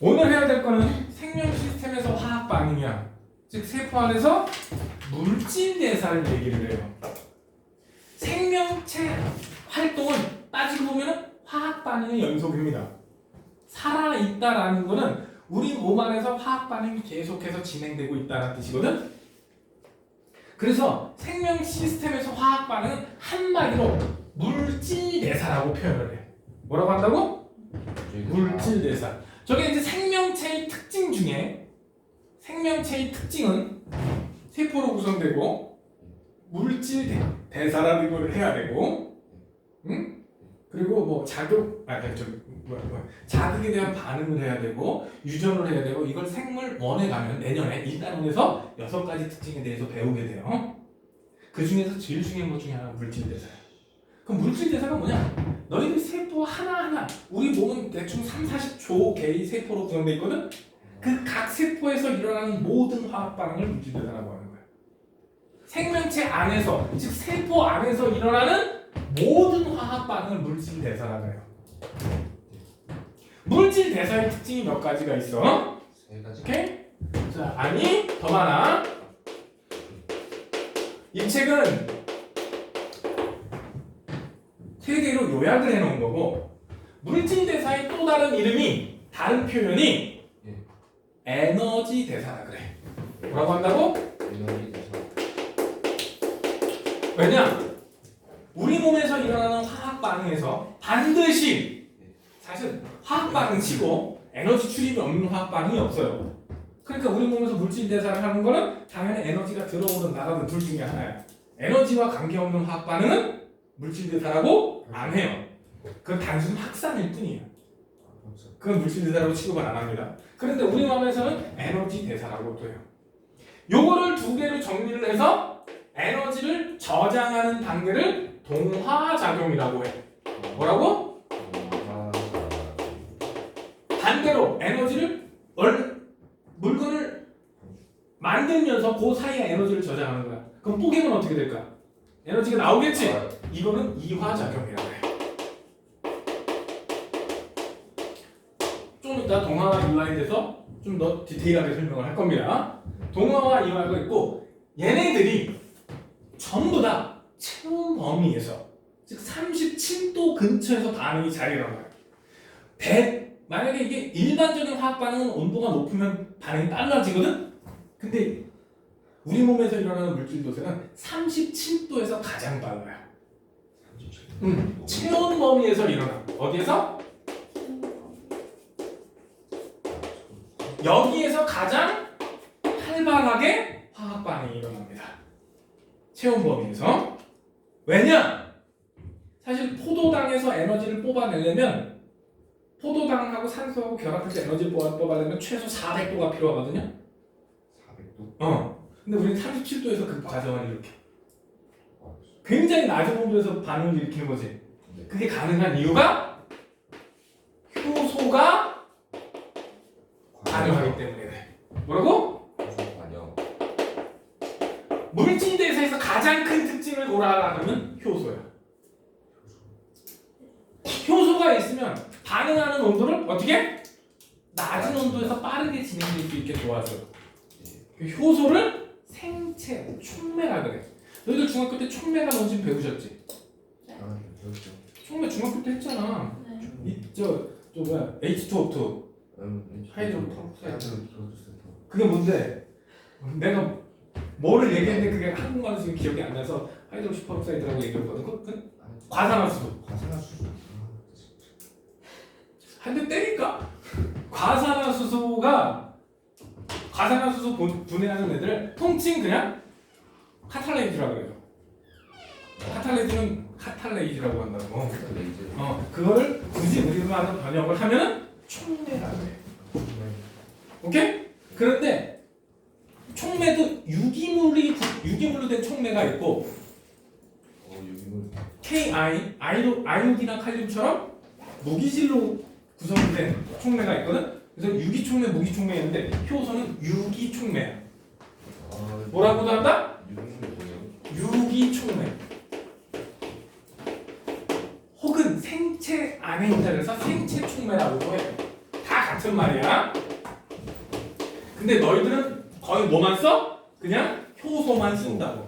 오늘 해야 될 거는 생명 시스템에서 화학 반응이야. 즉 세포 안에서 물질 대사를 얘기를 해요. 생명체 활동은 따지고 보면 화학 반응의 연속입니다. 살아있다라는 거는 우리 몸 안에서 화학 반응이 계속해서 진행되고 있다는 뜻이거든. 그래서 생명 시스템에서 화학 반응은 한마디로 물질 대사라고 표현을 해. 뭐라고 한다고? 물질 대사. 저게 이제 생명체의 특징 중에 생명체의 특징은 세포로 구성되고 물질 대사라는 걸 해야 되고, 응? 그리고 뭐 자극에 대한 반응을 해야 되고 유전을 해야 되고 이걸 생물 1에 가면 내년에 1단원에서 6가지 특징에 대해서 배우게 돼요. 그 중에서 제일 중요한 것 중에 하나가 물질 대사야. 그럼 물질 대사가 뭐냐? 너희들 세포 하나하나 우리 몸은 대충 30-40조 개의 세포로 구성되어 있거든? 그 각 세포에서 일어나는 모든 화학 반응을 물질 대사라고 하는 거야. 생명체 안에서 즉 세포 안에서 일어나는 모든 화학 반응을 물질 대사라고 해요. 물질 대사의 특징이 몇 가지가 있어? 3가지. 오케이? 자, 아니 더 많아. 이 책은 3개로 요약을 해놓은 거고 물질 대사의 또 다른 이름이 다른 표현이 에너지 대사라 그래. 뭐라고 한다고? 에너지 대사. 왜냐? 우리 몸에서 일어나는 화학 반응에서 반드시 사실 화학 반응치고 에너지 출입이 없는 화학 반응이 없어요. 그러니까 우리 몸에서 물질 대사를 하는 거는 당연히 에너지가 들어오든 나가든 둘 중에 하나야. 에너지와 관계없는 화학 반응은 물질 대사라고 안 해요. 그건 단순 확산일 뿐이에요. 그건 물질 대사라고 취급을 안 합니다. 그런데 우리 몸에서는 에너지 대사라고 또 해요. 요거를 2개로 정리를 해서 에너지를 저장하는 단계를 동화작용이라고 해. 뭐라고? 반대로 에너지를 물건을 만들면서 그 사이에 에너지를 저장하는 거야. 그럼 뽀개면 어떻게 될까? 에너지가 나오겠지? 이거는 이화작용이라고 해. 좀 이따 동화와 이화에 대해서 좀 더 디테일하게 설명을 할 겁니다. 동화와 이화가 있고 얘네들이 전부 다 체온 범위에서 즉 37도 근처에서 반응이 잘 일어나요. 만약에 이게 일반적인 화학 반응은 온도가 높으면 반응이 빨라지거든? 근데 우리 몸에서 일어나는 물질 도세는 37도에서 가장 빨라요. 체온 범위에서 일어나. 어디에서? 여기에서 가장 활발하게 화학 반응이 일어납니다. 체온 범위에서. 왜냐? 사실 포도당에서 에너지를 뽑아내려면 포도당하고 산소하고 결합해서 에너지를 뽑아내려면 최소 400도가 필요하거든요. 400도? 근데 우리는 37도에서 그 과정을 이렇게 굉장히 낮은 온도에서 반응을 일으키는 거지. 그게 가능한 이유가 효소가 관여하기 때문에 그래. 뭐라고? 관여. 물질 대사에서 가장 큰 특징을 뭐라 하면 효소야. 효소가 있으면 반응하는 온도를 어떻게? 낮은 온도에서 빠르게 진행될 수 있게 도와줘. 그 효소를 생체, 촉매라 그래. 너희들 중학교 때 촉매가 뭔지 배우셨지? 배웠죠. 촉매 중학교 때 했잖아. 저 뭐야? H2O2. 하이드로 퍼옥사이드. 그게 뭔데? 내가 뭐를 얘기했는데 그게 한국말로 지금 기억이 안 나서 하이드로 슈퍼옥사이드라고 얘기했거든. 그 과산화수소. 과산화수소. 한 대 때릴까? 과산화수소 분해하는 애들을 통칭 그냥 카탈레이즈라고 해요. 카탈레이즈는 카탈레이즈라고 한다고. 그거를 굳이 우리로 하는 번역을 하면 촉매라고 해. 오케이? 그런데 촉매도 유기물로 된 촉매가 있고 아이od이나 칼륨처럼 무기질로 구성된 촉매가 있거든. 그래서 유기촉매, 무기촉매였는데 효소는 유기촉매야. 뭐라고도 한다? 유기촉매. 혹은 생체 안에 있다 그래서 생체촉매라고도 해. 다 같은 말이야. 근데 너희들은 거의 뭐만 써? 그냥 효소만 쓴다고.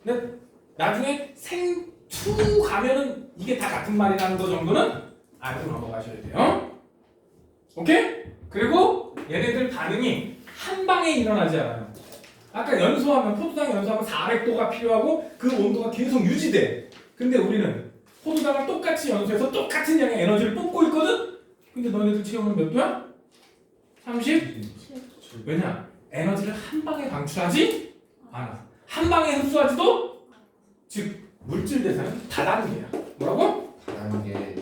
근데 나중에 생투 가면은 이게 다 같은 말이라는 거 정도는 알고 넘어가셔야 돼요. 오케이? 그리고 얘네들 반응이 한 방에 일어나지 않아요. 아까 연소하면 포도당 연소하면 400도가 필요하고 그 온도가 계속 유지돼. 근데 우리는 포도당을 똑같이 연소해서 똑같은 양의 에너지를 뽑고 있거든. 근데 너네들 체온은 몇 도야? 30? 왜냐? 에너지를 한 방에 방출하지 않아. 한 방에 흡수하지도 즉 물질 대사는 다단계야. 뭐라고? 다단계.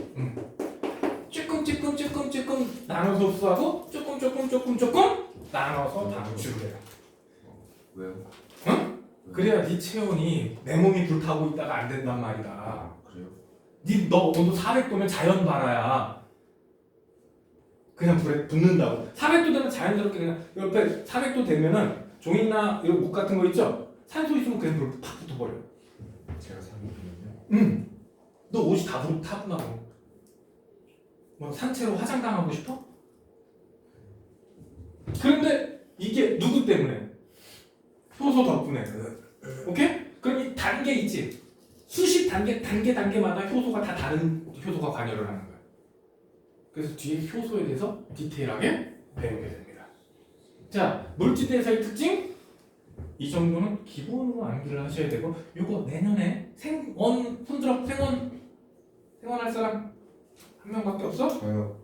조금 나눠서 흡수하고 조금 나눠서 방출해요. 왜요? 응? 그래야 네 체온이 내 몸이 불타고 있다가 안 된단 말이다. 아 그래요? 너 온도 400도면 자연 발화야. 그냥 불에 붙는다고. 400도 되면 자연스럽게 그냥 옆에 400도 되면은 종이나 이런 묵 같은 거 있죠? 산소 있으면 그냥 불 팍 붙어버려. 제가 사귀거든요. 응. 너 옷이 다 타분하고. 뭐 산채로 화장당하고 싶어? 그런데 이게 누구 때문에? 효소 덕분에. 오케이? 그럼 이 단계 있지? 수십 단계마다 효소가 다 다른 효소가 관여를 하는 거야. 그래서 뒤에 효소에 대해서 디테일하게 배우게 됩니다. 자, 물질대사의 특징? 이 정도는 기본으로 암기를 하셔야 되고, 이거 내년에 생원할 사람 한 명밖에 없어? 저요.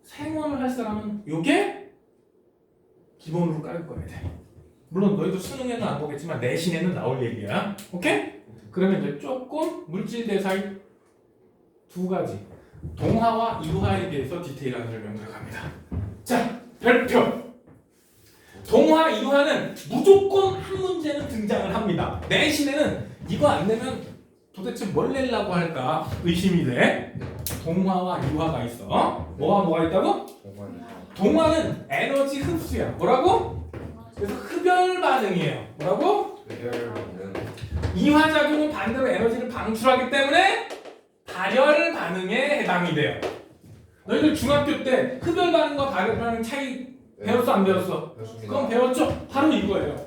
생원을 할 사람은 요게 기본으로 깔 거야 돼. 물론 너희도 수능에는 안 보겠지만 내신에는 나올 얘기야. 오케이? 그러면 이제 조금 물질 대사의 두 가지 동화와 이화에 대해서 디테일한 설명을 갑니다. 자, 별표. 동화, 이화는 무조건 한 문제는 등장을 합니다. 내신에는 이거 안 내면 도대체 뭘 내려고 할까 의심이 돼. 동화와 이화가 있어. 뭐가 있다고? 동화는 에너지 흡수야. 뭐라고? 그래서 흡열 반응이에요. 뭐라고? 흡열은 이화작용은 반대로 에너지를 방출하기 때문에 발열 반응에 해당이 돼요. 너희들 중학교 때 흡열 반응과 발열 반응 차이 배웠어 안 배웠어? 그건 배웠죠? 바로 이거예요.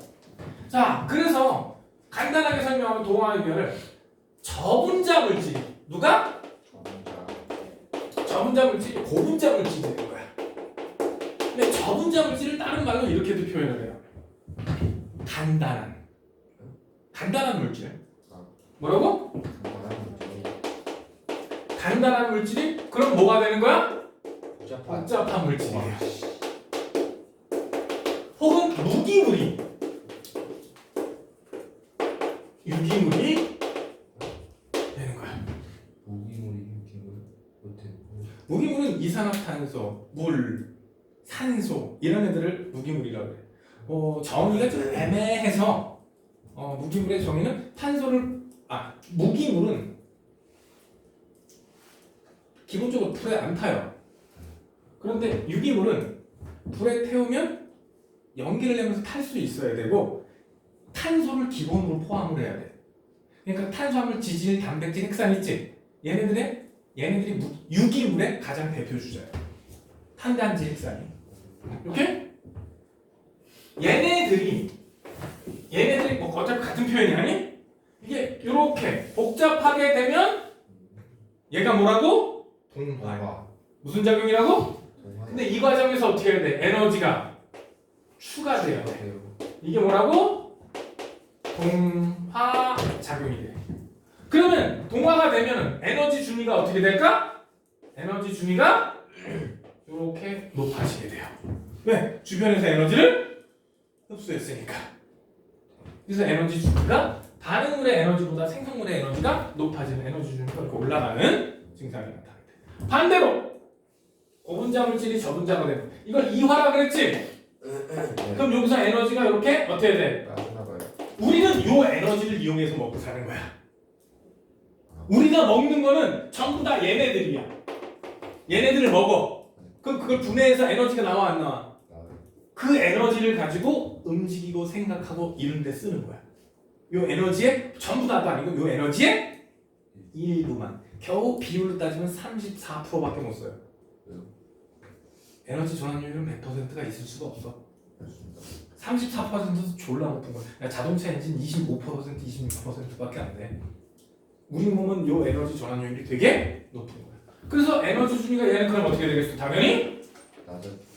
자, 그래서 간단하게 설명하면 동화 이별을 저분자 물질 누가? 저분자 물질이 고분자 물질이 되는 거야. 근데 저분자 물질을 다른 말로 이렇게도 표현을 해요. 간단한 물질. 뭐라고? 간단한 물질이 그럼 뭐가 되는 거야? 복잡한 물질이에요. 혹은 무기물이 유기물이 되는 거야. 무기물은 이산화탄소, 물, 산소 이런 애들을 무기물이라고 그래. 정의가 좀 애매해서 무기물의 정의는 무기물은 기본적으로 불에 안 타요. 그런데 유기물은 불에 태우면 연기를 내면서 탈 수 있어야 되고 탄소를 기본으로 포함을 해야 돼. 그러니까 탄수화물, 지질, 단백질, 핵산 있지? 얘네들이 유기물의 가장 대표 주자예요. 탄단지, 핵산이. 이렇게? 얘네들이 뭐 어차피 같은 표현이 아니? 이게 이렇게 복잡하게 되면 얘가 뭐라고? 동화. 무슨 작용이라고? 근데 이 과정에서 어떻게 해야 돼? 에너지가 추가돼야 돼. 이게 뭐라고? 동화 작용이 돼. 그러면 동화가 되면 에너지 준위가 어떻게 될까? 에너지 준위가 이렇게 높아지게 돼요. 왜? 주변에서 에너지를 흡수했으니까. 그래서 에너지 준위가 반응물의 에너지보다 생성물의 에너지가 높아지는 에너지 준위가 이렇게 올라가는 증상이 나타납니다. 반대로 고분자 물질이 저분자가 되는 이걸 이화라 그랬지? 그럼 여기서 에너지가 이렇게 어떻게 돼? 우리는 이 에너지를 이용해서 먹고 사는 거야. 우리가 먹는 거는 전부 다 얘네들이야. 얘네들을 먹어. 그럼 그걸 분해해서 에너지가 나와 안 나와? 그 에너지를 가지고 움직이고 생각하고 이런 데 쓰는 거야. 이 에너지의 전부 다도 아니고 이 에너지의 일부만. 겨우 비율로 따지면 34%밖에 못 써요. 왜요? 에너지 전환율은 100%가 있을 수가 없어. 알겠습니다. 34%도 졸라 높은 거야. 그러니까 자동차 엔진 25%, 26%밖에 안 돼. 우리 몸은 요 에너지 전환율이 되게 높은 거야. 그래서 에너지 순위가 얘는 그럼 어떻게 되겠어? 당연히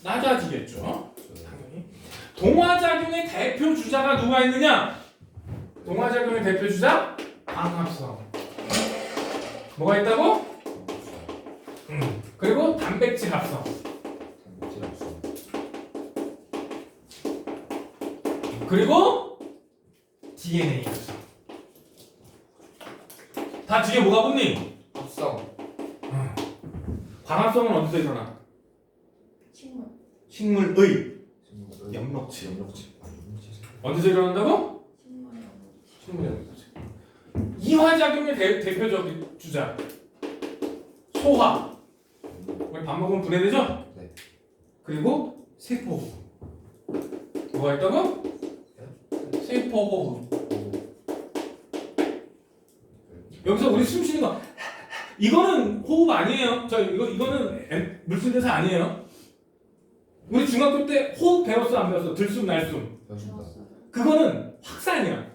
낮아지겠죠. 당연히. 동화작용의 대표 주자가 누가 있느냐? 동화작용의 대표 주자? 광합성. 뭐가 있다고? 그리고 단백질 합성. 그리고 DNA 합성. 다 뒤에 뭐가 붙니? 합성. 광합성은 어디서 일어나? 식물. 식물의 엽록체. 어디서 일어난다고? 식물이 식물의 엽록체. 이화작용의 대표적 주자. 소화. 우리 밥 먹으면 분해되죠? 네. 그리고 세포. 뭐가 있다고? 세포. 여기서 우리 숨 쉬는 거 이거는 호흡 아니에요. 이거는 물순대사 아니에요. 우리 중학교 때 호흡 배웠어 안 배웠어? 들숨 날숨. 배웠어요. 그거는 확산이야.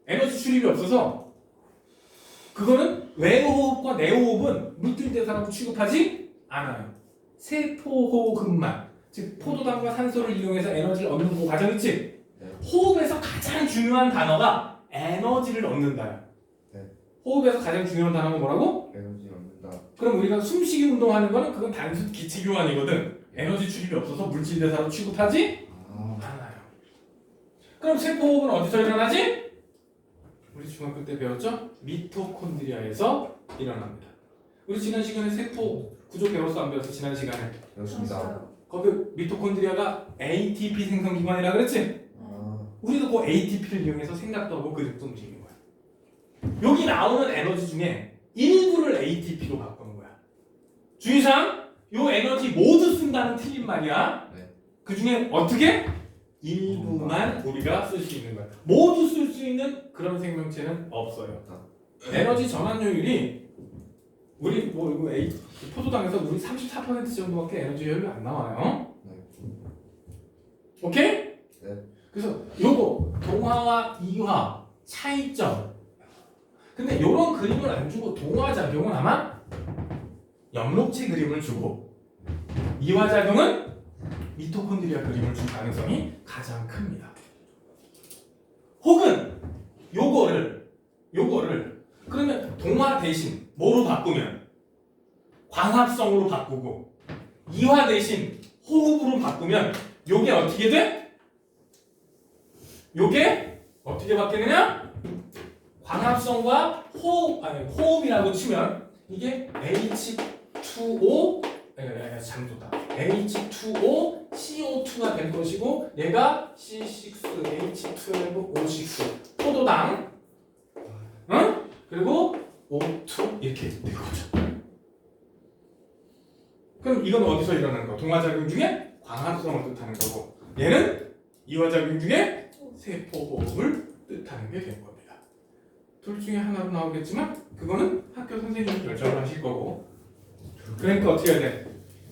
에너지 출입이 없어서 그거는 외호흡과 내호흡은 물질대사라고 취급하지 않아요. 세포호흡만 즉 포도당과 산소를 이용해서 에너지를 얻는 그 과정 있지? 호흡에서 가장 중요한 단어가 에너지를 얻는다야. 호흡에서 가장 중요한 단어가 뭐라고? 에너지 얻는다. 그럼 우리가 숨쉬기 운동하는 거는 그건 단순 기체 교환이거든. 에너지 출입이 없어서 물질 대사로 취급하지 않아요. 그럼 세포호흡은 어디서 일어나지? 우리 중학교 때 배웠죠? 미토콘드리아에서 일어납니다. 우리 지난 시간에 세포 구조 배웠어 안 배웠어? 지난 시간에 배웠습니다. 거기 미토콘드리아가 ATP 생성 기관이라 그랬지? 우리도 그 ATP를 이용해서 생각도 하고 그립도 움직이는 거야. 여기 나오는 에너지 중에 일부를 ATP로 바꾸는 거야. 주의사항, 요 에너지 모두 쓴다는 틀린 말이야. 네. 그 중에 어떻게? 일부만 우리가 쓸 수 있는 거야. 모두 쓸 수 있는 그런 생명체는 없어요. 에너지 전환율이 우리 이거 포도당에서 우리 34% 정도밖에 에너지 효율이 안 나와요. 오케이? 네. 그래서 요거 동화와 이화 차이점. 근데 요런 그림을 안 주고 동화작용은 아마 엽록체 그림을 주고 이화작용은 미토콘드리아 그림을 줄 가능성이 가장 큽니다. 혹은 요거를 그러면 동화 대신 뭐로 바꾸면 광합성으로 바꾸고 이화 대신 호흡으로 바꾸면 요게 어떻게 돼? 요게 어떻게 바뀌느냐? 광합성과 호흡이라고 치면 이게 H2O 잠도다. H2O CO2가 될 것이고 얘가 C6H12O6 포도당 응? 그리고 O2 이렇게 될 거죠. 그럼 이건 어디서 일어나는 거? 동화작용 중에 광합성을 뜻하는 거고 얘는 이화작용 중에 세포호흡을 뜻하는 게 될 겁니다. 둘 중에 하나로 나오겠지만 그거는 학교 선생님이 결정을 하실 거고 그러니까 어떻게 해야 돼?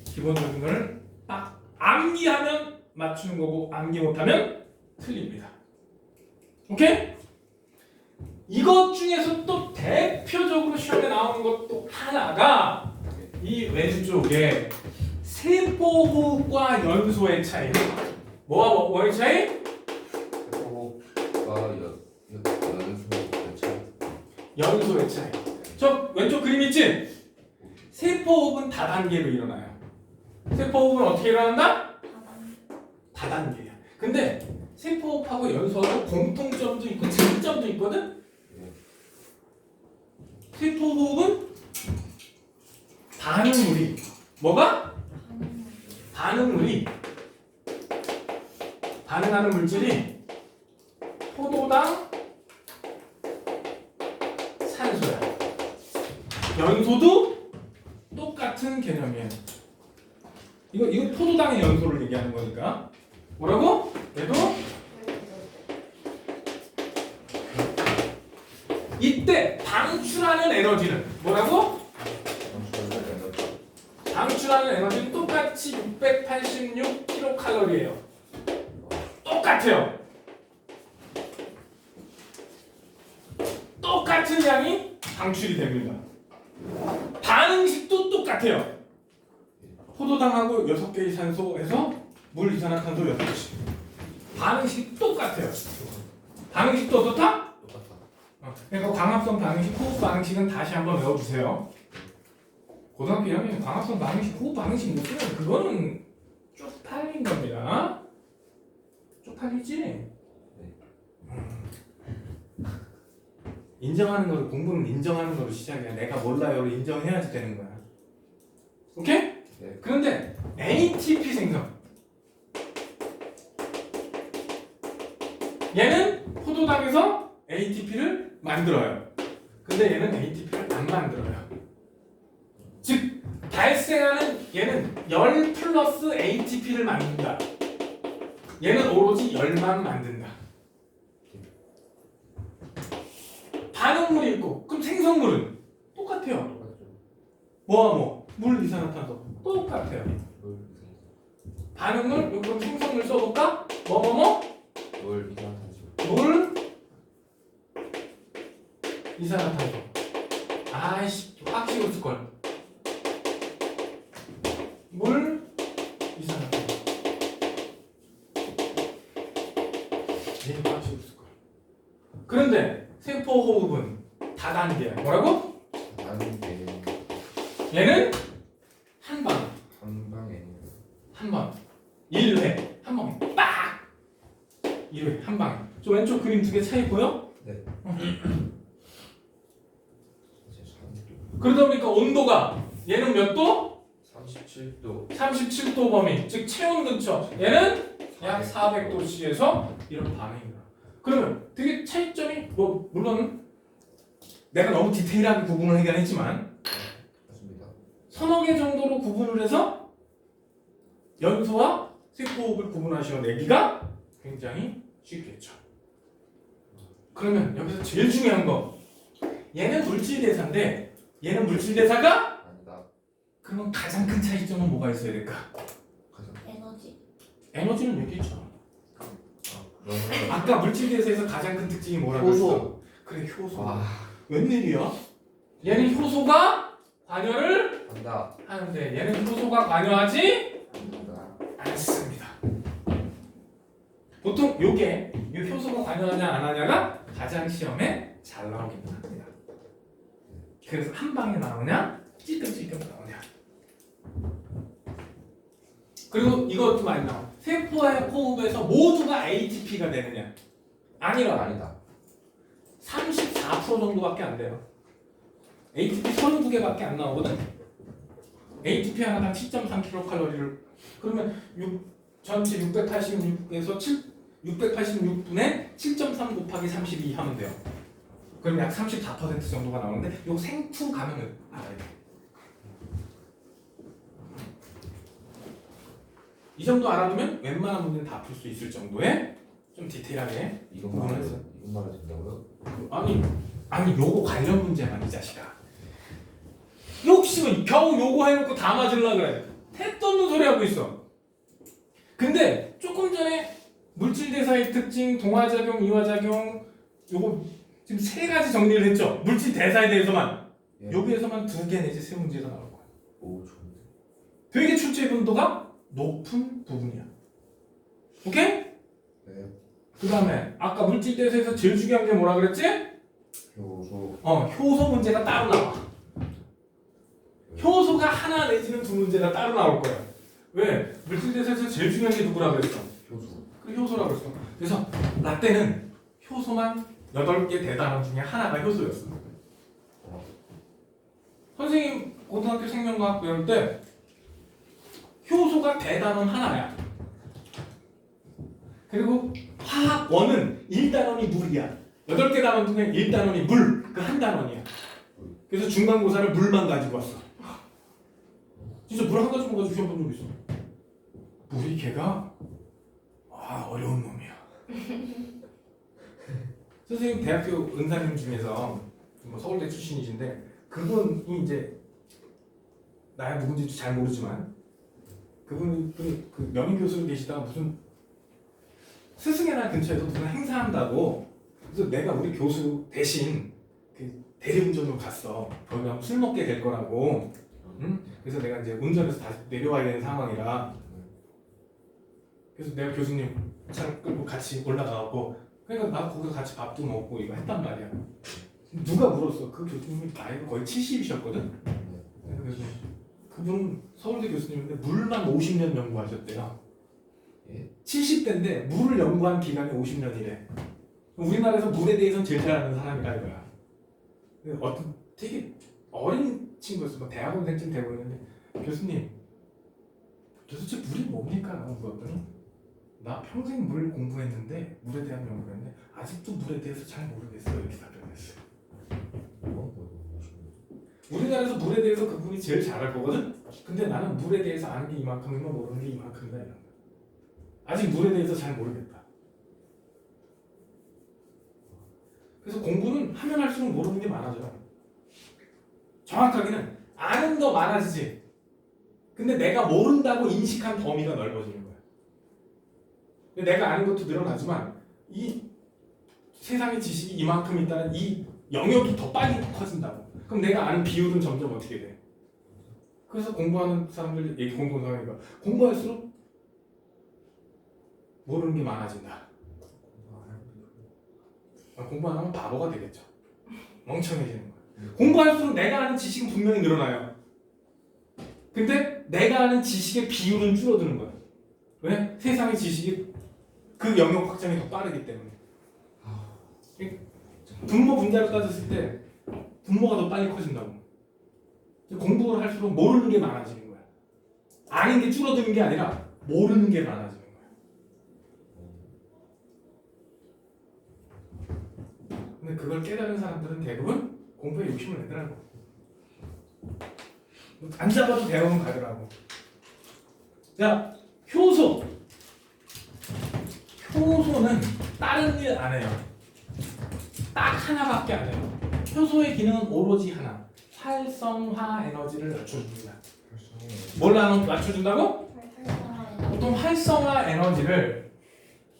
기본적인 거를 딱 암기하면 맞추는 거고 암기 못하면 틀립니다. 오케이? 이것 중에서 또 대표적으로 시험에 나오는 것도 하나가 이 외주 쪽에 세포호흡과 연소의 차이. 뭐의 차이? 연소의 차이. 저 왼쪽 그림 있지? 세포호흡은 다단계로 일어나요. 세포호흡은 어떻게 일어난다? 다단계야. 근데 세포호흡하고 연소하고 공통점도 있고 차이점도 있거든? 세포호흡은 반응물이 뭐가? 반응물이 반응하는 물질이 포도당 산소야. 연소도 똑같은 개념이에요. 이거 포도당의 연소를 얘기하는 거니까 뭐라고? 얘도 이때 방출하는 에너지는 뭐라고? 방출하는 에너지는 똑같이 686kcal예요. 똑같아요. 똑같은 양이 방출이 됩니다. 반응식도 똑같아요. 포도당하고 6개의 산소에서 물 이산화탄소 6개씩. 반응식이 똑같아요. 반응식도 어떻다? 똑같다. 그러니까 광합성 반응식, 호흡 반응식은 다시 한번 외워주세요. 고등학교 1학년 광합성 반응식, 호흡 반응식 못 쓰면 그거는 쪽팔린 겁니다. 쪽팔리지? 인정하는 거를, 공부는 인정하는 거로 시작이야. 내가 몰라요를 인정해야지 되는 거야. 오케이? 네. 그런데 ATP 생성. 얘는 포도당에서 ATP를 만들어요. 근데 얘는 ATP를 안 만들어요. 즉 발생하는 얘는 열 플러스 ATP를 만든다. 얘는 오로지 열만 만든다. 반응물이 있고 그럼 생성물은 똑같아요. 똑같죠. 뭐와 뭐? 물, 이산화탄소 똑같아요. 물 반응물, 그럼 생성물 써볼까? 뭐뭐뭐? 물 이산화탄소. 물, 이산화탄소. 아이씨, 꽉 씌고 있을걸. 물, 이산화탄소. 얘 꽉 씌고 있을걸. 그런데 세포호흡은 다단계야. 뭐라고? 다른게 얘는 한 방, 한 방에 한 번, 1회, 한 방에 빡! 1회, 한 방에. 저 왼쪽 그림 두 개 차이 보여? 네. 그러다 보니까 온도가 얘는 몇 도? 37도. 37도 범위, 즉 체온 근처. 얘는 약 400도씨에서 이런 반응이 나. 그러면 되게 차이점이 뭐 물론 내가 너무 디테일하게 구분을 하긴 했지만 맞습니다. 서너 개 정도로 구분을 해서 연소와 세포호흡을 구분하시어 내기가 굉장히 쉽겠죠. 그러면 여기서 제일 중요한 거, 얘는 물질 대사인데 얘는 물질 대사가 아니다. 그러면 가장 큰 차이점은 뭐가 있어야 될까? 가장. 에너지. 에너지는 얘기했잖아. 그러면 아까 물질 대사에서 가장 큰 특징이 뭐라고 효소. 했어? 그래, 효소. 와 웬일이야? 얘는 효소가 관여를 한다. 하는데 얘는 효소가 관여하지 한다. 않습니다. 보통 요게 이 효소가 관여하냐 안 하냐가 가장 시험에 잘 나오긴 합니다. 그래서 한 방에 나오냐 찔끔찔끔 나오냐. 그리고 이것도 많이 나와. 세포의 호흡에서 모두가 ATP가 되느냐? 아니라 아니다. 34% 정도밖에 안 돼요. ATP 32개밖에 안 나오거든. ATP 하나당 7.3kcal를 그러면 전체 686에서 686분의 7.3 곱하기 32 하면 돼요. 그럼 약 34% 정도가 나오는데 요 생투 가면은 알아야 돼. 이 정도 알아두면 웬만한 문제는 다 풀 수 있을 정도의 좀 디테일하게. 이건 말해도 된다고요? 아니 요거 관련 문제만 이 자식아. 욕심은 겨우 요거 해놓고 다 맞으려고 그래. 택도 없는 소리 하고 있어. 근데 조금 전에 물질 대사의 특징, 동화작용, 이화작용 요거 지금 세 가지 정리를 했죠. 물질 대사에 대해서만. 예. 여기에서만 2개 내지 3문제가 나올 거야. 오 좋은데. 되게 출제 분도가 높은 부분이야. 오케이? 네. 그 다음에 아까 물질 대사에서 제일 중요한 게 뭐라 그랬지? 효소. 효소 문제가 따로 나와. 효소가 하나 내지는 2문제가 따로 나올 거야. 왜? 물질 대사에서 제일 중요한 게 누구라 그랬어? 효소. 그 효소라고 그랬어. 그래서 라떼는 효소만 8개 대단원 중에 하나가 효소였어. 선생님 고등학교 생명과학 배울 때 효소가 대단원 하나야. 그리고 화학원은 1단원이 물이야. 8개 단원 중에 1단원이 물, 그 한 단원이야. 그래서 중간고사를 물만 가지고 왔어. 진짜 물 한 가지만 가지고 시험 본 적 있어. 물이 걔가 어려운 놈이야. 선생님 대학교 은사님 중에서 뭐 서울대 출신이신데 그분이 이제 나야 누군지 잘 모르지만 그분이 그 명인 교수로 계시다가 무슨 스승의 날 근처에서 무슨 행사한다고 그래서 내가 우리 교수 대신 그 대리운전으로 갔어. 거기 가면 술 먹게 될 거라고. 응? 그래서 내가 이제 운전해서 다시 내려와야 되는 상황이라 그래서 내가 교수님 차를 끌고 같이 올라가고 그러니까 나 거기서 같이 밥도 먹고 이거 했단 말이야. 누가 물었어. 그 교수님이 나이가 거의 70이셨거든. 그래서 그분은 서울대 교수님인데 물만 50년 연구하셨대요. 예? 70대인데 물을 연구한 기간이 50년이래. 우리나라에서 물에 대해서는 제일 잘 아는 사람이라 이거야. 어떤 되게 어린 친구였어. 뭐 대학원생쯤 되고 있는데 교수님 도대체 물이 뭡니까? 물었더니 나 평생 물 공부했는데 물에 대한 연구를 했는데 아직도 물에 대해서 잘 모르겠어요. 이렇게 답변했어요. 우리나라에서 물에 대해서 그분이 제일 잘할 거거든? 근데 나는 물에 대해서 아는 게 이만큼이면 모르는 게 이만큼이다 이런 거야. 아직 물에 대해서 잘 모르겠다. 그래서 공부는 하면 할수록 모르는 게 많아져요. 정확하게는 아는 더 많아지지. 근데 내가 모른다고 인식한 범위가 넓어지는 거야. 근데 내가 아는 것도 늘어나지만 이 세상의 지식이 이만큼 있다는 이 영역이 더 빨리 커진다고. 그럼 내가 아는 비율은 점점 어떻게 돼? 그래서 공부하는 사람들 얘기 공부하는 사람이니까 공부할수록 모르는 게 많아진다. 공부 안 하면 바보가 되겠죠. 멍청해지는 거야. 공부할수록 내가 아는 지식은 분명히 늘어나요. 근데 내가 아는 지식의 비율은 줄어드는 거야. 왜? 세상의 지식이 그 영역 확장이 더 빠르기 때문에. 분모 분자를 따졌을 때 분모가 더 빨리 커진다고. 공부를 할수록 모르는 게 많아지는 거야. 아는 게 줄어드는 게 아니라 모르는 게 많아지는 거야. 근데 그걸 깨달은 사람들은 대부분 공부에 욕심을 내더라고. 안 잡아도 배우면 가더라고. 자, 효소. 효소는 다른 일 안 해요. 딱 하나밖에 안 해요. 효소의 기능은 오로지 하나. 활성화 에너지를 낮춰줍니다. 뭘 낮춰준다고? 보통 활성화 에너지를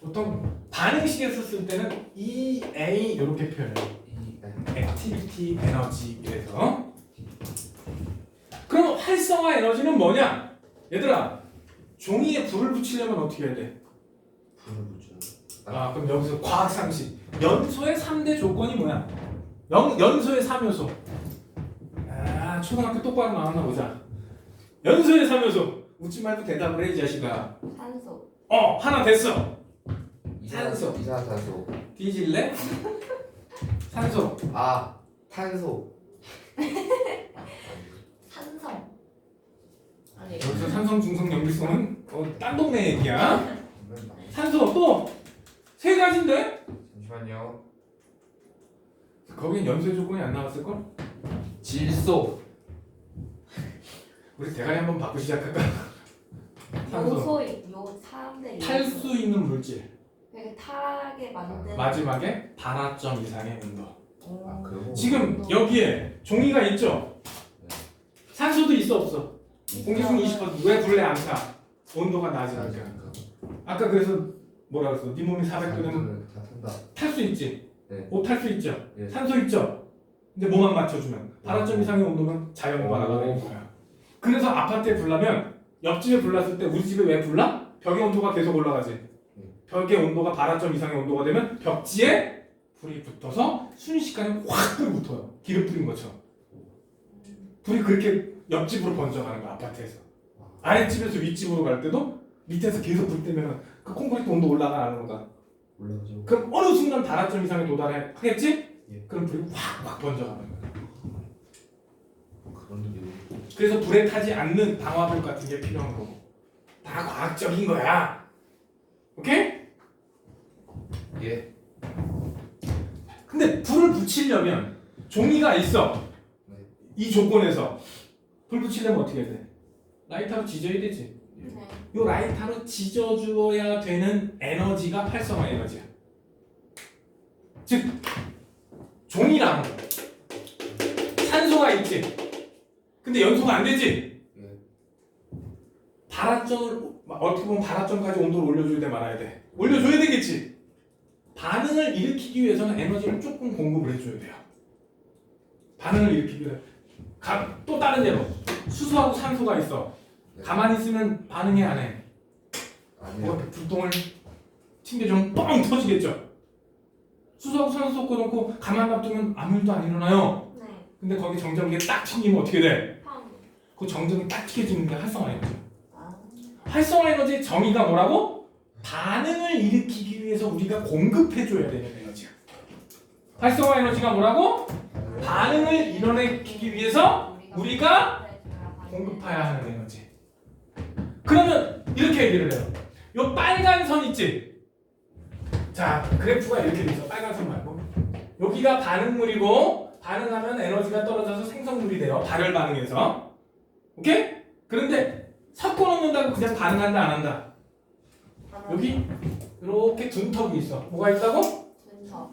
보통 반응식에서 쓸 때는 EA 이렇게 표현해요. 액티비티 에너지 이래서. 그럼 활성화 에너지는 뭐냐? 얘들아, 종이에 불을 붙이려면 어떻게 해야 돼? 불을 붙여. 그럼 여기서 과학 상식. 연소의 3대 조건이 뭐야? 연소의 3요소. 초등학교 똑바로 나왔나 보자. 연소의 3요소. 웃지 말고 대답을 해, 이 자식아. 산소. 하나 됐어. 산소. 이산화탄소. 뒤질래? 산소. 탄소. 산성. 아니. 여기서 산성, 중성, 염기성은 딴 동네 얘기야. 산소 또 세 가지인데? 잠시만요. 거긴 연소의 조건이 안 나왔을걸? 질소. 우리 대가리 한번 바꾸고 시작할까? 산소. 요소이 요 사람들이 탈 수 있는 물질. 되게 타게 만든. 마지막에 반화점 이상의 온도. 그리고 지금 여기에 종이가 있죠? 산소도 있어 없어? 공기중 20%. 왜 불에 안 타? 온도가 낮으니까. 아까 그래서 뭐라 그랬어? 네 몸이 400도면 다 탄다. 탈 수 있지? 네. 옷 탈 수 있죠? 예. 산소 있죠? 근데 뭐만 맞춰주면 반화점 이상의 온도면 자연반화가 되는 거야. 그래서 아파트에 불나면 옆집에 불났을 때 우리 집에 왜 불나? 벽의 온도가 계속 올라가지. 벽의 온도가 반화점 이상의 온도가 되면 벽지에 불이 붙어서 순식간에 확 불이 붙어요. 기름 뿌린 것처럼. 불이 그렇게 옆집으로 번져가는 거야, 아파트에서. 아랫집에서 윗집으로 갈 때도 밑에서 계속 불 때면 그 콘크리트 온도 올라가 안 올라가? 올라가죠. 그럼 어느 순간 반화점 이상에 도달하겠지? 예. 그럼 불이 확 번져가는 거야. 그런 게. 그래서 불에 타지 않는 방화벽 같은 게 필요한 거고. 다 과학적인 거야. 오케이? 예. 근데 불을 붙이려면 종이가 있어. 네. 이 조건에서 불 붙이려면 어떻게 해야 돼? 라이터로 지져야 되지. 네. 요 라이터로 지져줘야 되는 에너지가 활성화 에너지야. 즉 종이랑 산소가 있지. 근데 연소가 안 되지. 발화점을 어떻게 보면 발화점까지 온도를 올려줘야 돼 말아야 돼. 올려줘야 되겠지. 반응을 일으키기 위해서는 에너지를 조금 공급을 해줘야 돼요. 반응을 일으키기 위해서. 또 다른 예로 수소하고 산소가 있어. 가만히 있으면 반응이 안 해. 아니요. 불똥을 튕겨주면 뻥 터지겠죠. 수소하고 산소 섞어놓고 가만 놔두면 아무 일도 안 일어나요. 네. 근데 거기 정전기에 딱 튕기면 어떻게 돼? 팡. 그 정전기 딱 튕겨지는 게 활성화 에너지. 아. 활성화 에너지의 정의가 뭐라고? 반응을 일으키기 위해서 우리가 공급해줘야 되는 에너지야. 활성화 에너지가 뭐라고? 반응을 일어내기 위해서 우리가 공급해야 하는 에너지. 그러면 이렇게 얘기를 해요. 요 빨간 선 있지? 자, 그래프가 이렇게 돼 있어. 빨간 선 말고. 여기가 반응물이고 반응하면 에너지가 떨어져서 생성물이 돼요. 발열 반응에서. 오케이? 그런데 섞어놓는다고 그냥 반응한다 안 한다? 여기 이렇게 둔턱이 있어. 뭐가 있다고? 둔턱.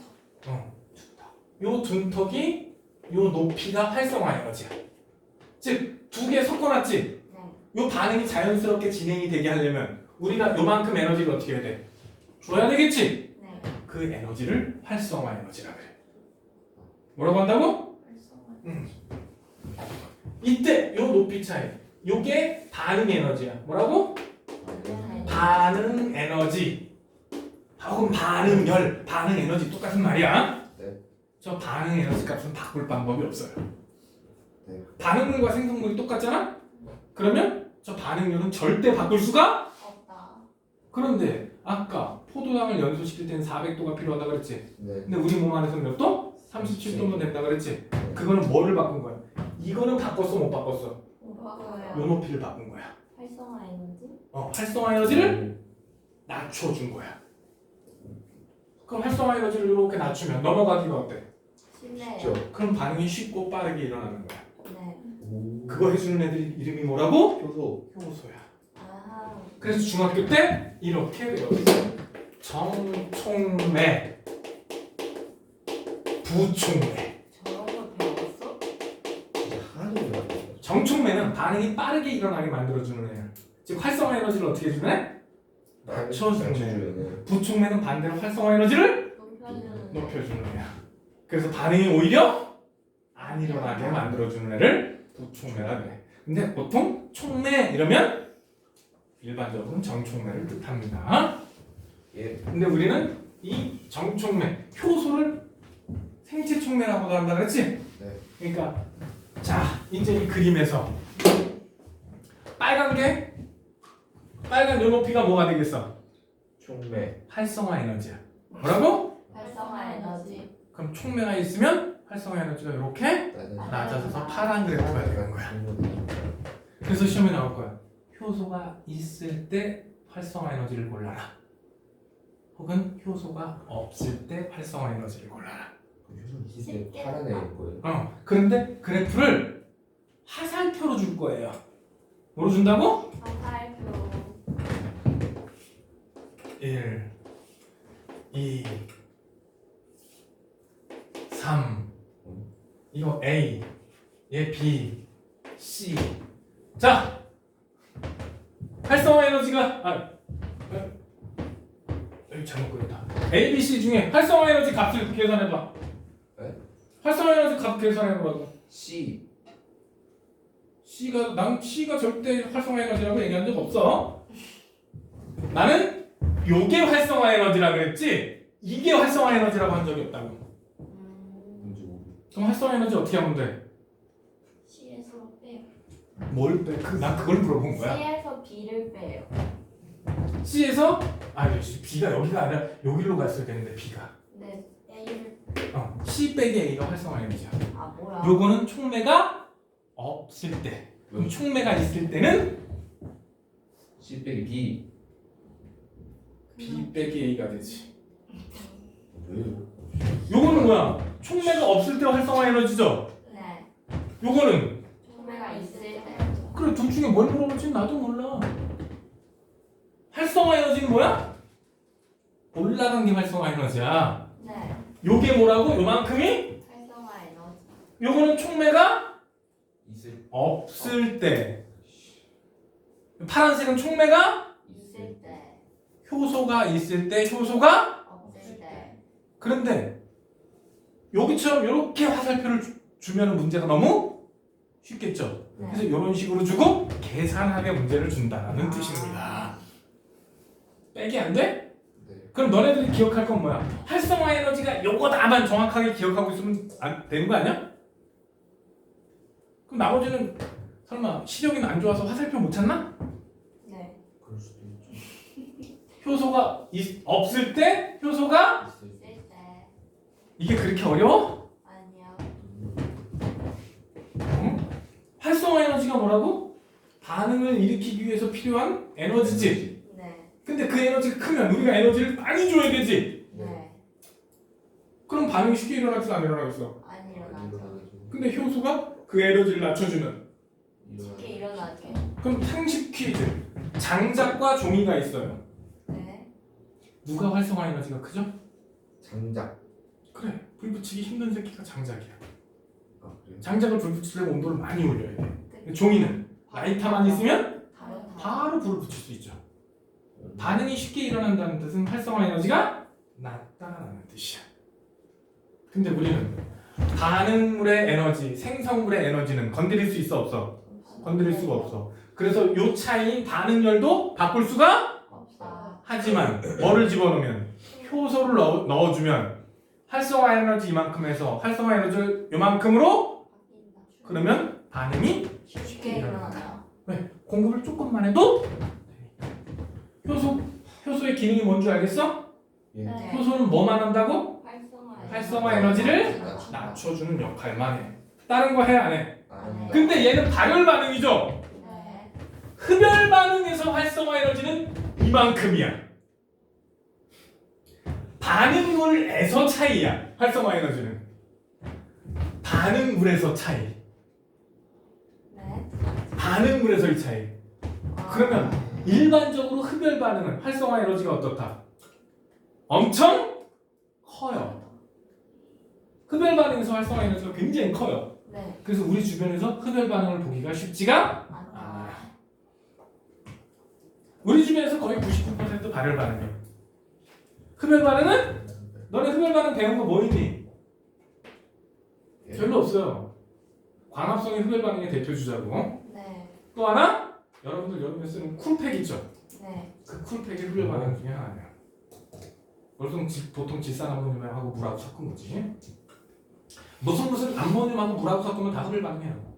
요 둔턱이 요 높이가 활성화 에너지야. 즉, 두 개 섞어놨지? 네. 요 반응이 자연스럽게 진행이 되게 하려면 우리가 요만큼 에너지를 어떻게 해야 돼? 줘야 되겠지? 네. 그 에너지를 활성화 에너지라 그래. 뭐라고 한다고? 활성화. 이때 요 높이 차이. 요게 반응 에너지야. 뭐라고? 네. 반응 에너지. 혹은 반응열, 반응 에너지 똑같은 말이야. 네. 저 반응 에너지 값은 바꿀 방법이 없어요. 네. 반응물과 생성물이 똑같잖아? 그러면 저 반응열은 절대 바꿀 수가? 없다. 그런데 아까 포도당을 연소시킬 때는 400도가 필요하다 그랬지? 네. 근데 우리 몸 안에서는 몇 도? 37도면 된다 그랬지? 그거는 뭐를 바꾼 거야? 이거는 바꿨어 못 바꿨어? 못 바꿔요. 요 높이를 바꾼 거야. 활성화 에너지? 활성화 에너지를 낮춰준 거야. 그럼 활성화 에너지를 이렇게 낮추면 넘어가기가 어때? 쉽네요. 그럼 반응이 쉽고 빠르게 일어나는 거야. 네. 그거 해주는 애들 이름이 뭐라고? 효소. 효소야. 아. 그래서 중학교 때 이렇게 배웠어. 정총매, 부총매. 저런 걸 배웠어? 진짜 하나도 몰랐어요. 정총매는 반응이 빠르게 일어나게 만들어주는 애야. 즉 활성화 에너지를 어떻게 해주는 애? 낮춰주는 애. 부총매는 반대로 활성화 에너지를 높여주는. 높여주는 애야. 그래서 반응이 오히려 안 일어나게 만들어주는 애를 부총매라 그래. 근데 보통 총매 이러면 일반적으로는 정총매를 뜻합니다. 예. 근데 우리는 이 정총매, 효소를 생체 촉매라고도 한다 그랬지? 네. 그러니까 자 이제 이 그림에서 빨간 요 높이가 뭐가 되겠어? 총매. 활성화 에너지야. 뭐라고? 활성화 에너지. 그럼 촉매가 있으면 활성화 에너지가 이렇게 낮아져서 파란 그래프가 되는 거야. 그래서 시험에 나올 거야. 효소가 있을 때 활성화 에너지를 골라라. 혹은 효소가 없을 때 활성화 에너지를 골라라. 효소 있을 때 파란 애일 거예요. 그런데 그래프를 화살표로 줄 거예요. 뭐로 준다고? 화살표. 1, 2, 3. 이거 A, 얘 B, C. 자, 활성화 에너지가 여기 잘못 그렸다. A, B, C 중에 활성화 에너지 값을 계산해봐. 네? 활성화 에너지 값 계산해보라고. C. C가 절대 활성화 에너지라고 얘기한 적 없어. 나는 요게 활성화 에너지라 그랬지 이게 활성화 에너지라고 한 적이 없다고. 문제 모르. 그럼 활성화 에너지 어떻게 하면 돼? C에서 빼요. 뭘 빼? 난 그걸 물어본 거야. C에서 B를 빼요. C에서 B가 여기가 아니라 여기로 갔어야 되는데 B가 네. A를. C 빼기 A가 활성화 에너지야. 아 뭐야? 요거는 촉매가 없을 때. 그럼 촉매가 있을 때는 C 빼기 B. B 빼기 A가 되지. 왜요? 요거는 뭐야? 촉매가 없을 때 활성화 에너지죠. 네. 요거는 촉매가 있을 때. 그래 둘 중에 뭘 물어볼지 나도 몰라. 활성화 에너지는 뭐야? 올라간 게 활성화 에너지야. 네. 요게 뭐라고? 요만큼이? 활성화 에너지. 요거는 촉매가 있을. 없을 때. 파란색은 촉매가 있을 때. 효소가 있을 때 효소가 없을 때. 그런데 여기처럼 이렇게 화살표를 주면 문제가 너무 쉽겠죠. 그래서 네. 이런 식으로 주고 계산하게 문제를 준다는 뜻입니다. 빼기 안 돼? 네. 그럼 너네들이 기억할 건 뭐야? 활성화 에너지가 요거 다만 정확하게 기억하고 있으면 되는 거 아니야? 그럼 나머지는 설마 시력이 안 좋아서 화살표 못 찾나? 네. 그럴 수도 있죠. 효소가 없을 때 효소가 있을 수 있을 때. 이게 그렇게 어려워? 아니요. 응? 활성화 에너지가 뭐라고? 반응을 일으키기 위해서 필요한 에너지지. 네. 근데 그 에너지가 크면 우리가 에너지를 많이 줘야 되지. 네. 그럼 반응이 쉽게 일어나겠어 안 일어나겠어? 안 일어나죠. 근데 효소가 그 에너지를 낮춰주는. 쉽게 일어나죠. 그럼 상식 퀴즈. 장작과 종이가 있어요. 네. 누가 활성화 에너지가 크죠? 장작. 그래. 불 붙이기 힘든 새끼가 장작이야. 아 그래요? 장작을 불 붙이려면 온도를 많이 올려야 돼. 종이는 라이터만 있으면 바로 불을 붙일 수 있죠. 반응이 쉽게 일어난다는 뜻은 활성화 에너지가 낮다라는 뜻이야. 근데 우리는 반응물의 에너지, 생성물의 에너지는 건드릴 수 있어 없어? 건드릴 수가 없어. 그래서 요 차이인 반응열도 바꿀 수가 없다. 하지만 뭐를 집어넣으면 효소를 넣어주면 활성화 에너지 이만큼에서 활성화 에너지를 요만큼으로 그러면 반응이 쉽게 일어나요. 왜? 공급을 조금만 해도 효소의 기능이 뭔 줄 알겠어? 예. 네. 효소는 뭐만 한다고? 활성화. 활성화 에너지를 낮춰주는 역할만 해. 다른 거 해 안 해? 아, 근데 얘는 발열 반응이죠? 네. 흡열 반응에서 활성화 에너지는 이만큼이야. 반응물에서 차이야. 활성화 에너지는 반응물에서 차이. 네. 반응물에서의 차이. 그러면 일반적으로 흡열 반응은 활성화 에너지가 어떻다? 엄청 커요. 흡열 반응에서 활성화 에너지가 굉장히 커요. 네. 그래서 우리 주변에서 흡열 반응을 보기가 쉽지가 아. 우리 주변에서 거의 99% 발열 반응이에요. 흡열 반응은 너네 흡열 반응 배운 거 뭐 있니? 예. 별로 없어요. 광합성이 흡열 반응의 대표 주자고. 네. 또 하나 여러분들 여름에 쓰는 쿨팩 있죠? 네. 그 쿨팩이 흡열 반응 중에 하나예요. 보통 질산암모늄하고 물하고 섞은 거지. 무슨 암모늄하고 물하고 섞으면 다 흡열 반응해요.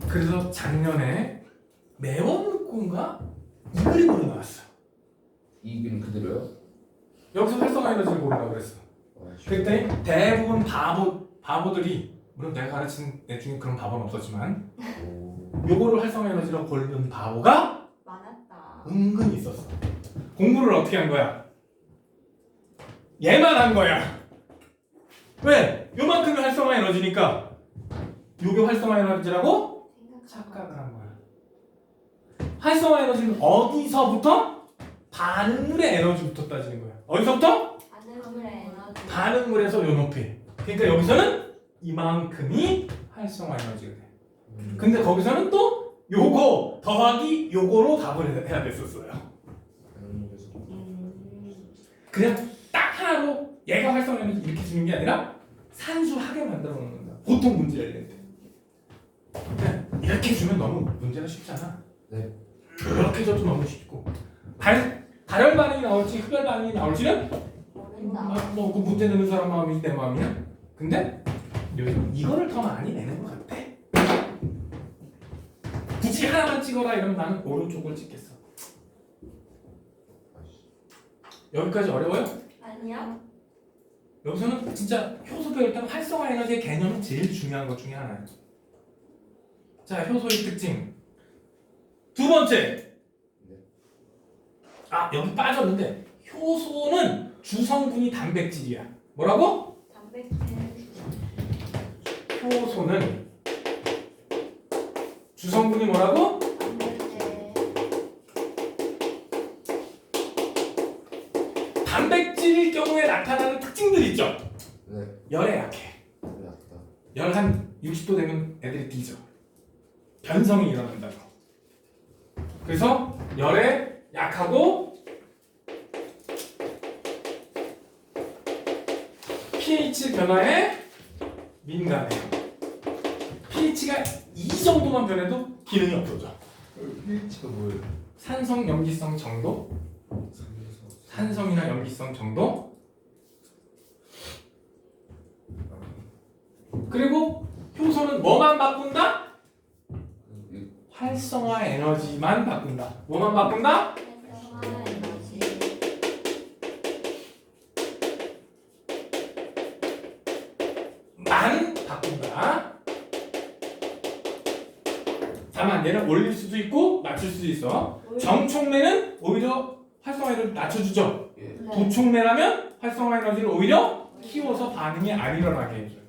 그래서 작년에 매원묵고인가 이 그림으로 나왔어. 이 그림 그대로요? 여기서 활성화 에너지를 고르라고 그랬어. 그랬더니 대부분 바보들이 물론 내가 가르친 애 중에 그런 바보는 없었지만 요거를 활성화 에너지라고 고르는 바보가 많았다. 은근히 있었어. 공부를 어떻게 한 거야? 얘만 한 거야. 왜? 요만큼이 활성화 에너지니까 요게 활성화 에너지라고 착각을 한 거야. 활성화 에너지는 어디서부터? 반응물의 에너지부터 따지는 거야. 어디서부터? 반응물의 에너지. 반응물에서 요 높이. 그러니까 여기서는 이만큼이 활성화 에너지가 돼. 근데 거기서는 또 요거 더하기 요거로 답을 해야 됐었어요. 그냥 딱 하나로 얘가 활성화 에너지 이렇게 주는 게 아니라 산수하게 만들어 놓는 거야. 보통 문제를 낼 때. 그냥 이렇게 주면 너무 문제가 쉽잖아. 네. 이렇게 줘도 너무 쉽고. 발열 반응이 나올지 흡열 반응이 나올지는 모른다. 뭐그 문제 내는 사람 마음이 내 마음이야. 근데 요즘 이거를 더 많이 내는 것 같아. 굳이 하나만 찍어라 이러면 나는 오른쪽을 찍겠어. 여기까지 어려워요? 아니요. 여기서는 진짜 효소 배울 때는 활성화 에너지의 개념이 제일 중요한 것 중에 하나예요. 자, 효소의 특징. 두 번째. 아, 여기 빠졌는데 효소는 주성분이 단백질이야. 뭐라고? 단백질. 효소는 주성분이 뭐라고? 단백질. 단백질일 경우에 나타나는 특징들 있죠. 네. 열에 약해. 맞다. 열 한 60도 되면 애들이 뒤져. 변성이 일어난다고. 그래서 열에 약하고 pH 변화에 민감해요. pH가 이 정도만 변해도 기능이 없어져. pH가 뭐예요? 산성 염기성 정도, 산성이나 염기성 정도. 그리고 효소는 뭐만 바꾼다? 활성화 에너지만 바꾼다. 뭐만 바꾼다? 활성화 에너지. 만 바꾼다. 다만 얘는 올릴 수도 있고 낮출 수도 있어. 정촉매는 오히려 활성화 에너지를 낮춰주죠. 예. 네. 부촉매라면 활성화 에너지를 오히려 키워서 반응이 안 일어나게 해줘요.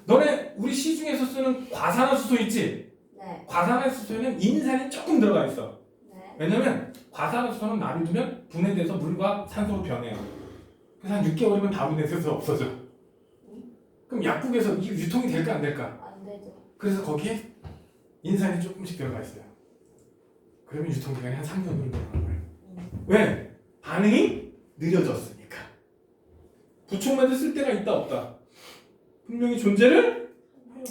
너네 우리 시중에서 쓰는 과산화수소 있지? 네. 과산화수소에는 인산이 조금 들어가 있어. 네. 왜냐면 과산화수소는 많이 두면 분해돼서 물과 산소로 변해요. 그래서 한 6개월이면 다 분해돼서 없어져. 그럼 약국에서 이게 유통이 될까 안 될까? 안 되죠. 그래서 거기에 인산이 조금씩 들어가 있어요. 그러면 유통기간이 한 3년 정도 들어간 거예요. 왜? 반응이 느려졌으니까. 부촉매도 쓸 데가 있다 없다? 분명히 존재를 해요.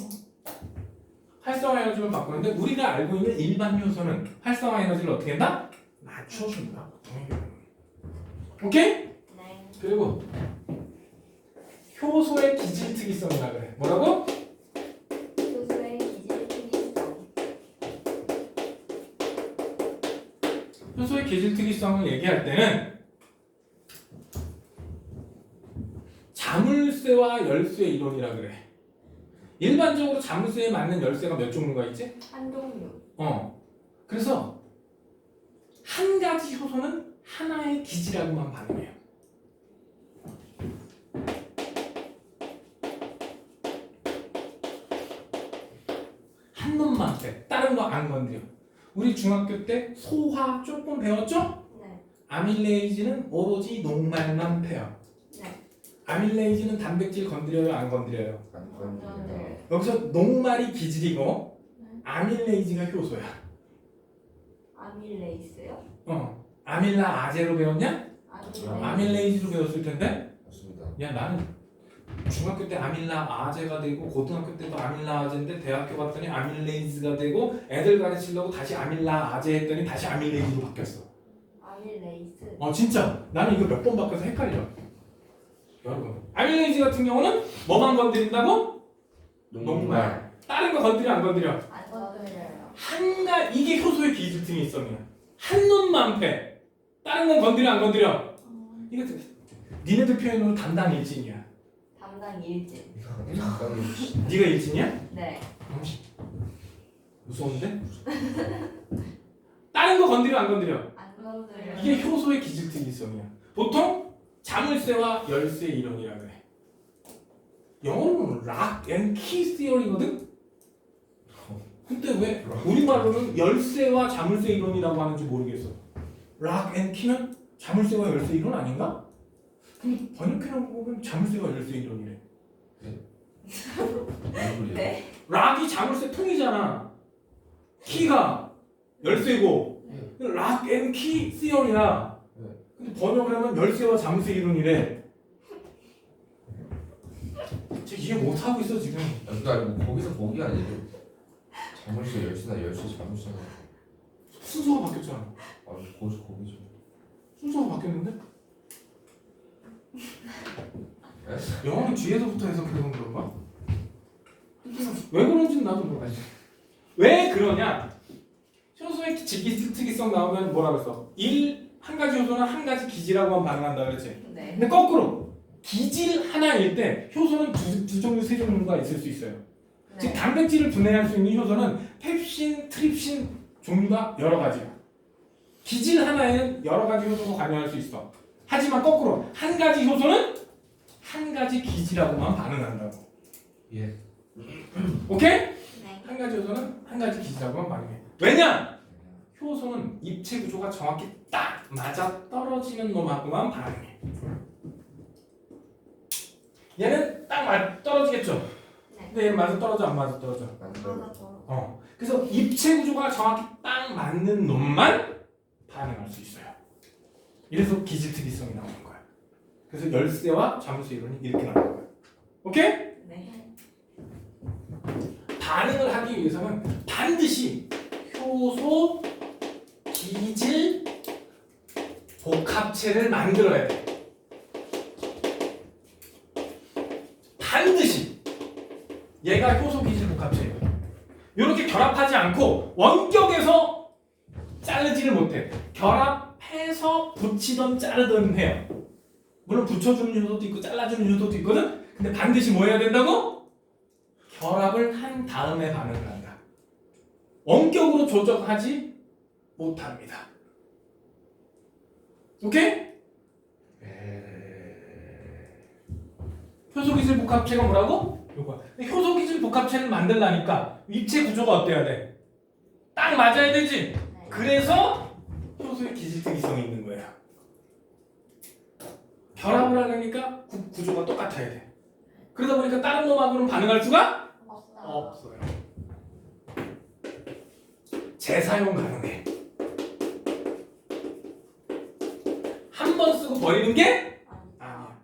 활성화 에너지를 바꾸는데 우리가 알고 있는 일반 효소는 활성화 에너지를 어떻게 한다? 낮춰준다. 오케이? 네. 그리고 효소의 기질 특이성이라 그래. 뭐라고? 효소의 기질 특이성. 효소의 기질 특이성을 얘기할 때는 자물쇠와 열쇠 이론이라 그래. 일반적으로 자물쇠에 맞는 열쇠가 몇 종류가 있지? 한 종류. 그래서 한 가지 효소는 하나의 기질하고만 반응해요. 한 놈만 빼. 다른 거 안 건드려. 우리 중학교 때 소화 조금 배웠죠? 네. 아밀레이즈는 오로지 녹말만 패요. 네. 아밀레이즈는 단백질 건드려요, 안 건드려요? 안 건드려요. 여기서 녹말이 기질이고 네. 아밀레이즈가 효소야. 아밀레이스요? 아밀라 아제로 배웠냐? 아밀레이스. 아밀레이즈로 배웠을 텐데. 맞습니다. 야 나는 중학교 때 아밀라 아제가 되고 고등학교 때도 아밀라 아제인데 대학교 갔더니 아밀레이즈가 되고 애들 가르치려고 다시 아밀라 아제 했더니 다시 아밀레이즈로 바뀌었어. 아밀레이스. 진짜 나는 이거 몇 번 바뀌어서 헷갈려. 여러분 아밀레이즈 같은 경우는 뭐만 건드린다고? 녹말. 다른 거 건드려 안 건드려? 안 건드려요. 이게 효소의 기질 특이성이야. 한 놈만 패. 다른 건 건드려 안 건드려? 이거 니네들 표현으로 담당 일진이야. 담당 일진. 네가 일진이야? 네. 무서운데? 다른 거 건드려 안 건드려? 안 건드려요. 이게 효소의 기질 특이성이야. 보통 자물쇠와 열쇠 이론이라 그래. 영어로는 락 앤 키 시어리거든. 근데 왜 우리말로는 열쇠와 자물쇠 이론이라고 하는지 모르겠어. 락 앤 키는 자물쇠와 열쇠 이론 아닌가? 근데 번역해놓은 거 보면 자물쇠와 열쇠 이론이래. 네. 락이 자물쇠 통이잖아. 키가 열쇠고 락 앤 키 시어리야. 근데 번역을 하면 열쇠와 자물쇠 이론이래. 쟤 이해 못하고 있어 지금. 그러니까 거기서 거기 아니에요. 자물쇠 열쇠나 열쇠 자물쇠나. 순서가 바뀌었잖아. 거기죠. 순서가 바뀌었는데? 네? 영어는 뒤에서부터 해서 그런 건가? 왜 그런지는 나도 모르겠어. 왜 그러냐? 효소의 기질 특이성 나오면 뭐라고 했어? 한 가지 효소는 한 가지 기질하고만 반응한다 그랬지? 네. 근데 거꾸로 기질 하나일 때 효소는 두 종류, 세 종류가 있을 수 있어요. 즉 네. 단백질을 분해할 수 있는 효소는 펩신, 트립신 종류가 여러 가지야. 기질 하나에는 여러 가지 효소가 관여할 수 있어. 하지만 거꾸로 한 가지 효소는 한 가지 기질하고만 반응한다고. 예. 오케이? 네. 한 가지 효소는 한 가지 기질하고만 반응해. 왜냐? 효소는 입체 구조가 정확히 딱 맞아 떨어지는 놈하고만 반응해. 얘는 딱 떨어지겠죠? 네. 근데 얘는 맞아 떨어져 안 맞아 떨어져? 맞아. 그래서 입체 구조가 정확히 딱 맞는 놈만 반응할 수 있어요. 이래서 기질특이성이 나오는 거야. 그래서 열쇠와 자물쇠 이론이 이렇게 나오는 거야. 오케이? 네. 반응을 하기 위해서는 반드시 효소, 기질, 복합체를 만들어야 돼. 반드시 얘가 효소, 기질, 복합체예요. 이렇게 결합하지 않고 원격에서 자르지를 못해. 결합해서 붙이던 자르던 해요. 물론 붙여주는 요소도 있고 잘라주는 요소도 있거든. 근데 반드시 뭐 해야 된다고? 결합을 한 다음에 반응을 한다. 원격으로 조정하지 못합니다. 오케이? 효소기질 복합체가 뭐라고? 요거야. 근데 효소기질 복합체를 만들려니까 입체 구조가 어때야 돼? 딱 맞아야 되지? 네. 그래서 효소의 기질특이성이 있는 거예요. 결합을 하려니까 구조가 똑같아야 돼. 그러다 보니까 다른 놈하고는 반응할 수가 없어요. 재사용 가능해. 한 번 쓰고 버리는 게 아니야.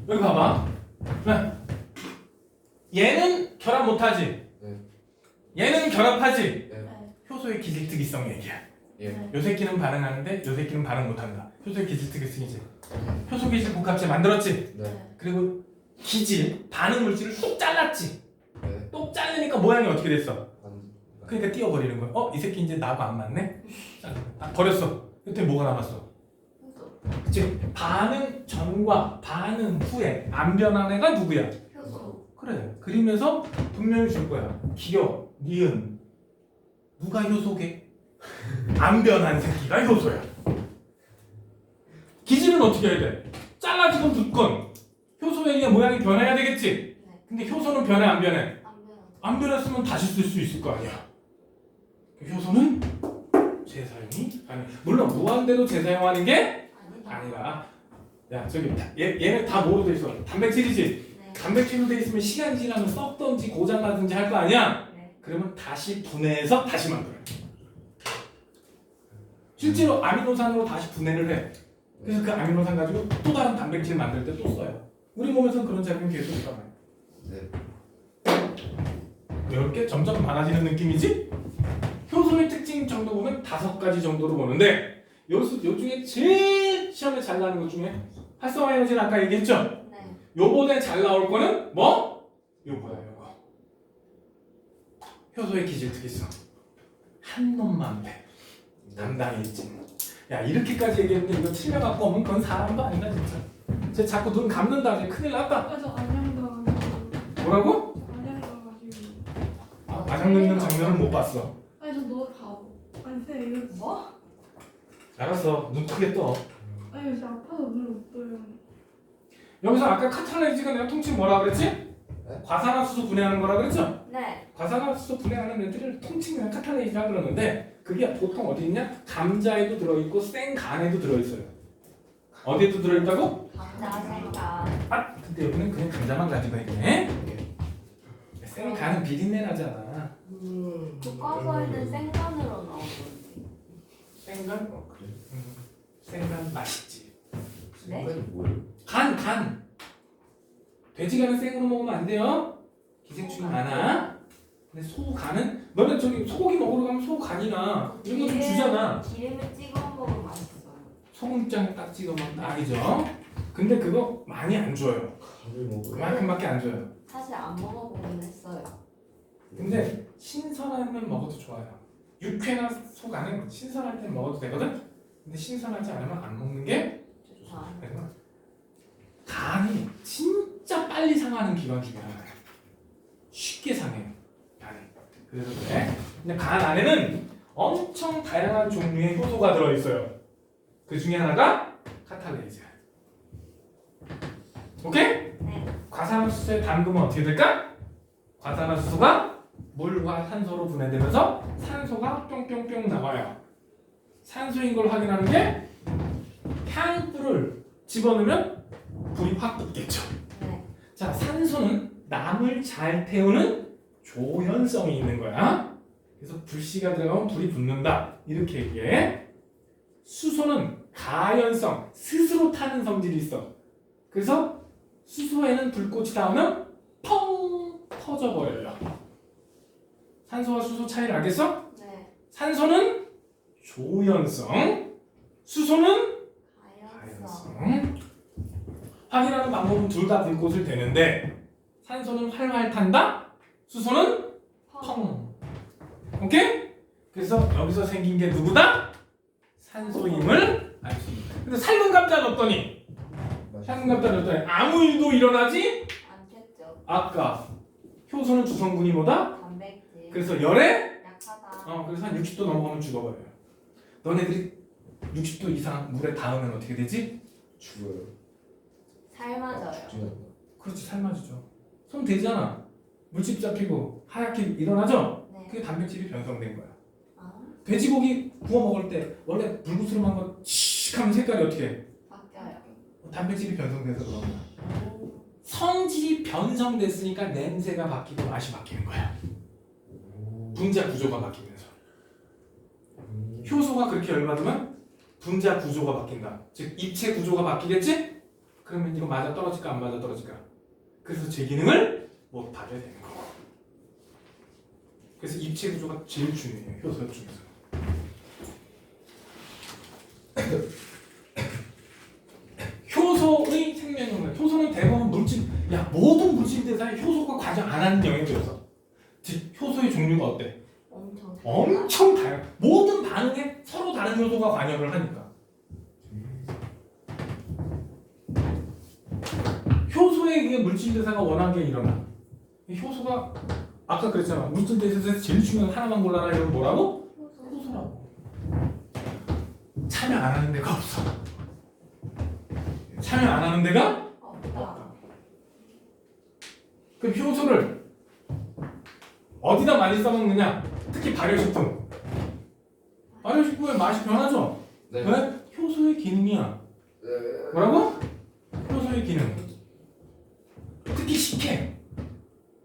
여기 봐봐. 얘는 결합 못하지. 네. 얘는 결합하지. 네. 효소의 기질특이성 얘기야. 예. 요 새끼는 반응하는데 요 새끼는 반응 못한다. 효소의 기질특이성이지. 효소 기질 복합체 만들었지. 네. 그리고 기질 반응 물질을 뚝 잘랐지. 네. 뚝 자르니까 모양이 어떻게 됐어? 안. 그러니까 띄워버리는 거야. 이 새끼 이제 나하고 안 맞네? 버렸어. 그때 뭐가 남았어? 그치? 반응 전과 반응 후에 안 변한 애가 누구야? 효소. 그래. 그림에서 분명히 줄 거야. 기억, 니은. 누가 효소게? 안 변한 새끼가 효소야. 기질은 어떻게 해야 돼? 잘라지건 붙건 효소의 모양이 변해야 되겠지? 네. 근데 효소는 변해 안 변해? 안 변하죠. 안 변했으면 다시 쓸 수 있을 거 아니야. 효소는 재사용이 아니 물론 무한대로 재사용하는 게 아니라 야 저기 얘는 다 뭐로 돼 있어? 단백질이지. 네. 단백질로 돼 있으면 시간이 지나면 썩던지 고장나든지 할 거 아니야. 네. 그러면 다시 분해해서 다시 만들어. 실제로 아미노산으로 다시 분해를 해. 그래서 그 아미노산 가지고 또 다른 단백질 만들 때 또 써요. 우리 몸에서는 그런 작용이 계속 일어나요. 네. 이렇게 점점 많아지는 느낌이지? 효소의 특징 정도 보면 5가지 정도로 보는데 요 중에 제일 시험에 잘 나는 것 중에 활성화 에너지는 아까 얘기했죠? 네. 요번에 잘 나올 거는 뭐? 요거야 요거. 효소의 기질 특이성. 한 놈만 돼. 담당이 있지. 야 이렇게까지 얘기했는데 이거 틀려갖고 오면 그건 사람도 아니다 진짜. 쟤 자꾸 눈 감는다. 이제 큰일 났다. 저 안녕 뭐라고? 가가지고 마장 넣는 장면은 못 봤어. 아니 저너 바보 아니 쌤 이거 뭐? 알았어. 눈 크게 떠. 아니 진짜 아파서 눈을 못 떠요. 여기서 아까 카탈라이즈가 내가 통칭 뭐라 그랬지? 네? 과산화수소 분해하는 거라 그랬죠? 네. 과산화수소 분해하는 애들을 통칭 그냥 카탈라이즈라 그러는데 그게 보통 어디 있냐? 감자에도 들어있고 생간에도 들어있어요. 어디에도 들어있다고? 감자 생강. 아! 근데 여기는 그냥 감자만 가지고 있네? 생간은 비린내 나잖아. 교과서에는 생간으로 나오던데. 생간? 그래. 생간 맛있지. 네? 생각이 뭐예요? 간! 돼지간은 생으로 먹으면 안 돼요. 기생충이 많아. 근데 소간은 너네 저기 소고기 먹으러 가면 소간이나 이런 거 좀 주잖아. 기름에 찍어 먹으면 맛있어요. 소금장에 딱 찍어 먹으면 딱이죠. 근데 그거 많이 안 줘요. 간을 먹어요. 그만큼밖에 안 줘요. 사실 안 먹어보긴 했어요. 근데 신선하면 먹어도 좋아요. 육회나 소간은 신선할 때 먹어도 되거든. 근데 신선하지 않으면 안 먹는 게 좋다. 그래서 간이 진짜 빨리 상하는 기관 중에 하나예요. 쉽게 상해요. 간이. 그래서 그래. 근데 간 안에는 엄청 다양한 종류의 효소가 들어있어요. 그 중에 하나가 카탈레이즈. 오케이? 네. 과산화수소의 담금은 어떻게 될까? 과산화수소가 물과 산소로 분해되면서 산소가 뿅뿅뿅 나와요. 산소인 걸 확인하는 게 향불을 집어넣으면 불이 확 붙겠죠. 네. 자, 산소는 남을 잘 태우는 조연성이 있는 거야. 그래서 불씨가 들어가면 불이 붙는다. 이렇게 얘기해. 수소는 가연성, 스스로 타는 성질이 있어. 그래서 수소에는 불꽃이 닿으면 펑 터져버려요. 산소와 수소 차이를 알겠어? 네. 산소는 조연성, 수소는 가연성. 가연성. 확인하는 방법은 둘 다 불꽃을 대는데 산소는 활활 탄다, 수소는 펑. 오케이? 그래서 여기서 생긴 게 누구다? 산소임을 알 수 있다. 근데 삶은 감자 넣었더니 삶은 감자 넣었더니 아무 일도 일어나지 않겠죠. 아까 효소는 주성분이 뭐다? 단백질. 그래서 열에 약하다. 그래서 한 60도 넘어가면 죽어버려요. 너네들이 60도 이상 물에 닿으면 어떻게 되지? 죽어요. 삶아져요. 죽지 않나. 그렇지, 삶아지죠. 손 대잖아. 물집 잡히고 하얗게 일어나죠? 네. 그게 단백질이 변성된 거야. 아, 돼지고기 구워 먹을 때 원래 불구스름한 거 칙 하면 색깔이 어떻게 해? 바뀌어요. 단백질이 변성돼서 그런 거야. 오, 성질이 변성됐으니까 냄새가 바뀌고 맛이 바뀌는 거야. 분자 구조가 바뀌면서. 효소가 그렇게 열받으면 분자 구조가 바뀐다. 즉 입체 구조가 바뀌겠지? 그러면 이거 맞아 떨어질까 안 맞아 떨어질까? 그래서 제 기능을 못 하게 되는 거고. 그래서 입체 구조가 제일 중요해요. 효소 중에서. 효소의 생명력은 효소는 대부분 물질, 모든 물질 대사에 효소가 과정 안 하는 영역이 없어. 즉 효소의 종류가 어때? 엄청 다양. 모든 반응에 서로 다른 요소가 관여를 하니까. 효소에 의해 물질 대사가 워낙에 일어나. 효소가 아까 그랬잖아. 물질 대사에서 제일 중요한 하나만 골라라. 이러면 뭐라고? 효소라고. 참여 안 하는 데가 없어. 참여 안 하는 데가 없다. 그럼 효소를 어디다 많이 써먹느냐? 특히 발효식품. 발효식품의 맛이 변하죠? 네. 왜? 효소의 기능이야. 뭐라고? 효소의 기능. 특히 식혜.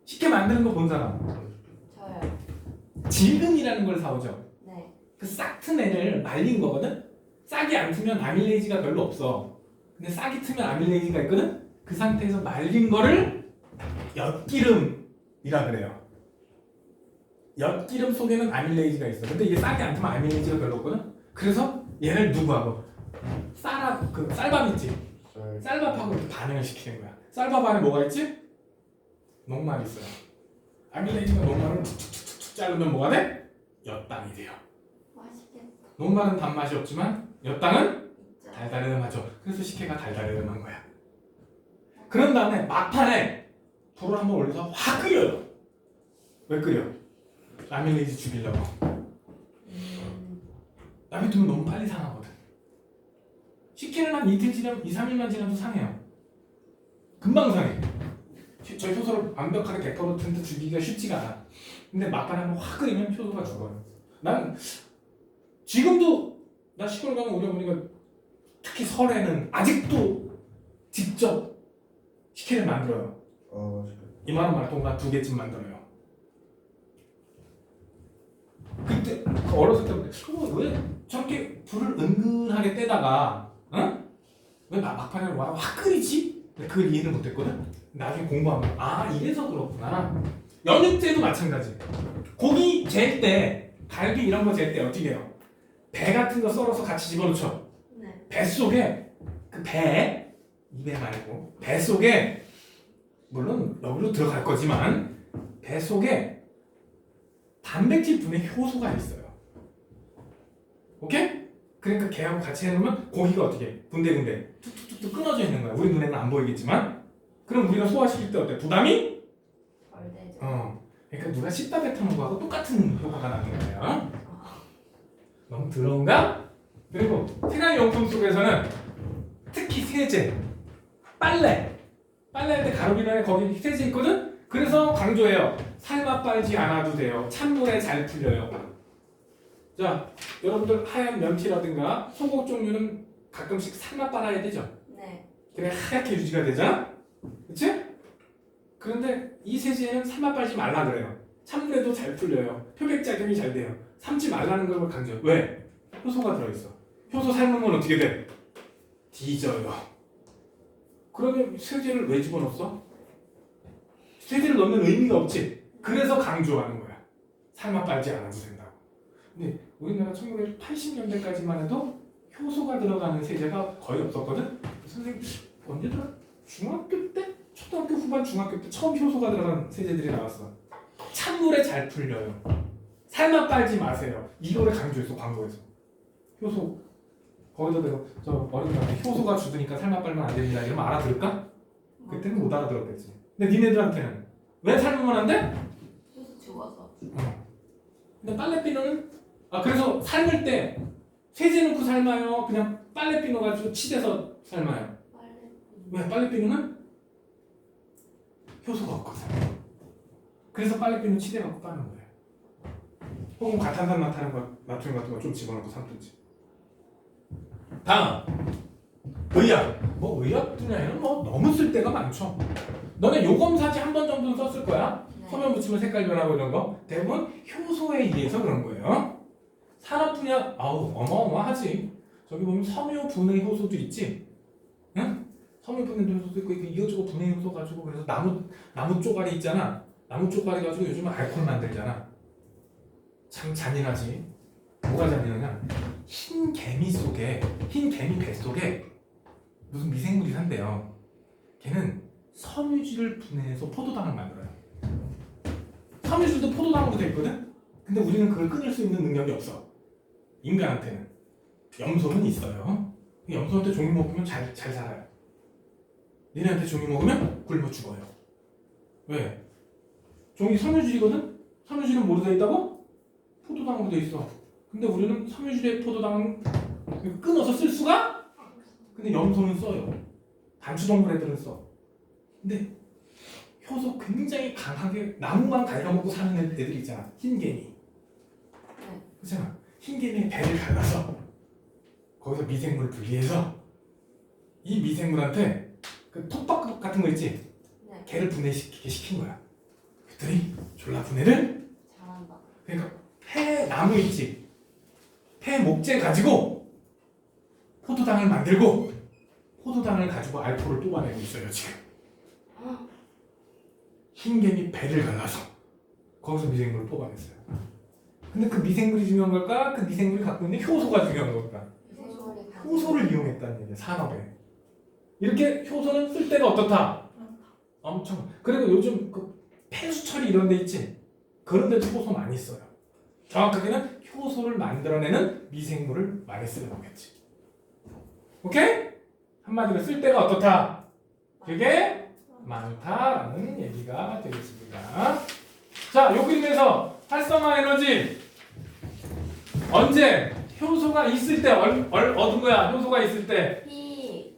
식혜 만드는 거 본 사람. 저요. 질근이라는 걸 사오죠. 네. 그 싹 튼 애를 말린 거거든? 싹이 안 트면 아밀레이지가 별로 없어. 근데 싹이 트면 아밀레이지가 있거든? 그 상태에서 말린 거를 엿기름이라 그래요. 엿기름 속에는 아밀레이지가 있어. 근데 이게 싹이 안 트면 아밀레이지가 별로 없거든? 그래서 얘를 누구하고? 쌀밥 있지? 쌀밥하고 이렇게 반응을 시키는 거야. 쌀밥 안에 뭐가 있지? 녹말이 있어요. 아밀레이지가 녹말을 툭툭툭툭 자르면 뭐가 돼? 엿당이 돼요. 맛있겠다. 녹말은 단맛이 없지만 엿당은 있죠. 달달하죠. 그래서 식혜가 달달한 거야. 그런 다음에 막판에 불을 한번 올려서 확 끓여요. 왜 끓여? 아밀레이지 죽이려고. 남이 두면 너무 빨리 상하거든. 식혜는 한 이틀 지나면 2-3일만 지나도 상해요. 금방 상해. 저 효소를 완벽하게 100% 죽이기가 쉽지가 않아. 근데 막판에 한번 확 끓이면 효소가 죽어요. 난 지금도 나 시골 가면 우리 어머니가 특히 설에는 아직도 직접 식혜를 만들어요. 이만한 말통과 2개쯤 만들어요. 그때 어렸을 때부터 왜 저렇게 불을 은근하게 떼다가 왜 막판에 와 확 끓이지? 그걸 이해는 못했거든. 나중에 공부하면 이래서 그렇구나. 연육 때도 마찬가지. 고기 재 때, 갈비 이런 거 재 때 어떻게 해요? 배 같은 거 썰어서 같이 집어넣죠. 네. 배 속에 입에 말고 배 속에 물론 여기로 들어갈 거지만 배 속에 단백질 분해 효소가 있어요. 오케이? 그러니까 걔하고 같이 해놓으면 고기가 어떻게 해? 군데군데 툭툭툭 끊어져 있는 거야. 우리 눈에는 안 보이겠지만 그럼 우리가 소화시킬 때 어때? 부담이? 덜 되죠. 그러니까 누가 씹다 뱉어놓은 거하고 똑같은 효과가 나는 거예요. 너무 더러운가? 그리고 생활용품 속에서는 특히 세제, 빨래할 때 가로비나에 거기 세제 있거든? 그래서 강조해요. 삶아 빨지 않아도 돼요. 찬물에 잘 풀려요. 자, 여러분들 하얀 면티라든가 속옷 종류는 가끔씩 삶아 빨아야 되죠? 네. 그래 하얗게 유지가 되잖아? 그치? 그런데 이 세제는 삶아 빨지 말라 그래요. 찬물에도 잘 풀려요. 표백작용이 잘 돼요. 삶지 말라는 걸 강조해요. 왜? 효소가 들어있어. 효소 삶으면 어떻게 돼? 뒤져요. 그러면 세제를 왜 집어넣었어? 세제를 넣는 의미가 없지. 그래서 강조하는 거야. 삶아 빨지 않아도 된다고. 근데 우리나라 1980년대까지만 해도 효소가 들어가는 세제가 거의 없었거든. 선생님 언제더라? 중학교 때? 초등학교 후반 중학교 때 처음 효소가 들어간 세제들이 나왔어. 찬물에 잘 풀려요. 삶아 빨지 마세요. 이거를 강조했어 광고에서. 효소 거기다 대고 저 어린이한테 효소가 주드니까 삶아 빨면 안 됩니다. 이러면 알아들을까? 그때는 못 알아들었겠지. 근데 니네들한테는 왜 삶으면 안 돼? 계속 죽어서. 근데 빨래비누는 그래서 삶을 때 세제 넣고 삶아요. 그냥 빨래비누 가지고 치대서 삶아요. 빨래. 왜? 빨래비누는 효소가 없거든. 그래서 빨래비누 치대 갖고 빠는 거예요. 혹은 과탄산 나트륨 같은 거 좀 집어넣고 삶든지. 다음 의약. 뭐 의약 분야에는 뭐 너무 쓸 데가 많죠. 너네 요검사지 한 번 정도는 썼을 거야. 네. 소면 붙이면 색깔 변하고 이런 거 대부분 효소에 의해서 그런 거예요. 산업 분야 어마어마하지. 저기 보면 섬유 분해 효소도 있지. 응? 섬유 분해 효소도 있고 이것저것 분해 효소 가지고 그래서 나무 쪼가리 있잖아. 나무 쪼가리 가지고 요즘은 알코올 만들잖아. 참 잔인하지. 뭐가 잔인하냐? 흰 개미 배 속에 무슨 미생물이 산대요. 걔는 섬유질을 분해해서 포도당을 만들어요. 섬유질도 포도당으로 돼 있거든. 근데 우리는 그걸 끊을 수 있는 능력이 없어. 인간한테는. 염소는 있어요. 염소한테 종이 먹으면 잘 살아요. 니네한테 종이 먹으면 굶어 죽어요. 왜? 종이 섬유질이거든? 섬유질은 뭐로 돼 있다고? 포도당으로 돼 있어. 근데 우리는 섬유질의 포도당은 끊어서 쓸 수가? 근데 염소는 써요. 단추동물 애들은 써. 근데 효소 굉장히 강하게 나무만 갉아먹고 사는 애들 있잖아. 흰개미. 그렇잖아. 흰개미의 배를 갈라서 거기서 미생물을 분리해서 이 미생물한테 그 톱밥 같은 거 있지? 네. 걔를 분해시키게 시킨 거야. 그랬더니 졸라 분해를. 잘한다. 그러니까 폐 나무 있지? 폐 목재 가지고 포도당을 만들고 포도당을 가지고 알코올을 뽑아내고 있어요 지금. 흰개미 배를 갈라서 거기서 미생물을 뽑아냈어요. 근데 그 미생물이 중요한 걸까? 그 미생물이 갖고 있는 효소가 중요한 걸까? 효소를 이용했다는 얘기야 산업에. 이렇게 효소는 쓸 때가 어떻다? 엄청. 그리고 요즘 그 폐수 처리 이런 데 있지? 그런 데도 효소 많이 써요. 정확하게는 효소를 만들어내는 미생물을 많이 쓰는 거겠지. 오케이? 한마디로 쓸 때가 어떻다? 되게 많다라는 얘기가 되겠습니다. 자, 요 그림에서 활성화 에너지 언제 효소가 있을 때 얻은 거야? 효소가 있을 때 P.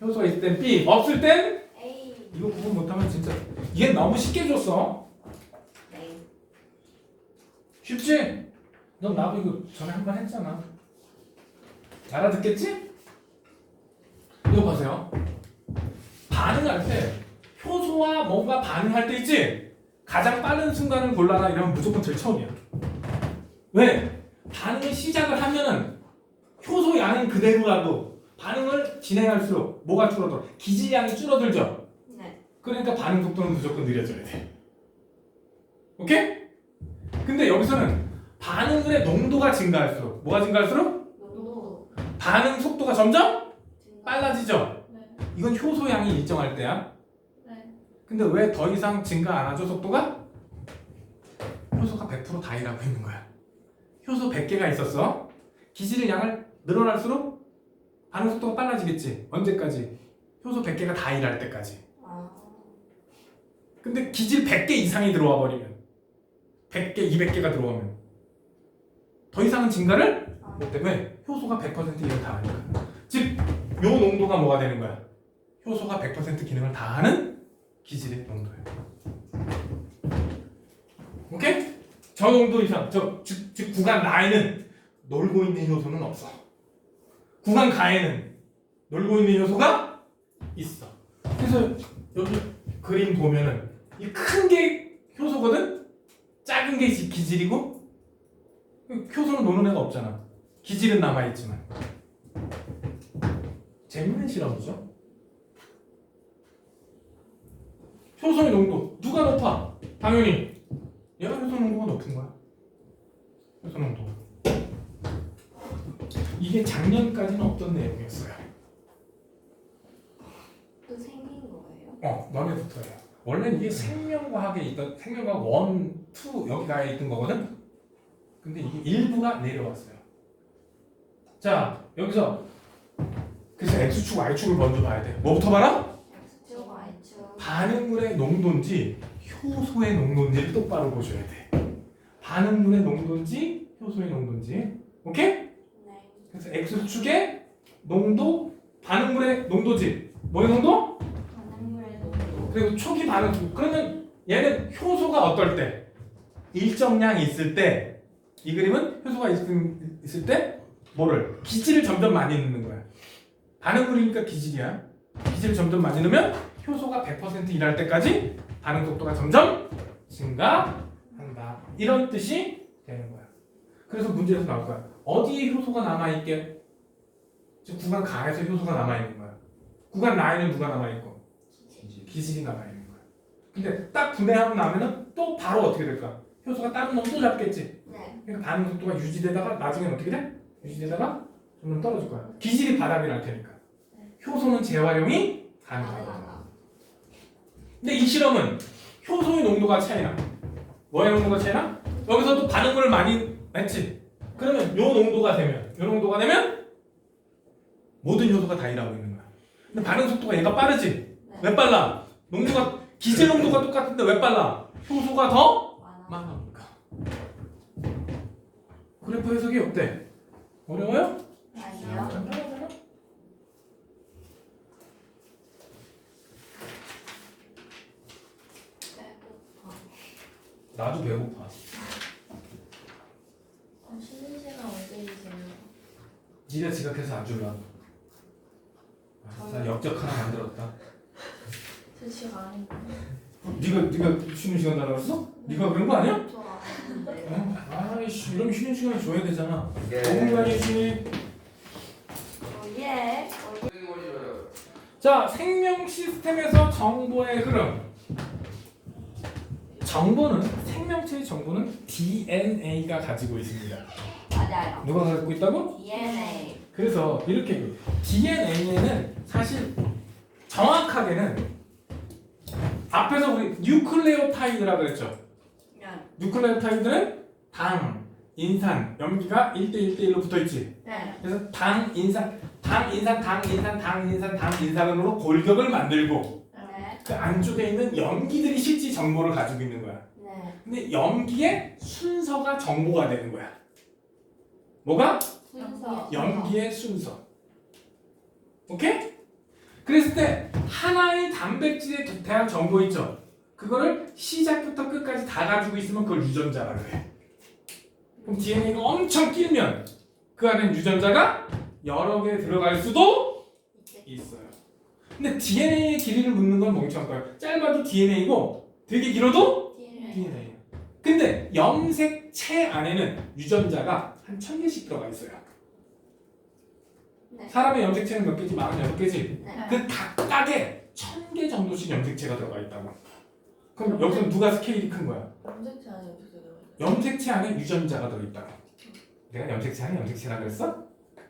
효소가 있을 땐 B, 없을 땐 A. 이거 구분 못하면 진짜 얘 너무 쉽게 줬어. 네. 쉽지? 넌 나도 이거 전에 한 번 했잖아. 알아듣겠지? 이거 보세요. 반응할 때 효소와 뭔가 반응할 때 있지? 가장 빠른 순간을 골라라 이러면 무조건 제일 처음이야. 왜? 반응을 시작을 하면은 효소 양은 그대로라도 반응을 진행할수록 뭐가 줄어들어? 기질량이 줄어들죠? 네. 그러니까 반응 속도는 무조건 느려져야 돼. 오케이? 근데 여기서는 반응물의 농도가 증가할수록 뭐가 증가할수록? 농도. 반응 속도가 점점 증가. 빨라지죠? 네. 이건 효소량이 일정할 때야. 네. 근데 왜 더 이상 증가 안 하죠 속도가? 효소가 100% 다 일하고 있는 거야. 효소 100개가 있었어. 기질 양을 늘어날수록 반응 속도가 빨라지겠지. 언제까지? 효소 100개가 다 일할 때까지. 아. 근데 기질 100개 이상이 들어와 버리면 100개, 200개가 들어오면 더 이상은 증가를 못해. 왜? 효소가 100% 일을 다 하니까. 즉, 요 농도가 뭐가 되는 거야? 효소가 100% 기능을 다 하는 기질의 농도예요. 오케이? 저 농도 이상, 즉 구간 나에는 놀고 있는 효소는 없어. 구간 가에는 놀고 있는 효소가 있어. 그래서 여기 그림 보면은 이 큰 게 효소거든. 작은 게 기질이고. 효소는 노는 애가 없잖아. 기질은 남아있지만. 재밌는 실험이죠. 효소의 농도 누가 높아? 당연히 얘가 효소 농도가 높은 거야. 효소 농도. 이게 작년까지는 없던 내용이었어요. 또 생긴 거예요? 너네 붙어요. 원래 이게 생명과학에 있던 생명과학 1, 2 여기가 있던 거거든. 근데 이게 일부가 내려왔어요. 자 여기서 그래서 X축, Y축을 먼저 봐야 돼. 뭐부터 봐라? X축, Y축. 반응물의 농도인지 효소의 농도인지를 똑바로 보셔야 돼. 반응물의 농도인지 효소의 농도인지. 오케이? 네. 그래서 X축의 농도, 반응물의 농도지. 뭐의 농도? 반응물의 농도. 그리고 초기 반응. 그러면 얘는 효소가 어떨 때? 일정량 있을 때. 이 그림은 효소가 있을 때 뭐를? 기질을 점점 많이 넣는 거야. 반응물이니까 기질이야. 기질을 점점 많이 넣으면 효소가 100% 일할 때까지 반응 속도가 점점 증가한다. 이런 뜻이 되는 거야. 그래서 문제에서 나올 거야. 어디에 효소가 남아있게? 지금 구간 가에서 효소가 남아있는 거야. 구간 라인은 누가 남아있고? 기질이 남아있는 거야. 근데 딱 분해하고 나면은 또 바로 어떻게 될까? 효소가 다른 놈 또 잡겠지. 네. 그러니까 반응 속도가 유지되다가 나중에는 어떻게 돼? 유지되다가 점점 떨어질 거야. 기질이 바닥이 날 테니까. 효소는 재활용이 가능하다. 가능하다. 근데 이 실험은 효소의 농도가 차이나. 뭐의 농도가 차이나? 여기서도 반응물을 많이 했지. 그러면 요 농도가 되면 모든 효소가 다 일하고 있는 거야. 근데 반응 속도가 얘가 빠르지. 네. 왜 빨라? 농도가 기질 농도가 똑같은데 왜 빨라? 효소가 더 많아. 많으니까. 그래프 해석이 어때? 어려워요? 아니요. 배고파. 나도 배고파. 쉬는 시간 언제이세요? 니가 지각해서 안 줄라. 나 역적 하나 만들었다. 제 시간 아닌데. 네가 쉬는 시간 달라고 했어? 네가 그런 거 아니야? 저 아닌데요. 아이씨 이러면 쉬는 시간 줘야 되잖아. 예. 너무 많이 쉬니. 예. 자, 생명 시스템에서 정보의 흐름. 생명체의 정보는 DNA가 가지고 있습니다. 맞아요. 누가 갖고 있다고? DNA. 그래서 이렇게 DNA에는 사실 정확하게는 앞에서 우리 뉴클레오타이드라고 그랬죠. 네. 뉴클레오타이드는 당, 인산, 염기가 1대1대1로 붙어있지. 네. 그래서 당, 인산으로 골격을 만들고 네. 그 안쪽에 있는 염기들이 실제 정보를 가지고 있는 거야. 네. 근데 염기의 순서가 정보가 되는 거야. 뭐가? 순서. 염기의 순서. 오케이? 그랬을 때 하나의 단백질에 대한 정보 있죠. 그거를 시작부터 끝까지 다 가지고 있으면 그걸 유전자라고 해. 그럼 DNA가 엄청 길면 그 안에 유전자가 여러 개 들어갈 수도 있어요. 근데 DNA의 길이를 묻는 건 멍청한 거예요. 짧아도 DNA고 되게 길어도 DNA. DNA. 근데 염색체 안에는 유전자가 한 1000개씩 들어가 있어요. 네. 사람의 염색체는 몇 개지? 46개지? 네. 그 각각에 1000개 정도씩 염색체가 들어가 있다고. 그럼 여기서 누가 스케일이 큰 거야? 염색체 안에 어떻게 들어가요? 염색체 안에 유전자가 들어있다고. 내가 염색체 안에 염색체라 그랬어?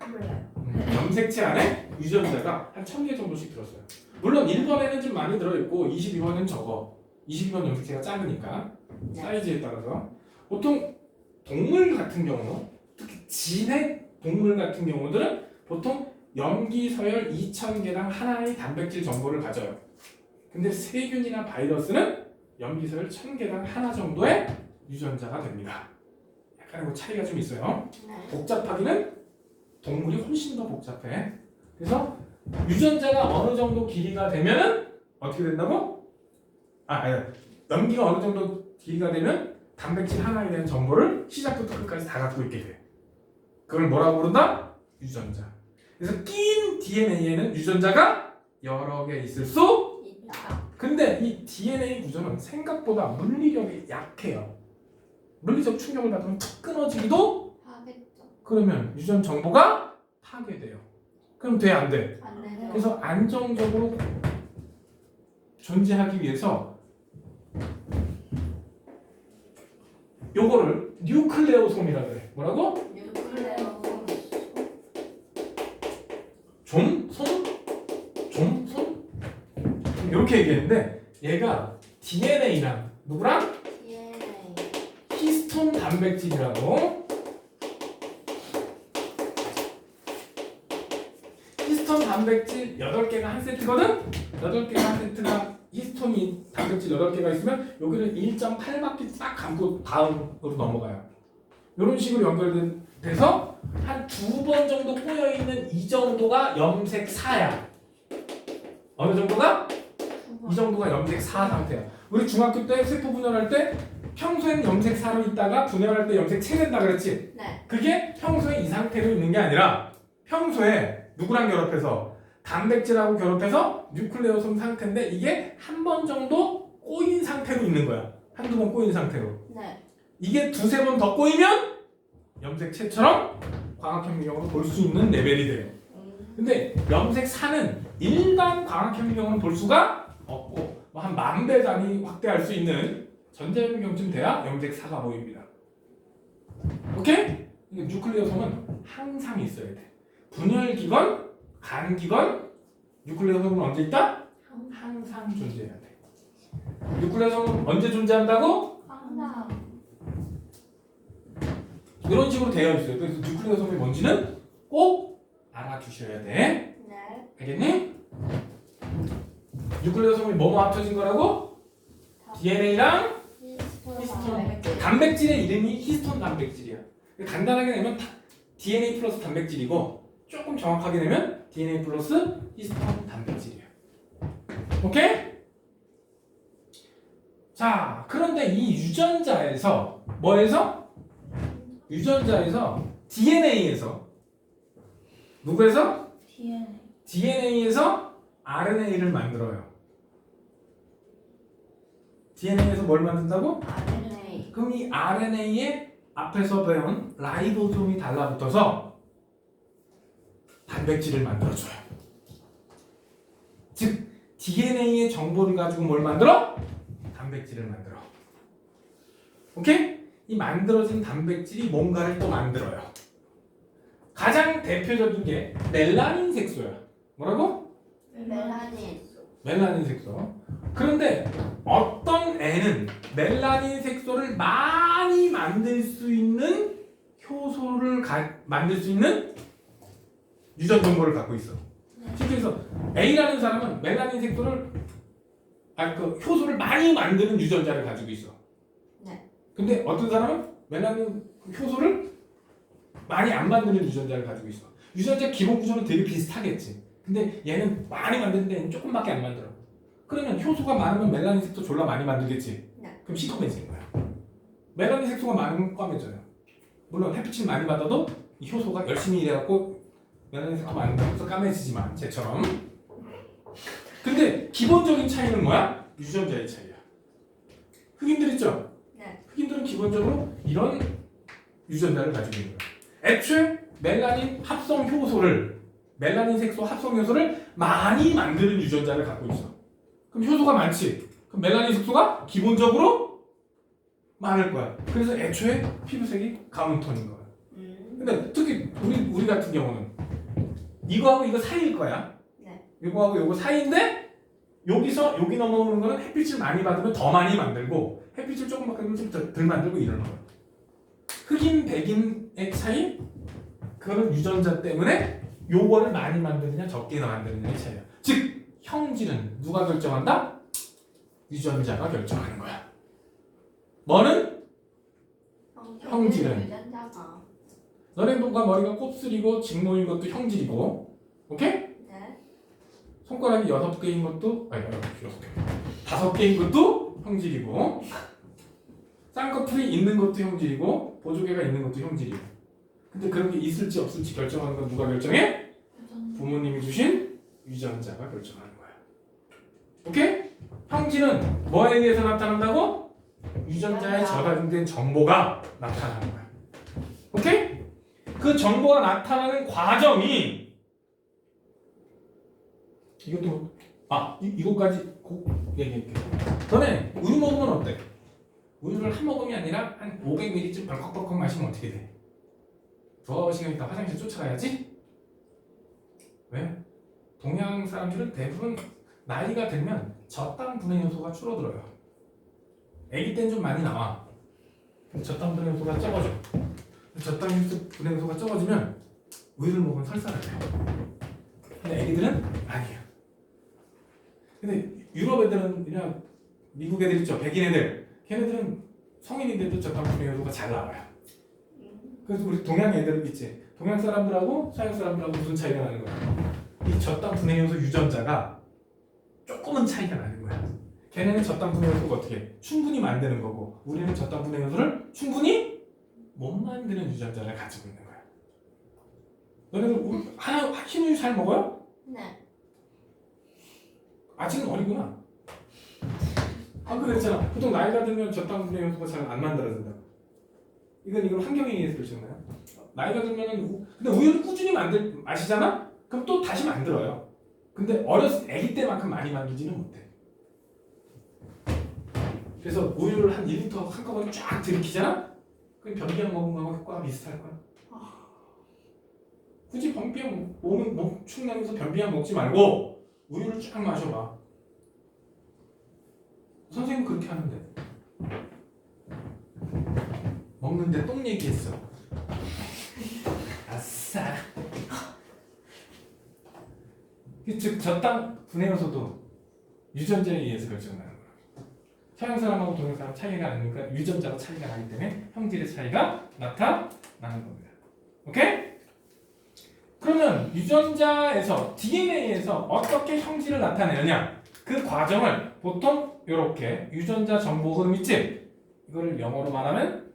몰라요. 염색체 안에 유전자가 한 1000개 정도씩 들었어요. 물론 1번에는 좀 많이 들어있고 22번은 적어. 22번 염색체가 작으니까 네. 사이즈에 따라서. 보통 동물 같은 경우, 특히 진핵 동물 같은 경우들은 보통 염기 서열 2000개당 하나의 단백질 정보를 가져요. 근데 세균이나 바이러스는 염기 서열 1000개당 하나 정도의 유전자가 됩니다. 약간의 차이가 좀 있어요. 네. 복잡하기는 동물이 훨씬 더 복잡해. 그래서 유전자가 어느 정도 길이가 되면은 어떻게 된다고? 염기가 어느 정도 길이가 되면 단백질 하나에 대한 정보를 시작부터 끝까지 다 갖고 있게 돼. 그걸 뭐라고 부른다? 유전자. 그래서 낀 DNA에는 유전자가 여러 개 있을 수 있다. 근데 이 DNA 구조는 생각보다 물리력이 약해요. 물리적 충격을 받으면 툭 끊어지기도 하겠죠. 그러면 유전 정보가 파괴돼요. 그럼 돼, 안 돼? 안 되죠. 그래서 안정적으로 존재하기 위해서 요거를 뉴클레오솜이라 그래. 뭐라고? 뉴클레오. 좀? 손? 좀? 손? 이렇게 얘기했는데 얘가 DNA랑 누구랑? DNA. 히스톤 단백질이라고. 히스톤 단백질 8개가 한 세트거든? 8개가 한 세트가 히스톤이 단백질 8개가 있으면 여기를 1.8바퀴 딱 감고 다음으로 넘어가요. 이런 식으로 연결돼서 한 2번 정도 꼬여있는 이 정도가 염색4야. 어느 정도가? 이 정도가 염색4 상태야. 우리 중학교 때 세포 분열할 때 평소엔 염색4로 있다가 분열할 때 염색7 된다 그랬지? 네. 그게 평소에 이 상태로 있는 게 아니라 평소에 누구랑 결합해서 단백질하고 결합해서 뉴클레오솜 상태인데 이게 한 번 정도 꼬인 상태로 있는 거야. 한두 번 꼬인 상태로. 네. 이게 두세 번 더 꼬이면 염색체처럼 광학현미경으로 볼 수 있는 레벨이 돼요. 근데 염색4는 일반 광학현미경으로는 볼 수가 없고 뭐 한 10,000배 단위 확대할 수 있는 전자현미경쯤 돼야 염색4가 보입니다. 오케이? 뉴클레오솜은 항상 있어야 돼. 분열기건, 간기건, 뉴클레오솜은 언제 있다? 항상 존재해야 돼. 뉴클레오솜은 언제 존재한다고? 항상. 이런 식으로 되어 있어요. 그래서 뉴클레오솜이 뭔지는 꼭 알아두셔야 돼. 네. 알겠니? 뉴클레오솜이 뭐뭐 합쳐진 거라고? DNA랑 히스톤. 단백질의 이름이 히스톤 단백질이야. 간단하게 내면 DNA 플러스 단백질이고 조금 정확하게 내면 DNA 플러스 히스톤 단백질이야. 오케이? 자, 그런데 이 유전자에서 뭐에서? 유전자에서 DNA에서 누구에서? DNA. DNA에서 RNA를 만들어요. DNA에서 뭘 만든다고? RNA. 그럼 이 RNA에 앞에서 배운 라이보솜이 달라붙어서 단백질을 만들어줘요. 즉 DNA의 정보를 가지고 뭘 만들어? 단백질을 만들어. 오케이? 이 만들어진 단백질이 뭔가를 또 만들어요. 가장 대표적인 게 멜라닌 색소야. 뭐라고? 멜라닌. 멜라닌 색소. 그런데 어떤 애는 멜라닌 색소를 많이 만들 수 있는 효소를 만들 수 있는 유전 정보를 갖고 있어. 쉽게 해서 A라는 사람은 멜라닌 색소를 그 효소를 많이 만드는 유전자를 가지고 있어. 네. 근데 어떤 사람은 멜라닌 효소를 많이 안 만드는 유전자를 가지고 있어. 유전자 기본 구조는 되게 비슷하겠지. 근데 얘는 많이 만드는데 얘는 조금밖에 안 만들어. 그러면 효소가 많으면 멜라닌 색소 졸라 많이 만들겠지. 네. 그럼 시커매지는 거야. 멜라닌 색소가 많으면 까매져요. 물론 햇빛을 많이 받아도 이 효소가 열심히 일해갖고 멜라닌 색소 많으면 까매지지만 쟤처럼. 근데 기본적인 차이는 뭐야? 유전자의 차이야. 흑인들 있죠? 네. 흑인들은 기본적으로 이런 유전자를 가지고 있는 거야. 애초에 멜라닌 합성 효소를 멜라닌 색소 합성 효소를 많이 만드는 유전자를 갖고 있어. 그럼 효소가 많지. 그럼 멜라닌 색소가 기본적으로 많을 거야. 그래서 애초에 피부색이 가운톤인 거야. 근데 특히 우리 같은 경우는 이거하고 이거 사이일 거야. 네. 이거하고 이거 사이인데 여기서 여기 넘어오는 거는 햇빛을 많이 받으면 더 많이 만들고 햇빛을 조금 받으면 좀 덜 만들고 이러는 거야. 흑인 백인의 차이 그거는 유전자 때문에 요거를 많이 만드느냐 적게 만드느냐의 차이야. 즉 형질은 누가 결정한다? 유전자가 결정하는 거야. 뭐는? 형질은. 유전자가. 너네들과 머리가 곱슬이고 직모인 것도 형질이고, 오케이? 네. 손가락이 6개인 것도 아니 6개 5개인 것도 형질이고, 쌍꺼풀이 있는 것도 형질이고, 보조개가 있는 것도 형질이고. 근데 그런 게 있을지 없을지 결정하는 건 누가 결정해? 부모님이 주신 유전자가 결정하는 거야. 오케이? 형질은 뭐에 의해서 나타난다고? 유전자에 유전자. 저장된 정보가 나타나는 거야. 오케이? 그 정보가 나타나는 과정이 이것도 이거까지 꼭 얘기할게. 너네 우유 먹으면 어때? 우유를 한 모금이 아니라 한 500ml쯤 벌컥벌컥 마시면 어떻게 돼? 2시간 있다 화장실 쫓아가야지? 왜? 동양 사람들은 대부분 나이가 들면 저당 분해 요소가 줄어들어요. 아기 때는 좀 많이 나와. 그럼 저당 분해 요소가 적어져. 저당 분해 요소가 적어지면 우유를 먹으면 설사를 해요. 근데 아기들은 아니야. 근데 유럽 애들은 그냥 미국 애들 있죠, 백인 애들. 걔네들은 성인인데도 저당 분해 요소가 잘 나와요. 그래서 우리 동양 애들 있지. 동양 사람들하고 서양 사람들하고 무슨 차이가 나는 거야? 이 저당 분해 요소 유전자가 조금은 차이가 나는 거야. 걔네는 저당 분해 요소가 어떻게 해? 충분히 만드는 거고, 우리는 저당 분해 요소를 충분히 못 만드는 유전자를 가지고 있는 거야. 너네들 흰 우유 잘 먹어요? 네. 아직은 어리구나. 그랬잖아. 보통 나이가 들면 저당 분해 요소가 잘 안 만들어진다. 이건 환경에 의해서 그러잖아요. 나이가 들면은 근데 우유를 꾸준히 마시잖아? 그럼 또 다시 만들어요. 근데 어렸을 때 아기 때만큼 많이 만들지는 못해. 그래서 우유를 한 1리터 한꺼번에 쫙 들이키잖아? 그럼 변비약 먹은 거하고 효과가 비슷할 거야. 굳이 변비약 축내면서 변비약 먹지 말고 우유를 쫙 마셔봐. 선생님 그렇게 하는데 먹는데 똥 얘기했어. 아싸. 즉 저당 분해 요소도 유전자에 의해서 결정나는 거야. 서양 사람하고 동양 사람 차이가 나니까 유전자가 차이가 나기 때문에 형질의 차이가 나타나는 겁니다. 오케이? 그러면 유전자에서 DNA에서 어떻게 형질을 나타내느냐? 그 과정을 보통 이렇게 유전자 정보 흐름 있지? 이거를 영어로 말하면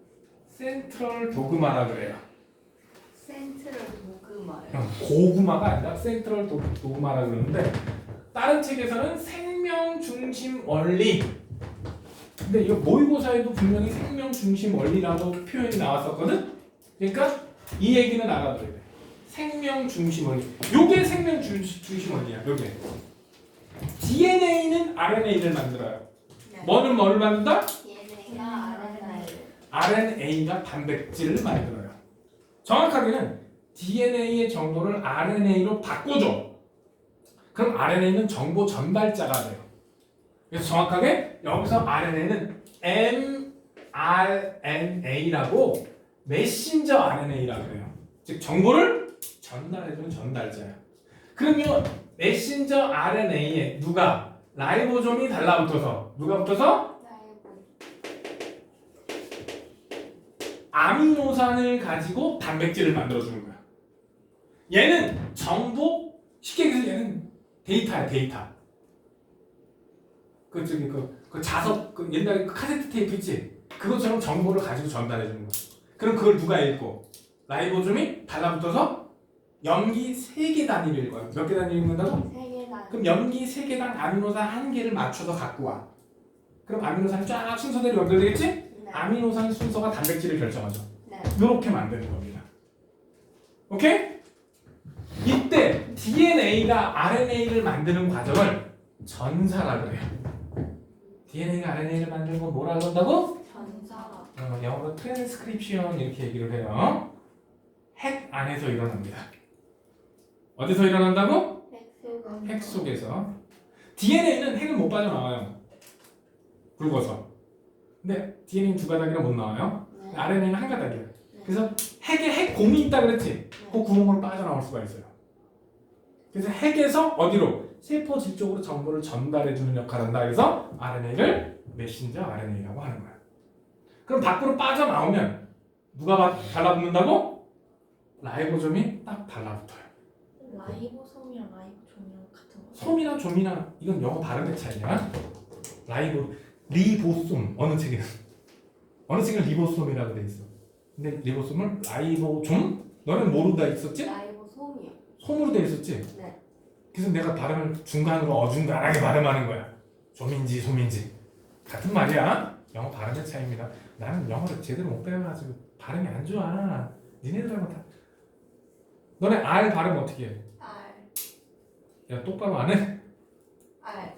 센트럴 도그마라 그래요. 센트럴 도그마요. 고구마가 아니라 센트럴 도그마라 그러는데 다른 책에서는 생명 중심 원리. 근데 이거 모의고사에도 분명히 생명 중심 원리라고 표현이 나왔었거든. 그러니까 이 얘기는 알아둬야 돼. 생명 중심 원리. 요게 생명 중심 원리야. 요게. DNA는 RNA를 만들어요. 네. 뭐는 뭐를 만든다? DNA가 RNA를. RNA가 단백질을 만들어요. 정확하게는 DNA의 정보를 RNA로 바꿔줘. 그럼 RNA는 정보 전달자가 돼요. 그래서 정확하게 여기서 RNA는 mRNA라고 메신저 RNA라고 해요. 즉 정보를 전달해주는 전달자야. 그러면 메신저 RNA에 누가 라이보솜이 달라붙어서 누가 붙어서 아미노산을 가지고 단백질을 만들어주는 거야. 얘는 정보, 쉽게 얘기해서 얘는 데이터야, 데이터. 그 자석, 옛날에 그 카세트 테이프 있지? 그것처럼 정보를 가지고 전달해주는 거야. 그럼 그걸 누가 읽고? 라이보솜이 달라붙어서 염기 3개 단위를 읽어요. 몇 개 단위 읽는다고? 3개 그럼 염기 3개당 아미노산 1개를 맞춰서 갖고 와. 그럼 아미노산이 쫙 순서대로 연결되겠지? 네. 아미노산 순서가 단백질을 결정하죠. 네. 이렇게 만드는 겁니다. 오케이? 이때 DNA가 RNA를 만드는 과정을 전사라 그래요. DNA가 RNA를 만드는 건 뭐라 그런다고? 전사. 영어로 트랜스크립션 이렇게 얘기를 해요. 핵 안에서 일어납니다. 어디서 일어난다고? 핵 속에서. DNA는 핵을 못 빠져나와요. 굵어서. 근데 DNA는 2가닥이라 못 나와요. 네. RNA는 1가닥이에요. 그래서 핵에 핵곰이 있다 그랬지? 그 구멍으로 빠져나올 수가 있어요. 그래서 핵에서 어디로? 세포질 쪽으로 정보를 전달해주는 역할을 한다. 그래서 RNA를 메신저 RNA라고 하는 거야. 그럼 밖으로 빠져나오면 누가 달라붙는다고? 라이보솜이 딱 달라붙어요. 라이보솜이랑 라이보솜이랑 같은 거. 솜이나 좀이나 이건 영어 발음의 차이야. 리보솜 어느 책에는 리보솜이라고 돼 있어. 근데 리보솜을 라이보솜? 너는 뭐로 돼 있었지? 라이보솜이요. 솜으로 돼 있었지? 네. 그래서 내가 발음을 중간으로 어중간하게 발음하는 거야. 조민지, 소민지 같은 말이야. 영어 발음의 차이입니다. 나는 영어를 제대로 못 배워가지고 발음이 안 좋아. 니네들하고 다. 너네 R 발음 어떻게 해? R 야 똑바로 안 해? R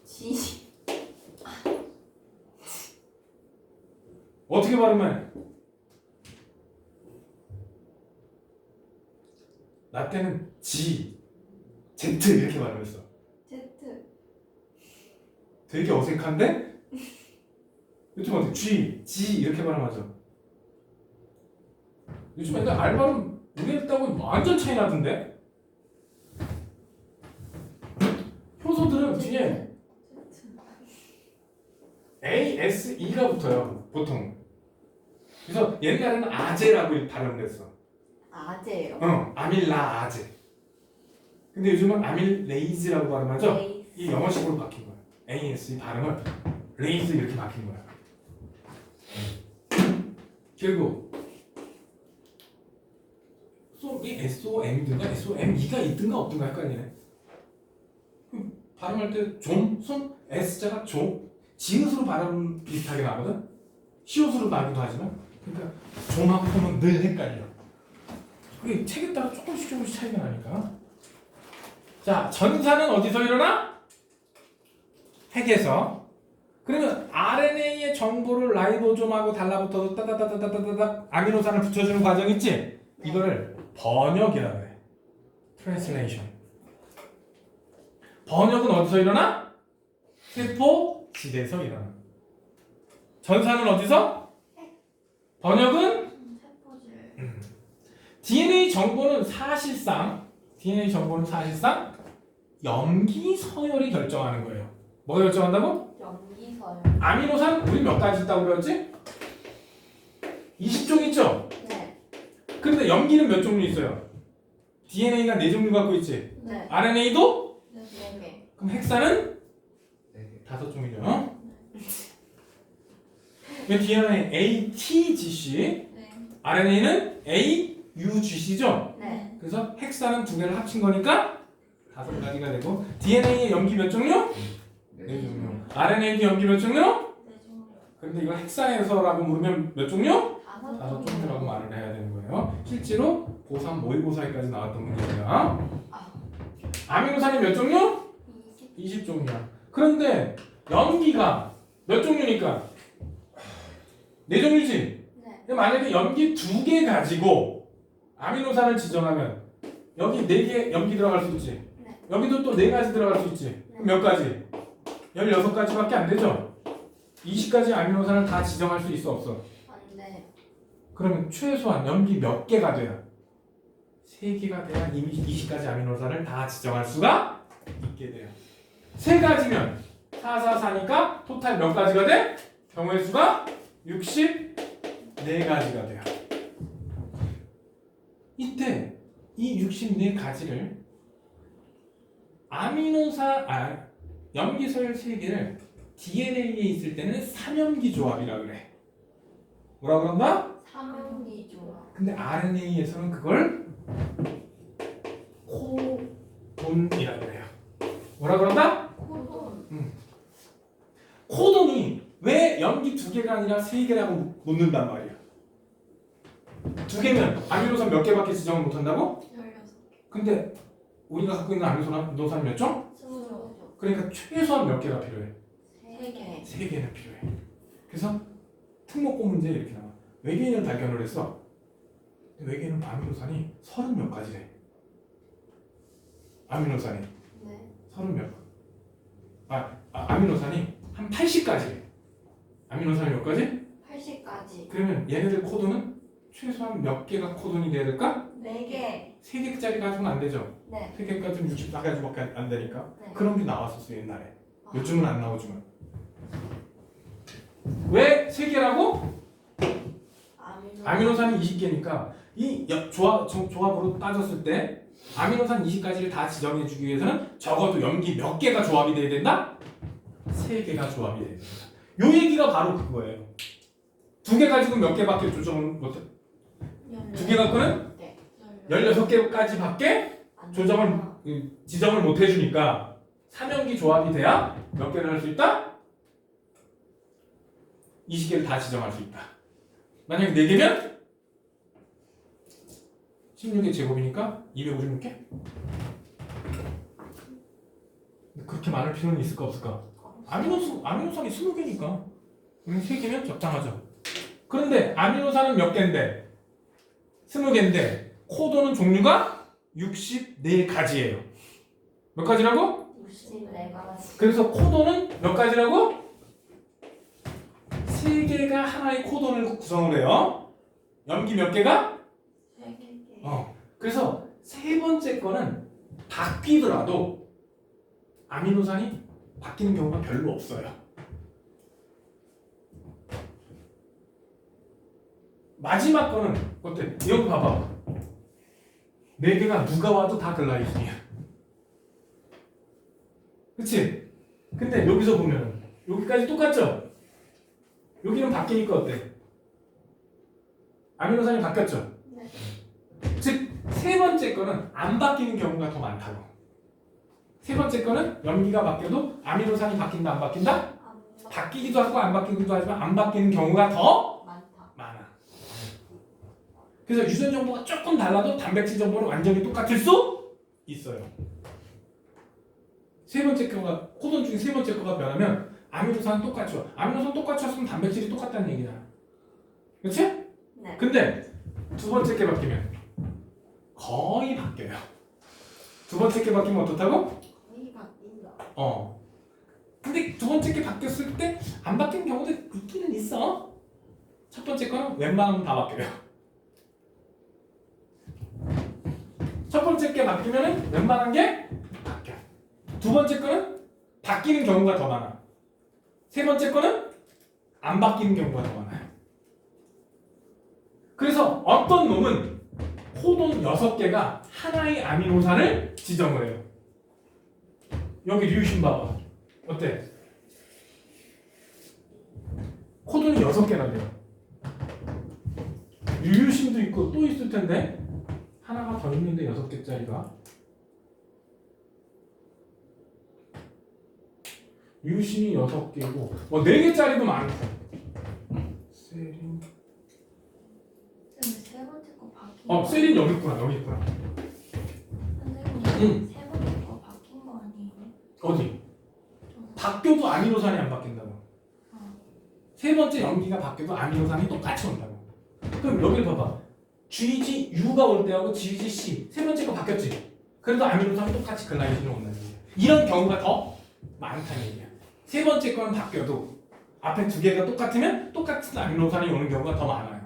G 어떻게 발음해? 나 때는 G, Z 이렇게 발음했어. Z 되게 어색한데? 요즘 어떻게 G, G 이렇게 발음하죠? 요즘 애들 R 발음 모르겠다고 완전 차이 나던데? 효소들은 뒤에 A, S, E가 붙어요 보통. 그래서 옛날에는 아제라고 발음을 했어. 아재예요. 응, 아밀라 아제. 근데 요즘은 아밀레이즈라고 발음하죠? 레이스. 이 영어식으로 바뀐 거야. AS 이 발음을 레이즈 이렇게 바뀐 거야. 결국 이 SOM이든가 SOME가 있든가 없든가 헷갈리네. 발음할 때 좀, 손, S자가 좀, 지읒으로 발음 비슷하게 나거든? 시옷으로 나기도 하지만 그러니까 좀하고는 늘 헷갈려. 그게 책에 따라 조금씩 차이가 나니까. 자, 전사는 어디서 일어나? 핵에서. 그러면 RNA의 정보를 라이보솜하고 달라붙어서 따다다다다다다 아미노산을 붙여주는 과정 있지? 이거를 번역이라고 해. Translation. 번역은 어디서 일어나? 세포질에서 일어나. 전사는 어디서? 번역은? 세포질. DNA 정보는 사실상 염기 서열이 결정하는 거예요. 뭐가 결정한다고? 염기서요. 아미노산 우리 몇 가지 있다고 배웠지? 20종 있죠? 네. 그런데 염기는 몇 종류 있어요? DNA가 4종류 갖고 있지? 네. RNA도? 네 개. 그럼 핵산은 네. 5종이죠. DNA ATGC, 네. RNA는 AUGC죠? 네. 그래서 핵산은 2개를 합친 거니까 5가지가 되고 DNA의 염기 몇 종류? 네. 4종류. RNA도 염기 몇 종류? 네 종류. 근데 이걸 핵산에서라고 물으면 몇 종류? 5종류. 5종류라고 말을 해야 되는 거예요. 실제로 고3 모의고사에까지 나왔던 문제입니다. 아미노산이 몇 종류? 20종류야. 그런데 염기가 몇 종류니까? 4종류지? 네. 근데 만약에 염기 2개 가지고 아미노산을 지정하면 여기 4개 염기 들어갈 수 있지? 네. 여기도 또 4가지 들어갈 수 있지? 그럼 몇 가지? 16가지밖에 안 되죠? 20가지 아미노산을 다 지정할 수 있어 없어? 안 돼. 그러면 최소한 염기 몇 개가 돼야? 3개가 돼야 이미 20가지 아미노산을 다 지정할 수가 있게 돼요. 3가지면 4, 4, 4니까 토탈 몇 가지가 돼? 경우의 수가 64가지가 돼요. 이때 이 64가지를 염기서열 3개를 DNA에 있을 때는 3염기 조합이라 그래. 뭐라 그런다? 삼연기 조합. 근데 RNA에서는 그걸 코돈이라 그래요. 뭐라 그런다? 코돈. 코돈이 왜 염기 2개가 아니라 3개라고 묻는단 말이야. 2개면 아미노산 몇 개밖에 지정을 못한다고? 16개. 근데 우리가 갖고 있는 아미노산 몇 종? 20종. 그러니까 최소한 몇 개가 필요해? 3개. 3개는 필요해. 그래서 특목고 문제에 이렇게 나와. 외계인을 발견을 했어. 근데 외계인은 아미노산이 30몇 가지래. 아미노산이 네. 30몇 아미노산이 한 80가지래. 아미노산이 몇 가지? 80까지. 그러면 얘네들 코드는 최소한 몇 개가 코돈이 돼야 될까? 4개. 3개짜리 가지고는 안 되죠. 네. 3개까지는 64가지밖에 안 되니까. 네. 그런 게 나왔었어 옛날에. 요즘은 안 나오지만. 왜 3개라고? 아미노산이 20개니까 이 조합으로 따졌을 때 아미노산 20가지를 다 지정해 주기 위해서는 적어도 염기 몇 개가 조합이 돼야 된다? 3개가 조합이 돼야 된다. 요 얘기가 바로 그거예요. 2개 가지고 몇 개밖에 조정을 못해. 2개 갖고는 16개까지밖에 안 조정을 돼요. 지정을 못 해주니까 3연기 조합이 돼야 몇 개를 할 수 있다? 20개를 다 지정할 수 있다. 만약에 4개면 16의 제곱이니까 256개? 그렇게 많을 필요는 있을까 없을까? 아미노산이 20개니까 3개면 적당하죠. 그런데 아미노산은 몇 개인데? 20개인데 코도는 종류가 64가지예요. 몇 가지라고? 64가지. 그래서 코도는 몇 가지라고? 3개가 하나의 코돈을 구성을 해요. 염기 몇 개가? 3개. 그래서 세 번째 거는 바뀌더라도 아미노산이 바뀌는 경우가 별로 없어요. 마지막 거는 어때? 여기 봐봐. 4개가 누가 와도 다 글라이신이야. 그치? 근데 여기서 보면 여기까지 똑같죠? 여기는 바뀌니까 어때? 아미노산이 바뀌었죠? 네. 즉 세 번째 거는 안 바뀌는 경우가 더 많다고. 세 번째 거는 염기가 바뀌어도 아미노산이 바뀐다 안 바뀐다? 바뀌기도 하고 안 바뀌기도 하지만 안 바뀌는 경우가 더 많다. 많아. 그래서 유전 정보가 조금 달라도 단백질 정보는 완전히 똑같을 수 있어요. 세 번째 거가 코돈 중에 세 번째 거가 변하면 아미노산은 똑같죠. 아미노산 똑같이 했으면 단백질이 똑같다는 얘기잖아. 그렇지? 네. 근데 두 번째 게 바뀌면 거의 바뀌어요. 두 번째 게 바뀌면 어떻다고? 거의 바뀐다. 근데 두 번째 게 바뀌었을 때 안 바뀐 경우도 있기는 있어. 첫 번째 거는 웬만하면 다 바뀌어요. 첫 번째 게 바뀌면은 웬만한 게 바뀌어. 두 번째 거는 바뀌는 경우가 더 많아. 세 번째 거는 안 바뀌는 경우가 더 많아요. 그래서 어떤 놈은 코돈 6개가 하나의 아미노산을 지정을 해요. 여기 류신 봐봐. 어때? 코돈이 6개나 돼요. 류신도 있고 또 있을 텐데 하나가 더 있는데 6개짜리가. 류신이 6개고 4개짜리도 많고. 세린. 세 번째 거 바뀐 세린 여기 있구나. 여기 있구나. 선생님 세 번째 거 바뀐 거 아니에요? 어디? 바뀌어도 아미노산이 안 바뀐다고. 세 번째 염기가 바뀌어도 아미노산이 똑같이 온다고. 그럼 여기를 봐봐. GGU가 올 때하고 GGC 세 번째 거 바뀌었지. 그래도 아미노산이 똑같이 글라이신이 온다는 얘기야. 이런 경우가 더 많다는 얘기야. 세 번째 거는 바뀌어도 앞에 2개가 똑같으면 똑같은 아미노산이 오는 경우가 더 많아요.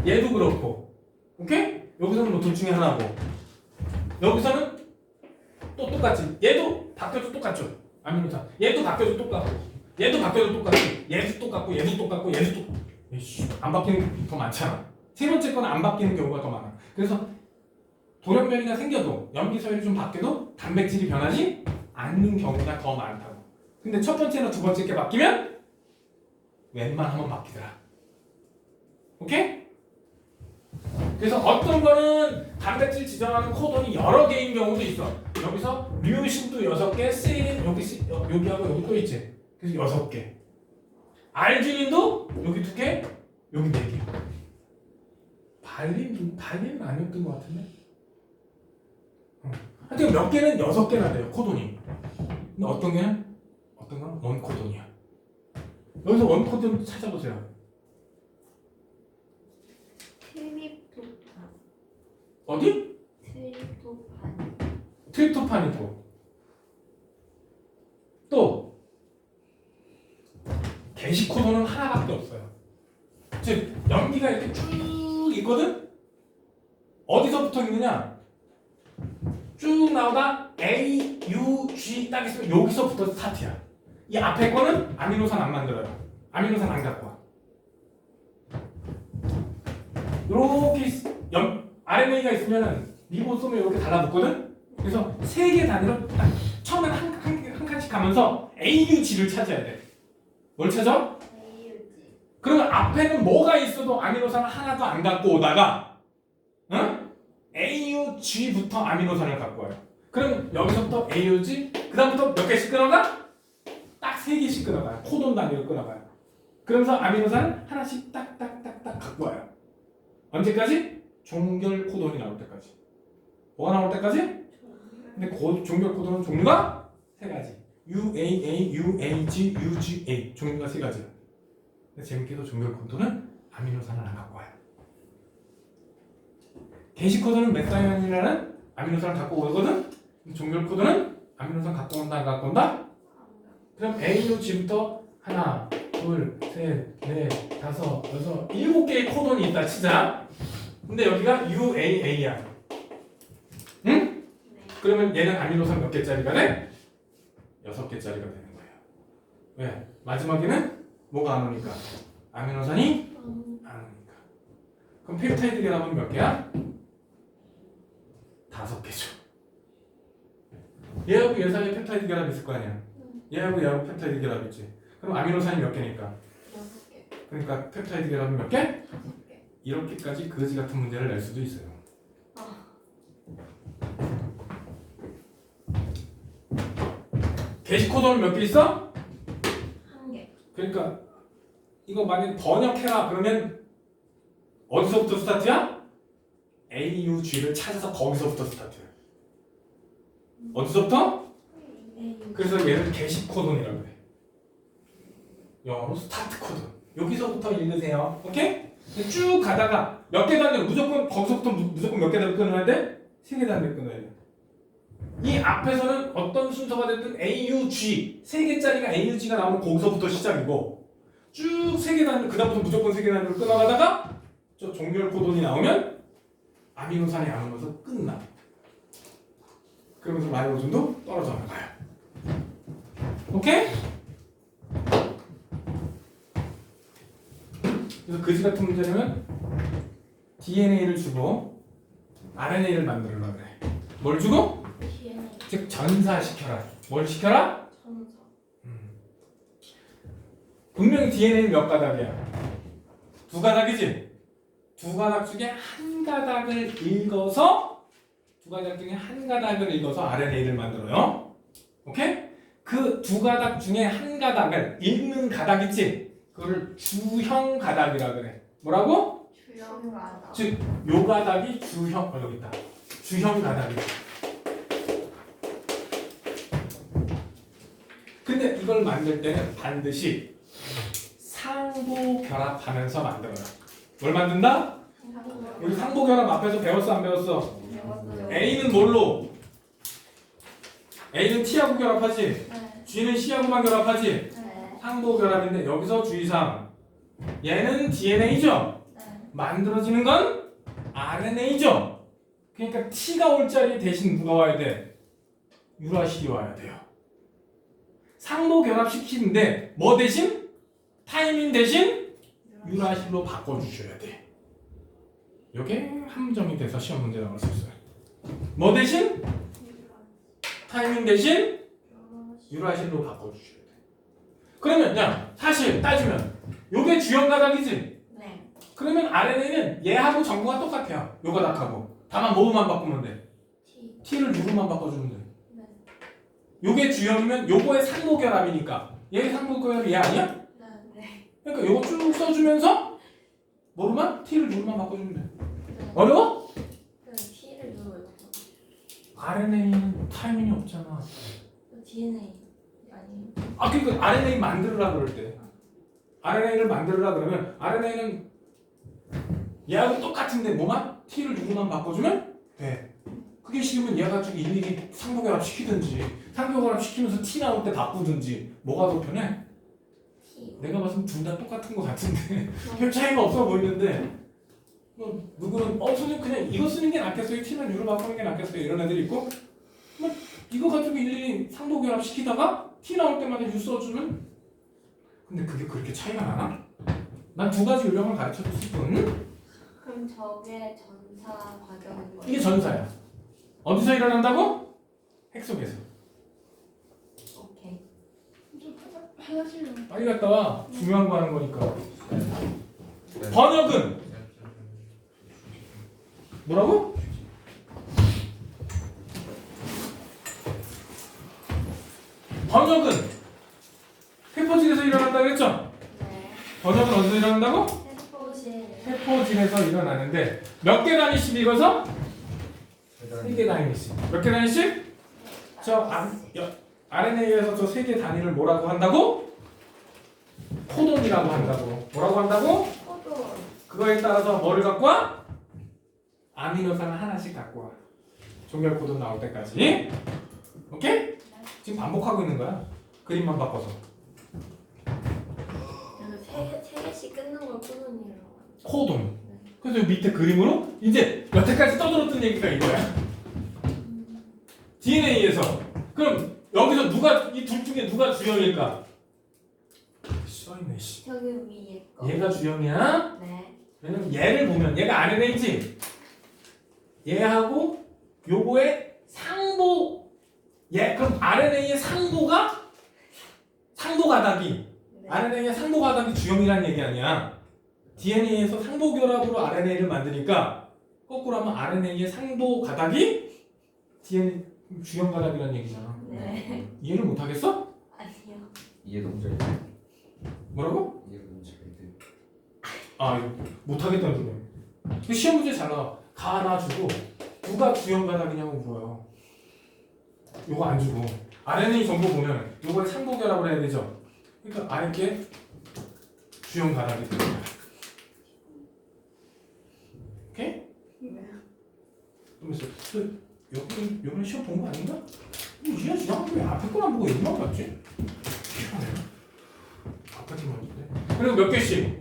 얘도 그렇고, 오케이? 여기서는 뭐 둘 중에 하나고, 여기서는 또 똑같지. 얘도 바뀌어도 똑같죠. 아미노산. 얘도 바뀌어도 똑같고, 얘도 바뀌어도 똑같고, 얘도 똑같고, 얘도 똑같고, 얘도 똑같고. 안 바뀌는 게 더 많잖아. 세 번째 거는 안 바뀌는 경우가 더 많아. 그래서 돌연변이가 생겨도 염기 서열이 좀 바뀌어도 단백질이 변하지 않는 경우가 더 많다고. 근데 첫 번째나 두 번째 게 바뀌면 웬만하면 바뀌더라. 오케이? 그래서 어떤 거는 단백질 지정하는 코돈이 여러 개인 경우도 있어. 여기서 류신도 6개, 세린 여기하고 여기 또 있지. 그래서 6개. 알지닌도 여기 2개, 여기 4개. 발린은 아니었던 것 같은데. 하여튼 몇 개는 6개나 돼요, 코돈이. 근데 어떤 거는 원코돈이야. 여기서 원코돈 찾아보세요. 트립토판. 어디? 트립토판. 트립토판이고 또 게시코돈은 하나밖에 없어요. 즉 염기가 이렇게 쭉 있거든. 어디서부터 있느냐? 쭉 나오다 A, U, G 딱 있으면 여기서부터 스타트야. 이 앞에 거는 아미노산 안 만들어요. 아미노산 안 갖고 와. 이렇게 RNA가 있으면은 리보솜에 이렇게 달라붙거든. 그래서 3개 단위로 딱 처음엔 한 칸씩 가면서 AUG를 찾아야 돼. 뭘 찾아? AUG. 그러면 앞에는 뭐가 있어도 아미노산을 하나도 안 갖고 오다가 AUG부터 아미노산을 갖고 와요. 그럼 여기서부터 AUG 그 다음부터 몇 개씩 끊어가? 딱 3개씩 끊어가요. 코돈 단위로 끊어가요. 그러면서 아미노산을 하나씩 딱딱딱딱 갖고 와요. 언제까지? 종결 코돈이 나올 때까지. 뭐가 나올 때까지? 근데 종결 코돈은 종류가 3가지. UAA, UAG, UGA 종류가 3가지야. 근데 재밌게도 종결 코돈은 아미노산을 안 갖고 와요. 게시 코드는 메사이온이라는 아미노산을 갖고 오거든. 종결 코드는 아미노산 갖고 온다 안 갖고 온다? 그럼 AUG부터 하나, 둘, 셋, 넷, 다섯, 여섯, 7개의 코돈이 있다 치자. 근데 여기가 UAA야. 응? 그러면 얘는 아미노산 몇 개짜리가 돼? 6개짜리가 되는 거예요. 왜? 마지막에는 뭐가 안 오니까? 아미노산이 안 오니까. 그럼 펩타이드 결합은 몇 개야? 5개죠. 얘하고 얘 사이에 펩타이드 결합 있을 거 아니야. 얘하고 얘하고 펩타이드 결합 있지. 그럼 아미노산이 몇 개니까? 6개. 그러니까 펩타이드 결합은 몇 개? 5개. 이렇게까지 거지 같은 문제를 낼 수도 있어요. 게시 코드는 몇 개 있어? 1개. 그러니까 이거 만약 번역해라 그러면 어디서부터 스타트야? AUG를 찾아서 거기서부터 스타트야. 어디서부터? 그래서 얘를 게시 코드이라고 그래. 영어로 스타트 코드. 여기서부터 읽으세요. 오케이? 쭉 가다가 몇 개 단위로 무조건 거기서부터 무조건 몇 개 단위로 끊어야 돼? 3개 단위로 끊어야 돼. 이 앞에서는 어떤 순서가 됐든 AUG 3개짜리가 AUG가 나오면 거기서부터 시작이고 쭉 3개 단위로 그 다음부터 무조건 3개 단위로 끊어가다가 저 종결 코돈이 나오면 아미노산이 안 오면서 끝나. 그러면서 라이보즘도 떨어져 나가요. 오케이? 그래서 거지 같은 문제는 DNA를 주고 RNA를 만들어라 그래. 뭘 주고? DNA. 즉 전사시켜라. 뭘 시켜라? 전사. 분명히 DNA는 몇 가닥이야? 2가닥이지? 2가닥 중에 한 가닥을 읽어서 2가닥 중에 한 가닥을 읽어서 RNA를 만들어요. 오케이? 그 2가닥 중에 한 가닥을 읽는 가닥 있지? 그거를 주형 가닥이라 그래. 뭐라고? 주형가다. 즉, 요 가닥이 주형, 여기 있다. 주형 가닥이야. 근데 이걸 만들 때는 반드시 상부 결합하면서 만들어요. 뭘 만든다? 우리 상부 결합 앞에서 배웠어 안 배웠어? 배웠어요. A는 뭘로? A는 T하고 결합하지? 네. G는 C하고만 결합하지? 네. 상부 결합인데 여기서 주의사항 얘는 DNA죠? 네. 만들어지는 건 RNA죠? 그러니까 T가 올 자리에 대신 누가 와야 돼? 유라실이 와야 돼요. 상부 결합시키는데 뭐 대신? 타이밍 대신 유라실로 바꿔주셔야 돼. 이게 함정이 돼서 시험 문제 나올 수 있어요. 뭐 대신? 타이밍 대신 유라실로 바꿔주셔야 돼. 그러면 야 사실 따지면 요게 주형 가닥이지? 네. 그러면 RNA는 얘하고 전구가 똑같아요. 요 가닥하고. 다만 뭐만 바꾸면 돼? T. T를 U로만 바꿔주면 돼. 네. 요게 주형이면 요거의 상부 결합이니까 얘의 상부 결합이 얘 아니야? 네. 네. 그러니까 요거 쭉 써주면서 뭐로만? T를 U로만 바꿔주면 돼. 네. 어려워? 그 T를 누르요. RNA는 타이밍이 없잖아. DNA 아니. 아 그러니까 RNA 만들으라 그럴 때 RNA를 만들으라 그러면 RNA는 얘하고 똑같은데 뭐만? T를 U로만 바꿔주면 돼. 그게 싫으면 얘 가지고 일일이 상부결합 시키든지 상부결합 시키면서 T 나올 때 바꾸든지 뭐가 더 편해? T. 내가 봤을 땐 둘 다 똑같은 거 같은데 별 차이가 없어 보이는데 뭐 누구는 선생님 그냥 이거 쓰는 게 낫겠어요? T만 U로 바꾸는 게 낫겠어요? 이런 애들이 있고 뭐 이거 가지고 일일이 상부결합 시키다가 T 나올 때마다 U 써주면 근데 그게 그렇게 차이가 나나? 난 2가지 요령을 가르쳐줬을 뿐 그럼 저게 전사 과정인 거예요? 이게 전사야. 어디서 일어난다고? 핵 속에서. 오케이. 화장실 빨리 갔다 와. 중요한 거 하는 거니까. 네. 번역은 뭐라고? 일어난다고? 세포질. 세포질에서 일어나는데 몇 개 단위씩 읽어서? 3개 단위씩. 몇 개 단위씩? RNA에서 저 3개 단위를 뭐라고 한다고? 코돈이라고 한다고. 뭐라고 한다고? 코돈. 그거에 따라서 뭐를 갖고 와? 아미노산을 하나씩 갖고 와. 종결 코돈 나올 때까지. 오케이? 지금 반복하고 있는 거야. 그림만 바꿔서. 그래서 세 개씩 끊는 걸 코돈이라고 하죠. 코돈. 그래서 여기 밑에 그림으로 이제 여태까지 떠들었던 얘기가 이거야. DNA에서 그럼 여기서 누가 이 둘 중에 누가 주형일까? 써있네 씨. 저기 위에 거. 얘가 주형이야? 네. 왜냐면 얘를 보면 얘가 RNA지. 얘하고 요거의 상보. 얘 그럼 RNA의 상보 가닥이 네. RNA의 상보 가닥이 주형이라는 얘기 아니야. DNA에서 상보 결합으로 RNA를 만드니까 거꾸로 하면 RNA의 상보 가닥이 DNA 주형 가닥이라는 얘기잖아. 네. 이해를 못 하겠어? 아니요. 이해 너무 잘 돼. 뭐라고? 이해 너무 잘 돼. 아, 이거 못 하겠다는 소리야. 시험 문제 잘 나와. 가 하나 주고 누가 주형 가닥이냐고 물어요. 요거 안 주고 RNA 정보 보면 요거에 상보 결합을 해야 되죠. 그러니까 이렇게 주형 가닥이 되는 거야. 오케이? 네. 그러면서 여기는 시험 본 거 아닌가? 이해 지나면 왜 앞에 거만 보고 여기만 봤지? 희한해. 앞에 거만 봤네. 그리고 몇 개씩?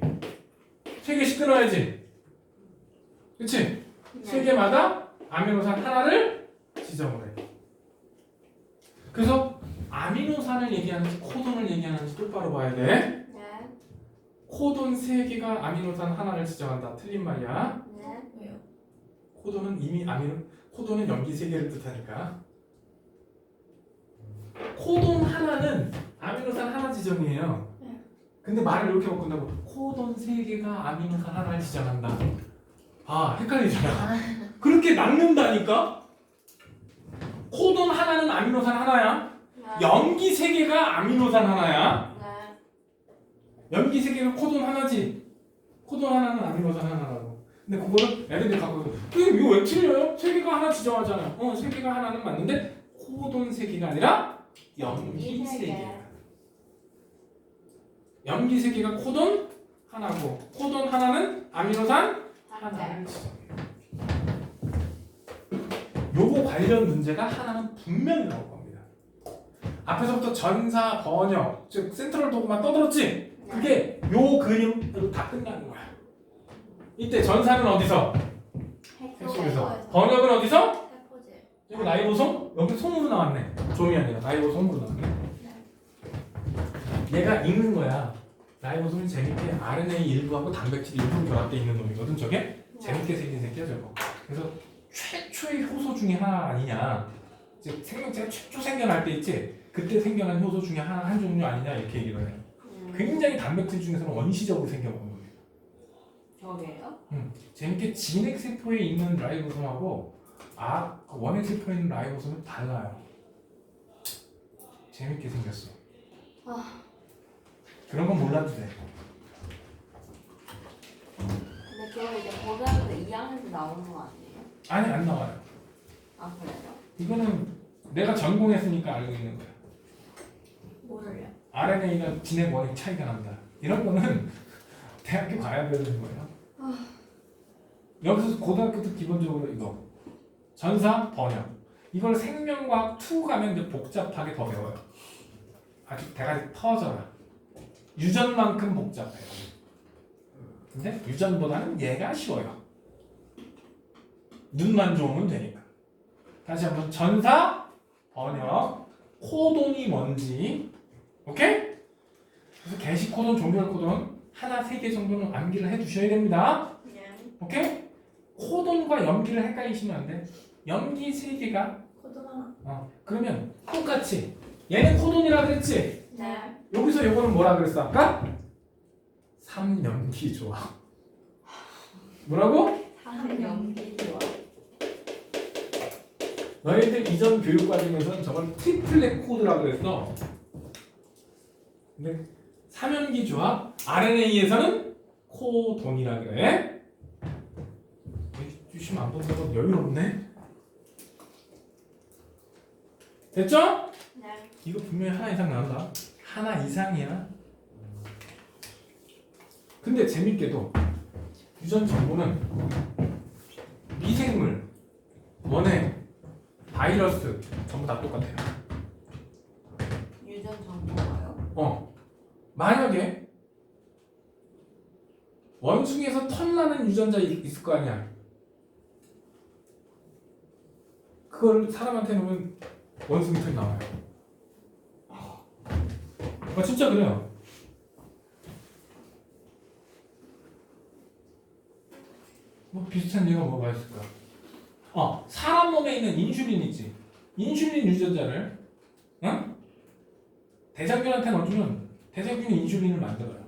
3개씩 끊어야지. 그치? 3개마다 아미노산 하나를 지정을 해. 그래서 아미노산을 얘기하는지 코돈을 얘기하는지 똑바로 봐야 돼. 네. 코돈 3개가 아미노산 하나를 지정한다. 틀린 말이야. 네. 왜요? 코돈은 이미 코돈은 염기 3개를 뜻하니까. 코돈 하나는 아미노산 하나 지정이에요. 네. 근데 말을 이렇게 바꾼다고 코돈 3개가 아미노산 하나를 지정한다. 아, 헷갈리잖아. 그렇게 낚는다니까? 코돈 하나는 아미노산 하나야. 염기 3개가 아미노산 하나야. 네. 염기 3개가 코돈 하나지. 코돈 하나는 아미노산 하나라고. 근데 그거를 애들이 갖고 있어. 이거 왜 틀려요? 3개가 하나 지정하잖아요. 3개가 하나는 맞는데 코돈 3개가 아니라 염기 3개. 염기 3개가 코돈 하나고 코돈 하나는 아미노산 하나를 지정해요. 요거 관련 문제가 하나는 분명히 나올 겁니다. 앞에서부터 전사, 번역, 즉 센트럴 도구만 떠들었지? 그게 요 그림으로 다 끝나는 거야. 이때 전사는 어디서? 핵속에서. 번역은 어디서? 세포질. 여기 라이보솜? 여기 솜으로 나왔네. 좀이 아니라 라이보솜으로 나왔네. 얘가 읽는 거야. 라이보솜이 재밌게 RNA 일부하고 단백질 일부 결합돼 있는 놈이거든. 저게 재밌게 생긴 새끼야 저거. 그래서 최초의 효소 중에 하나 아니냐. 즉 생명체가 최초 생겨날 때 있지. 그때 생겨난 효소 중에 한 종류 아니냐 이렇게 얘기를 해. 굉장히 단백질 중에서는 원시적으로 생겨먹은 거예요. 저게요? 재밌게 진핵세포에 있는 라이보솜하고 원핵세포에 있는 라이보솜은 달라요. 재밌게 생겼어. 그런 건 몰라도 돼. 근데 그거 이제 고등학교 2학년 때 나오는 거 아니에요? 아니 안 나와요. 아 그래요? 이거는 내가 전공했으니까 알고 있는 거야. 뭐를요? RNA가 진핵 원핵 차이가 난다. 이런 거는 대학교 가야 되는 거예요. 여기서 고등학교 때 기본적으로 이거 전사, 번역 이걸 생명과학 2 가면 이제 복잡하게 더 배워요. 아주 대가리 터져라. 유전만큼 복잡해요. 근데 유전보다는 얘가 쉬워요. 눈만 좋으면 되니까. 다시 한번 전사, 번역, 코돈이 뭔지 오케이? 그래서 게시 코돈, 종결 코돈 하나 3개 정도는 암기를 해두셔야 됩니다. 네. 오케이? 코돈과 염기를 헷갈리시면 안 돼. 염기 3개가 코돈 하나. 그러면 똑같이 얘는 코돈이라 그랬지? 네. 여기서 요거는 뭐라 그랬어 아까? 3염기 조합. 뭐라고? 다음 연기 좋아. 너희들 이전 교육 과정에서는 저걸 트리플렛 코드라고 그랬어. 근데 3염기 조합 RNA에서는 코돈이라 그래. 주시면 안 본다고 여유롭네. 됐죠? 네. 이거 분명히 하나 이상 나온다. 하나 이상이야. 근데 재밌게도 유전 정보는 미생물, 원액, 바이러스 전부 다 똑같아요. 유전 정보가요? 만약에 원숭이에서 털나는 유전자 있을 거 아니야. 그걸 사람한테 놓으면 원숭이 털이 나와요. 진짜 그래요. 뭐 비슷한 예가 뭐가 있을까? 사람 몸에 있는 인슐린 있지. 인슐린 유전자를 대장균한테 넣어주면 대장균이 인슐린을 만들어요.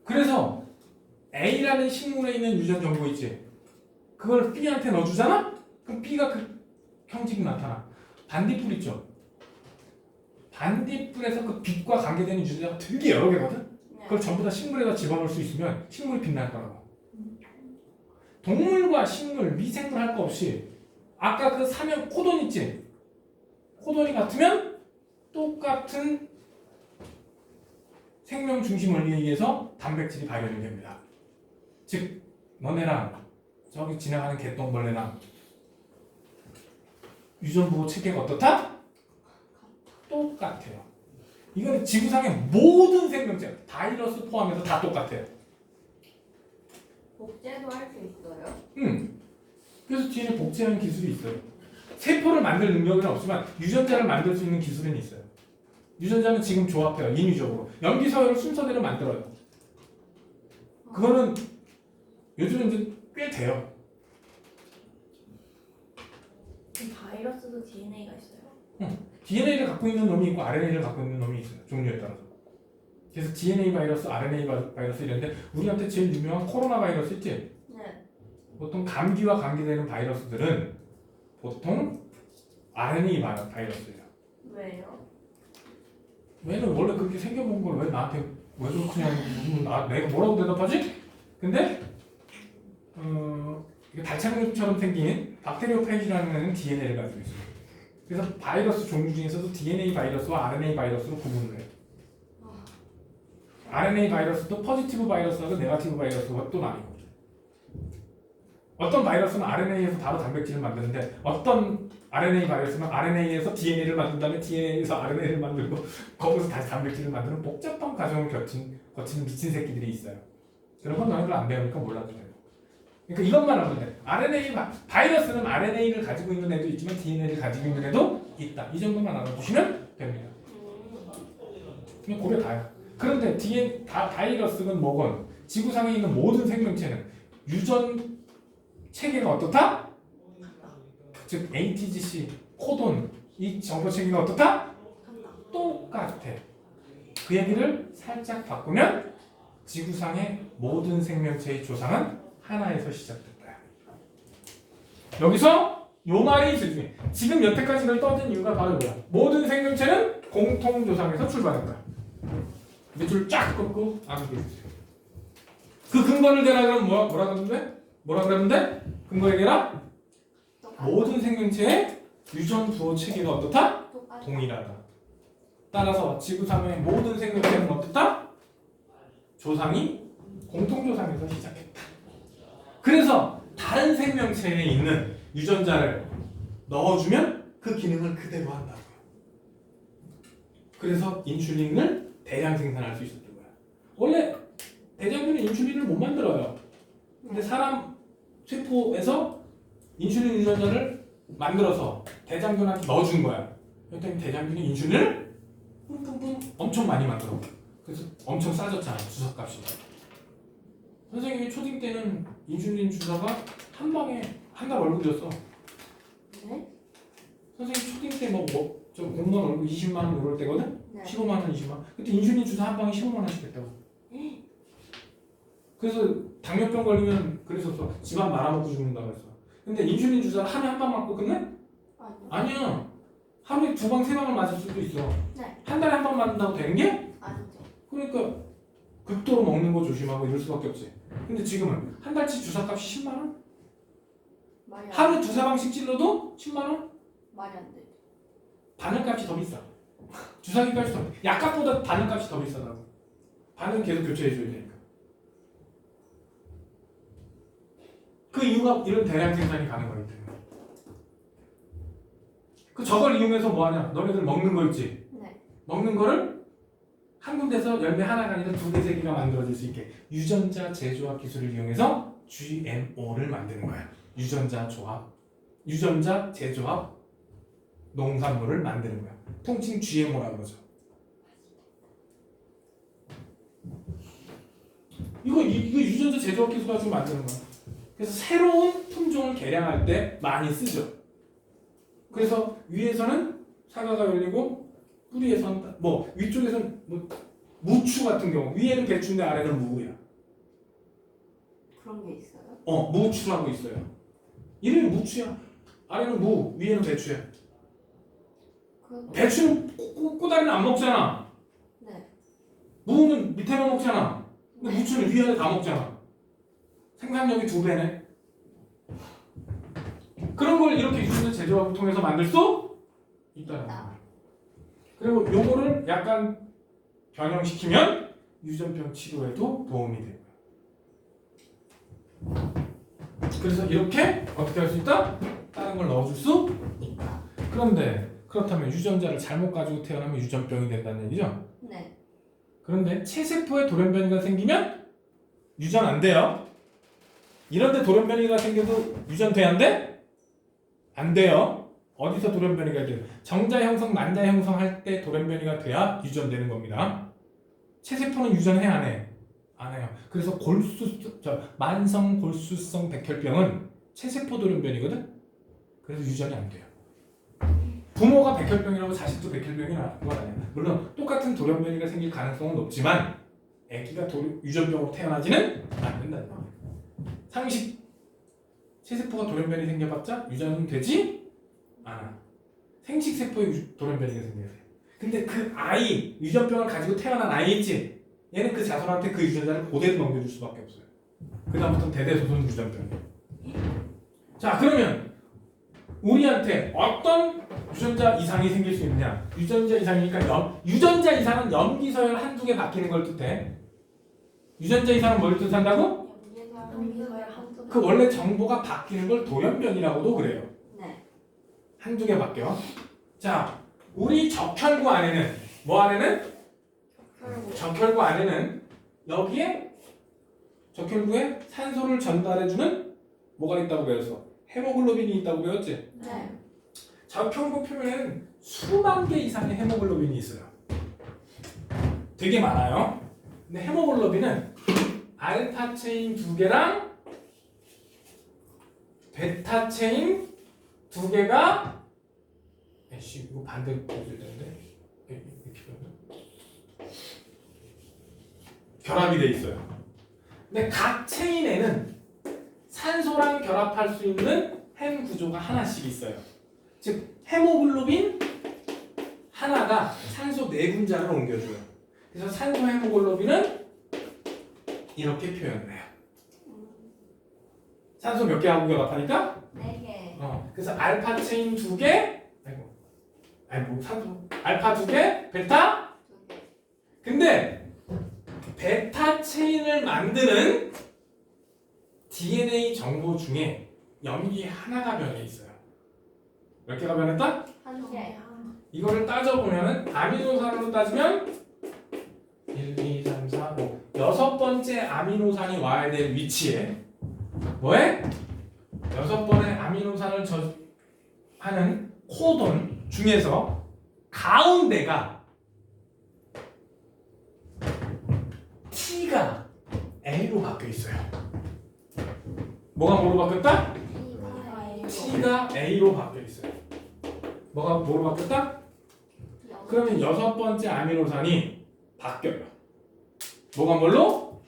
그래서 A라는 식물에 있는 유전 정보 있지. 그걸 B한테 넣어주잖아? 그럼 B가 그 형질이 나타나. 반딧불 있죠? 반딧불에서 그 빛과 관계되는 유전자가 되게 여러 개거든? 네. 그걸 전부 다 식물에다 집어넣을 수 있으면 식물이 빛날 거라고. 동물과 식물, 미생물 할 거 없이 아까 그 사면 코돈 있지? 코돈이 같으면 똑같은 생명 중심 원리에 의해서 단백질이 발견이 됩니다. 즉 너네랑 저기 지나가는 개똥벌레랑 유전보호 체계가 어떻다? 똑같아요. 이거는 지구상의 모든 생명체, 바이러스 포함해서 다 똑같아요. 복제도 할 수 있어요? 그래서 DNA 복제하는 기술이 있어요. 세포를 만들 능력은 없지만 유전자를 만들 수 있는 기술은 있어요. 유전자는 지금 조합해요. 인위적으로. 염기 서열을 순서대로 만들어요. 그거는 요즘은 이제 꽤 돼요. 그 바이러스도 DNA가 있어요? DNA를 갖고 있는 놈이 있고 RNA를 갖고 있는 놈이 있어요. 종류에 따라서. 그래서 DNA 바이러스, RNA 바이러스 이랬는데 우리한테 제일 유명한 코로나 바이러스 있지? 네. 보통 감기와 관계되는 바이러스들은 보통 RNA 바이러스예요. 왜요? 왜는 원래 그렇게 생겨본 걸 왜 나한테 왜 그렇냐고 묻으면 내가 뭐라고 대답하지? 근데 이게 달창잎처럼 생긴 박테리오파이지라는 애는 DNA를 가지고 있어요. 그래서 바이러스 종류 중에서도 DNA 바이러스와 RNA 바이러스로 구분을 해요. RNA 바이러스도 포지티브 바이러스하고 네거티브 바이러스가 또 나뉘고 어떤 바이러스는 RNA에서 바로 단백질을 만드는데 어떤 RNA 바이러스는 RNA에서 DNA를 만든 다음에 DNA에서 RNA를 만들고 거기서 다시 단백질을 만드는 복잡한 과정을 거치는 미친 새끼들이 있어요. 그런 건 너희들 안 배우니까 몰라도 돼요. 그러니까 이것만 하면 돼. 바이러스는 RNA를 가지고 있는 애도 있지만 DNA를 가지고 있는 애도 있다. 이 정도만 알아두시면 됩니다. 그냥 고려 다야. 그런데 바이러스는 뭐건 지구상에 있는 모든 생명체는 유전 체계가 어떻다? 즉 ATGC, 코돈 이 정보 체계가 어떻다? 똑같아. 그 얘기를 살짝 바꾸면 지구상의 모든 생명체의 조상은 하나에서 시작된다. 여기서 요 말이 있을 중에 지금 여태까지를 떠든 이유가 바로 뭐야? 모든 생명체는 공통 조상에서 출발한다. 밑줄 쫙 긋고 암기해주세요. 그 근거를 대라 그러면 뭐라 그러는데? 근거 얘기라? 모든 생명체의 유전 부호 체계가 어떻다? 똑같아. 동일하다. 따라서 지구상의 모든 생명체는 어떻다? 조상이 공통조상에서 시작했다. 그래서 다른 생명체에 있는 유전자를 넣어주면 그 기능을 그대로 한다고요. 그래서 인슐린을 대량 생산할 수 있었던 거야. 원래 대장균은 인슐린을 못 만들어요. 근데 사람 세포에서 인슐린 유전자를 만들어서 대장균한테 넣어준 거야. 그랬더니 대장균이 인슐린을 뿜뿜뿜 엄청 많이 만들어. 그래서 엄청 싸졌잖아, 주사값이. 선생님이 초딩 때는 인슐린 주사가 한 방에 한 달 월급 줬어. 네? 선생님 초딩 때 좀 공무원 월급 20만 원 이럴 때거든? 네. 15만 원, 20만 원. 그때 인슐린 주사 한 방에 15만 원씩 했다고. 그래서 당뇨병 걸리면 그랬었어. 집안 말아먹고 죽는다고 했어. 근데 인슐린 주사 하루에 한 방 맞고 끝내? 아니요. 아니야. 하루에 2방, 3방을 맞을 수도 있어. 네. 한 달에 한 방 맞는다고 되는 게? 아니죠. 그러니까 극도로 먹는 거 조심하고 이럴 수밖에 없지. 근데 지금은 한 달치 주사값이 10만 원? 말이 안 하루 두세 방씩 찔러도 10만 원? 말이 안 돼. 바늘값이 더 비싸. 주사기값이 더 약값보다 바늘값이 더 비싸다고. 바늘 계속 교체해줘야 되니까. 그 이유가 이런 대량 생산이 가능하기 때문에. 그 저걸 이용해서 뭐 하냐? 너네들 먹는 거 있지? 네. 먹는 거를 한 군데서 열매 하나가 아니라 두 개, 세 개가 만들어질 수 있게 유전자 제조합 기술을 이용해서 GMO를 만드는 거야. 유전자 조합, 유전자 제조합 농산물을 만드는 거야. 통칭 GMO라고 그러죠. 이거 유전자 제조합 기술 가지고 만드는 거야. 그래서 새로운 품종을 개량할 때 많이 쓰죠. 그래서 위에서는 사과가 열리고 뿌리에서는 뭐 위쪽에서는 뭐 무추 같은 경우 위에는 배추인데 아래는 무야. 그런 게 있어요? 무추라고 있어요. 이름이 무추야. 아래는 무, 위에는 배추야. 그 배추는 꼬다리는 안 먹잖아. 네. 무는 밑에만 먹잖아. 근데 무추는 위에 다 먹잖아. 생산력이 2배네. 그런 걸 이렇게 유전자 제조합을 통해서 만들 수 있다는 거야. 그리고 요거를 약간 변형시키면 유전병 치료에도 도움이 돼요. 그래서 이렇게 어떻게 할 수 있다? 다른 걸 넣어줄 수 있다. 그런데 그렇다면 유전자를 잘못 가지고 태어나면 유전병이 된다는 얘기죠? 네. 그런데 체세포에 돌연변이가 생기면 유전 안 돼요. 이런데 돌연변이가 생겨도 유전 돼 안 돼? 안 돼요. 어디서 돌연변이가 돼요? 정자 형성, 만자 형성할 때 돌연변이가 돼야 유전되는 겁니다. 체세포는 유전해 안 해? 안 해요. 그래서 만성 골수성 백혈병은 체세포 돌연변이거든. 그래서 유전이 안 돼요. 부모가 백혈병이라고 자식도 백혈병이 나는 건 아니야. 물론 똑같은 돌연변이가 생길 가능성은 높지만 아기가 유전병으로 태어나지는 않는다는 거예요. 상식 체세포가 돌연변이 생겨봤자 유전은 되지 않아. 생식세포에 돌연변이가 생겨야 돼. 근데 그 아이 유전병을 가지고 태어난 아이 있지? 얘는 그 자손한테 그 유전자를 그대로 넘겨줄 수밖에 없어요. 그 다음부터는 대대손손 유전병이에요. 자, 그러면 우리한테 어떤 유전자 이상이 생길 수 있느냐? 유전자 이상이니까 유전자 이상은 염기서열 한두 개 바뀌는 걸 뜻해. 유전자 이상은 뭘 뜻한다고? 여기서야 한두 그 원래 정보가 바뀌는 걸 돌연변이라고도 그래요. 네. 한두 개 바뀌어. 자, 우리 적혈구 안에는 뭐 안에는? 적혈구 안에는 여기에 적혈구에 산소를 전달해주는 뭐가 있다고 배웠어? 헤모글로빈이 있다고 배웠지? 네. 적혈구 표면에는 수만 개 이상의 헤모글로빈이 있어요. 되게 많아요. 근데 헤모글로빈은 알파 체인 2개랑 베타 체인 2개가 이거 반대로 보여줘야 되는데 이렇게 결합이 돼 있어요. 근데 각 체인에는 산소랑 결합할 수 있는 햄 구조가 하나씩 있어요. 즉 헤모글로빈 하나가 산소 4분자를 옮겨줘요. 그래서 산소 헤모글로빈은 이렇게 표현을 해요. 산소 몇 개하고 결합하니까? 4개. 그래서 알파 체인 2개, 산소 알파 2개, 베타. 2개. 근데 베타 체인을 만드는 DNA 정보 중에 염기 하나가 변해 있어요. 몇 개가 변했다? 1개. 이거를 따져보면은 아미노산으로 따지면 1, 2, 3, 4, 5 6번째 아미노산이 와야 될 위치에 뭐에? 6번의 아미노산을 하는 코돈 중에서 가운데가 T가 A로 바뀌어 있어요. 뭐가 뭐로 바뀌었다? T가 A로 바뀌어 있어요. 뭐가 뭐로 바뀌었다? 그러면 6번째 아미노산이 바뀌어요. 뭐가 뭘로?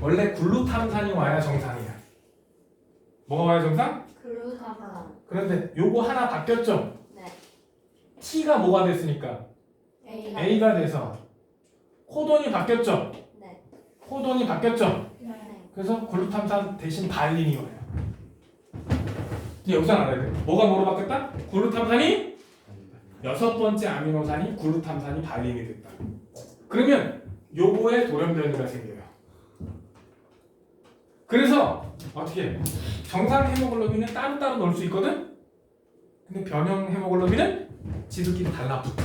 원래 글루탐산이 와야 정상이야. 뭐가 와야 정상? 글루타만. 그런데 요거 하나 바뀌었죠? 네. T가 뭐가 됐으니까? A가 돼서 코돈이 바뀌었죠? 네. 코돈이 바뀌었죠? 네. 네. 그래서 글루탐산 대신 발린이 와요. 여기서 알아야 돼. 뭐가 뭐로 바뀌었다? 글루탐산이 여섯 번째 아미노산이 글루탐산이 발린이 됐다. 그러면 요거에 돌연변이가 생겨요. 그래서 어떻게 정상 헤모글로빈은 따로따로 넣을 수 있거든? 근데 변형 헤모글로빈은 지들끼리 달라붙어.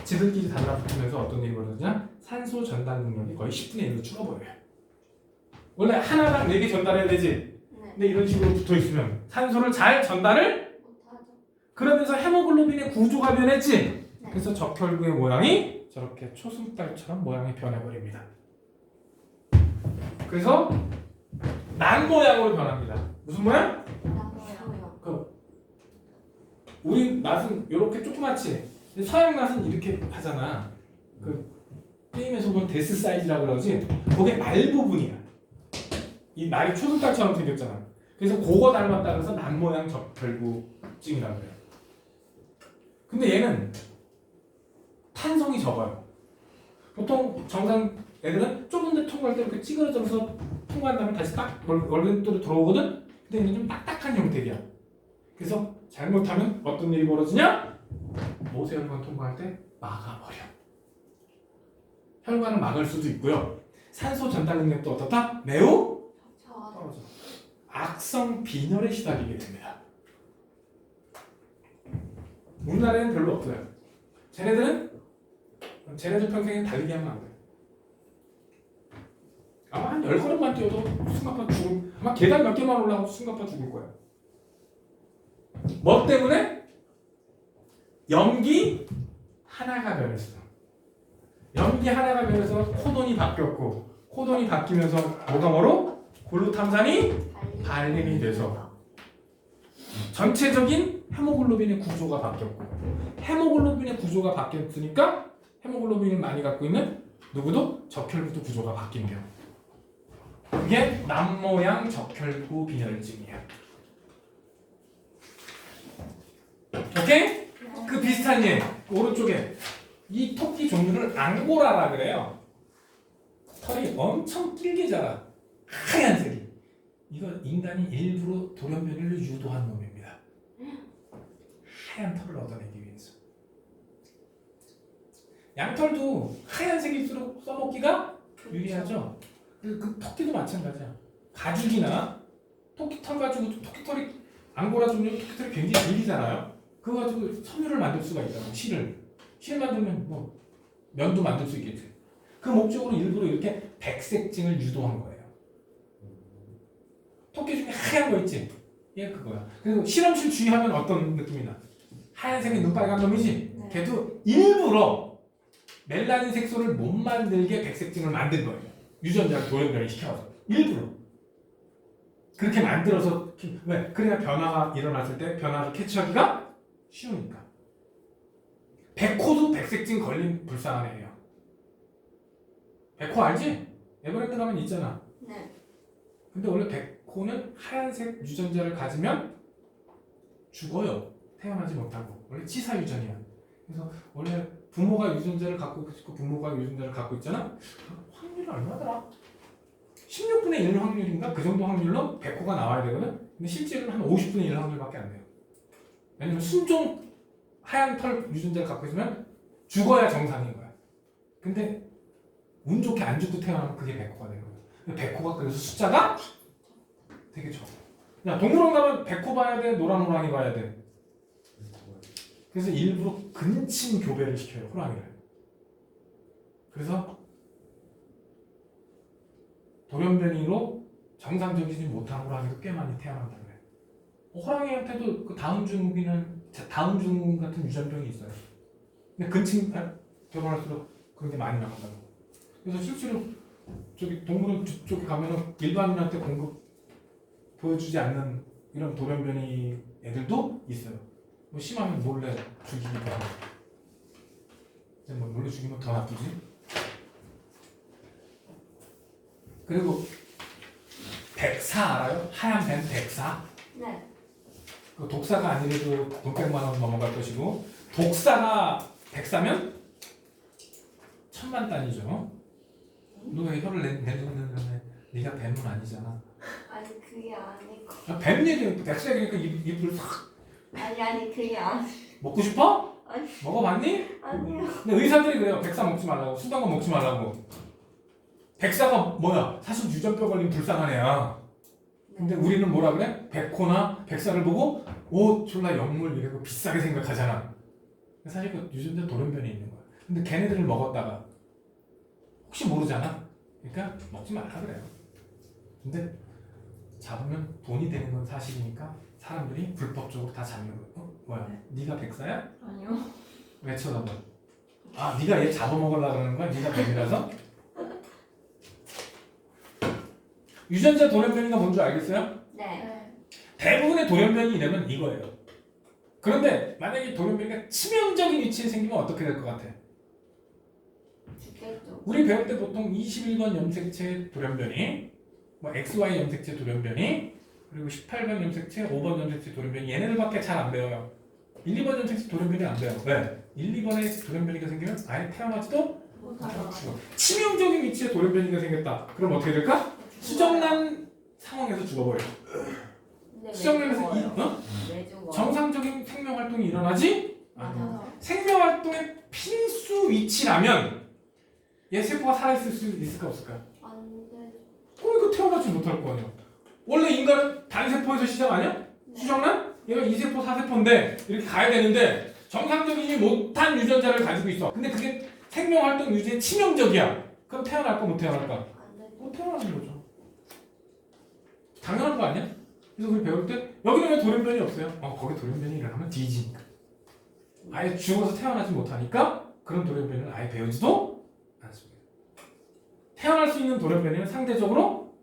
지들끼리 달라붙으면서 어떤 일이 벌어지냐? 산소 전달 능력이 거의 10분의 1로 줄어버려요. 원래 하나당 4개 전달해야 되지? 네. 근데 이런 식으로 붙어 있으면 산소를 잘 전달을 못하죠. 그러면서 헤모글로빈의 구조가 변했지? 네. 그래서 적혈구의 모양이 저렇게 초승달처럼 모양이 변해버립니다. 그래서 난 모양으로 변합니다. 무슨 모양? 나무요. 우리 낫은 이렇게 조그맣지? 근데 서양 낫은 이렇게 하잖아. 그 게임에서 보면 데스 사이즈라고 그러지? 그게 말 부분이야. 이 날이 초승달처럼 생겼잖아. 그래서 그거 닮았다 그래서 난 모양 적혈구증이라고 그래요. 근데 얘는 탄성이 적어요. 보통 정상 애들은 좁은 데 통과할 때 이렇게 찌그러져서 통과한 다음에 다시 딱 원래대로 들어오거든? 근데 얘는 좀 딱딱한 형태이야. 그래서 잘못하면 어떤 일이 벌어지냐? 모세혈관 통과할 때 막아버려. 혈관을 막을 수도 있고요. 산소 전달 능력도 어떻다? 매우 저 떨어져. 악성 빈혈에 시달리게 됩니다. 우리나라에는 별로 없어요. 쟤네들 평생에 달리기 하면 안 돼. 아마 한 10걸음만 뛰어도 숨가빠 죽을, 아마 계단 몇 개만 올라가도 숨가빠 죽을 거야. 뭐 때문에? 염기 하나가 변했어. 염기 하나가 변해서 코돈이 바뀌었고, 코돈이 바뀌면서 뭐가 뭐로? 글루탐산이 발림이 돼서 전체적인 헤모글로빈의 구조가 바뀌었고, 헤모글로빈의 구조가 바뀌었으니까 헤모글로빈을 많이 갖고 있는 누구도 적혈구도 구조가 바뀐 거예요. 그게 남모양 적혈구 빈혈증이야. 오케이? 그 비슷한 예 오른쪽에 이 토끼 종류를 앙고라라 그래요. 털이 엄청 길게 자라. 하얀색이. 이거 인간이 일부러 돌연변이를 유도한 놈입니다. 하얀 털을 얻어내기 위해서. 양털도 하얀색일수록 써먹기가 유리하죠. 그 토끼도 마찬가지야. 가죽이나 토끼 털 가지고 토끼 털이 앙고라 종류 토끼 털이 굉장히 길잖아요. 그거 가지고 섬유를 만들 수가 있다고. 실 만들면 뭐 면도 만들 수 있겠지. 그 목적으로 일부러 이렇게 백색증을 유도한 거예요. 토끼 중에 하얀 거 있지? 얘 그거야. 그리고 실험실 주의하면 어떤 느낌이 나? 하얀색이 눈빨간 놈이지? 네. 걔도 일부러 멜라닌 색소를 못 만들게 백색증을 만든 거예요. 유전자를 돌연변이 시켜서 일부러 그렇게 만들어서 왜? 그래야 변화가 일어났을 때 변화를 캐치하기가 쉬우니까. 백호도 백색증 걸린 불쌍한 애예요. 백호 알지? 에버랜드 가면 있잖아. 네. 근데 원래 백호는 하얀색 유전자를 가지면 죽어요. 태어나지 못하고. 원래 치사 유전이야. 그래서 원래 부모가 유전자를 갖고 있고 부모가 유전자를 갖고 있잖아. 확률이 얼마더라? 16분의 1 확률인가? 그 정도 확률로 백호가 나와야 되거든? 근데 실제로는 한 50분의 1 확률밖에 안 돼요. 왜냐면 순종 하얀 털 유전자를 갖고 있으면 죽어야 정상인 거야. 근데 운 좋게 안 죽고 태어나면 그게 백호가 되는 거야. 근데 백호가 그래서 숫자가 되게 적어. 야, 동물원 가면 백호 봐야 돼? 노란 호랑이 봐야 돼? 그래서 일부러 근친 교배를 시켜요, 호랑이를. 그래서 돌연변이로 정상적이지 못한 호랑이도 꽤 많이 태어난다 그래. 호랑이한테도 그 다운증 같은 유전병이 있어요. 근데 근친 결혼할수록 그런 게 많이 나온다고. 그래서 실제로 저기 동물원 쪽에 가면은 일반인한테 보여주지 않는 이런 돌연변이 애들도 있어요. 뭐 심하면 몰래 죽이기도 하고. 이제 뭐 몰래 죽이면 더 나쁘지. 그리고 백사 알아요? 하얀 뱀 백사? 네. 그 독사가 아니래도 돈 100만 원 넘어갈 것이고 독사가 백사면 천만 단위죠. 너 왜 혀를 내두는데 네가 뱀은 아니잖아. 아니 그게 아니고. 아, 뱀 얘기 백색이니까 입을 싹 아니 그게 아니. 먹고 싶어? 아니. 먹어봤니? 아니요. 근데 의사들이 그래요. 백사 먹지 말라고. 순간 거 먹지 말라고. 백사가 뭐야? 사실 유전병 걸린 불쌍한 애야. 근데 우리는 뭐라 그래? 백호나 백사를 보고 오 졸라 영물 이러고 비싸게 생각하잖아. 사실 그 유전자 돌연변이 있는 거야. 근데 걔네들을 먹었다가 혹시 모르잖아. 그러니까 먹지 말라 그래요. 근데 잡으면 돈이 되는 건 사실이니까 사람들이 불법적으로 다 잡는 거야. 어? 뭐야? 네가 백사야? 아니요. 왜 쳐다봐? 아 네가 얘 잡아먹으려고 그러는 거야? 네가 뱀이라서? 유전자 돌연변이가 뭔지 알겠어요? 네. 네. 대부분의 돌연변이 이러면 이거예요. 그런데 만약에 돌연변이가 치명적인 위치에 생기면 어떻게 될 것 같아? 죽겠죠. 우리 배울 때 보통 21번 염색체 돌연변이, 뭐 XY 염색체 돌연변이, 그리고 18번 염색체, 5번 염색체 돌연변이 얘네들밖에 잘 안 배워요. 1, 2번 염색체 돌연변이 안 돼요. 왜? 1, 2번에 돌연변이가 생기면 아예 태어나지도 못하죠. 죽어. 치명적인 위치에 돌연변이가 생겼다. 그럼 어떻게 될까? 수정란 상황에서 죽어버려. 근데 왜 수정란에서 죽어요? 왜 죽어요? 정상적인 생명 활동이 일어나지 않아. 맞아서. 생명 활동의 필수 위치라면 얘 세포가 살아있을 수 있을까 없을까? 안 돼. 이거 태어나지 못할 거 아니야. 원래 인간은 단세포에서 시작 아니야? 네. 수정란? 얘가 2세포, 4세포인데 이렇게 가야 되는데 정상적이지 못한 유전자를 가지고 있어. 근데 그게 생명 활동 유지에 치명적이야. 그럼 태어날까 못 태어날까? 안 돼. 못 태어나는 거죠. 당연한 거 아니야? 그래서 우리 배울 때 여기는 왜 돌연변이 없어요? 거기 돌연변이 일어나면 뒤지니까. 아예 죽어서 태어나지 못하니까 그런 돌연변이는 아예 배우지도 않습니다. 태어날 수 있는 돌연변이는 상대적으로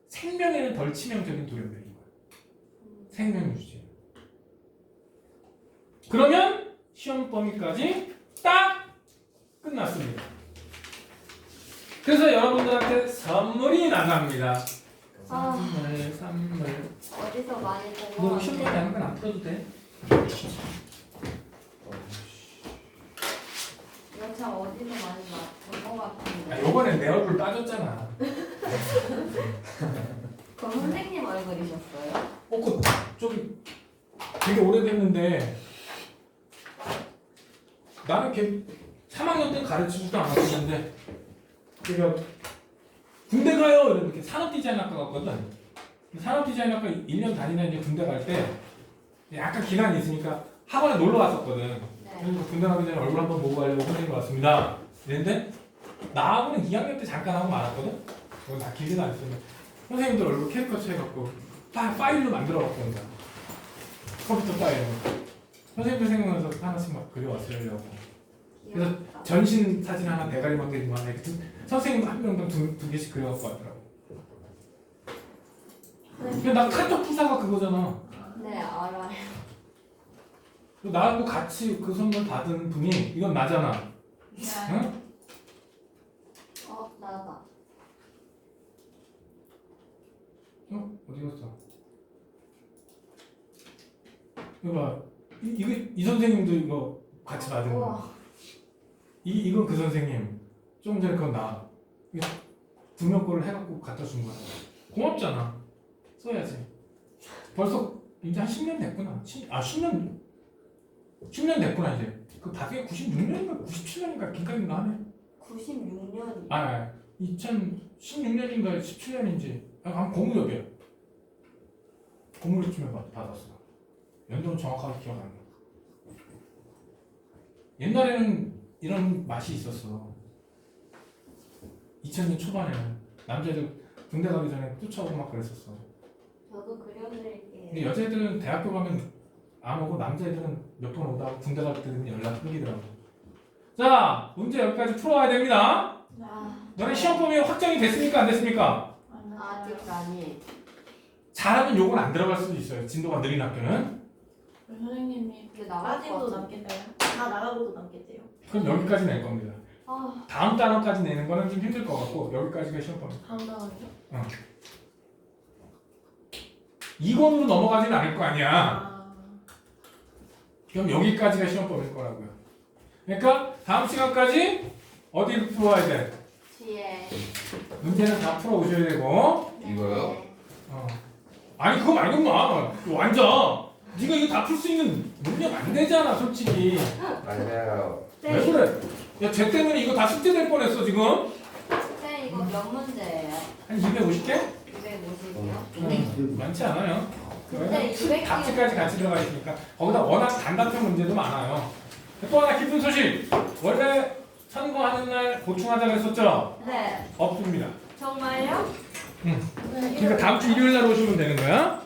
생명에는 덜 치명적인 돌연변인 거예요. 생명 유지. 그러면 시험 범위까지 딱 끝났습니다. 그래서 여러분들한테 선물이 나갑니다. 아. 선물. 어디서 많이 본거 너 시험 범위 같은데. 하는 건 안 풀어도 돼. 이거 참 어디서 많이 본거 같은데. 야, 요번엔 내 얼굴 빠졌잖아. 그럼 선생님 얼굴이셨어요? 좀 되게 오래됐는데 나는 걔 3학년 때 가르치지도 않았었는데 제가 군대 가요 이렇게 산업디자인학과 갔거든. 산업디자인학과 1년 다니다 이제 군대 갈 때 약간 기간이 있으니까 학원에 놀러 갔었거든. 네. 그래서 군대 가기 전에 얼굴 한번 보고 가려고 선생님 왔습니다. 그랬는데 나하고는 2학년 때 잠깐 하고 말았거든. 그건 다 길지는 않았어요. 선생님들 얼굴 캐릭터처 해갖고 파일로 만들어갖고 온다. 컴퓨터 파일로. 선생님들 생각나서 하나씩 막 그려왔어요. 그래서 귀엽다. 전신 사진 하나 대가리 만들고 하나 이렇게 선생님 한 명당 두 개씩 그려갖고 왔더라고. 근데 나 카톡 프사가 그거잖아. 네 알아요. 나하고 같이 그 선물 받은 분이 이건 나잖아. 네. 응? 나다. 어디 갔어? 이거 봐. 이 선생님도 이거 같이 받은 거. 우와. 이건 그 선생님. 조금 전에 그건 나. 이거 두 명 거를 해갖고 갖다 준 거야. 고맙잖아. 써야지. 벌써 이제 한 10년 됐구나. 10년 됐구나 이제. 그 바뀌게 96년인가 97년인가 기간인가 하네. 96년. 2016년인가 17년인지 한 고무역이야. 고무역쯤에 받았어. 연도는 정확하게 기억 안 나. 옛날에는 이런 맛이 있었어. 2000년 초반에는 남자애들 군대 가기 전에 쫓아오고 막 그랬었어. 저도 그려드릴게요. 근데 여자애들은 대학교 가면 안 오고 남자애들은 몇 번 오다가 군대 갈 때 되면 연락 끊기더라고. 자, 문제 여기까지 풀어와야 됩니다. 아, 너네 시험 범위 확정이 됐습니까? 안 됐습니까? 아직 아니. 잘하면 요건 안 들어갈 수도 있어요. 진도가 느린 학교는. 선생님이 근데 나갈 것 빠지도 같아. 남겠대요. 다 나가고도 남겠대요. 그럼 여기까지 낼 겁니다. 아, 다음 단원까지 내는 거는 좀 힘들 것 같고 여기까지가 시험 범위. 다음 단원이요? 2권으로 넘어가지는 않을 거 아니야. 아, 그럼 여기까지가 시험 범위일 거라고요. 그러니까 다음 시간까지 어디를 풀어야 돼? 뒤에. 문제는 다 풀어 오셔야 되고. 이거요? 어. 아니 그거 말고 마. 완전. 네가 이거 다 풀 수 있는 능력 안 되잖아 솔직히. 맞아요. 네. 왜 그래? 야, 쟤 때문에 이거 다 숙제 될 뻔했어 지금. 네, 이거 몇 문제예요? 한 250개? 250이요? 많지 않아요. 근데 200개 답지까지 같이 들어가 있으니까 거기다 워낙 단답형 문제도 많아요. 또 하나 기쁜 소식. 원래 선거하는 날 보충하자고 했었죠? 네. 없습니다. 정말요? 그러니까 다음 주 일요일 날 오시면 되는 거야.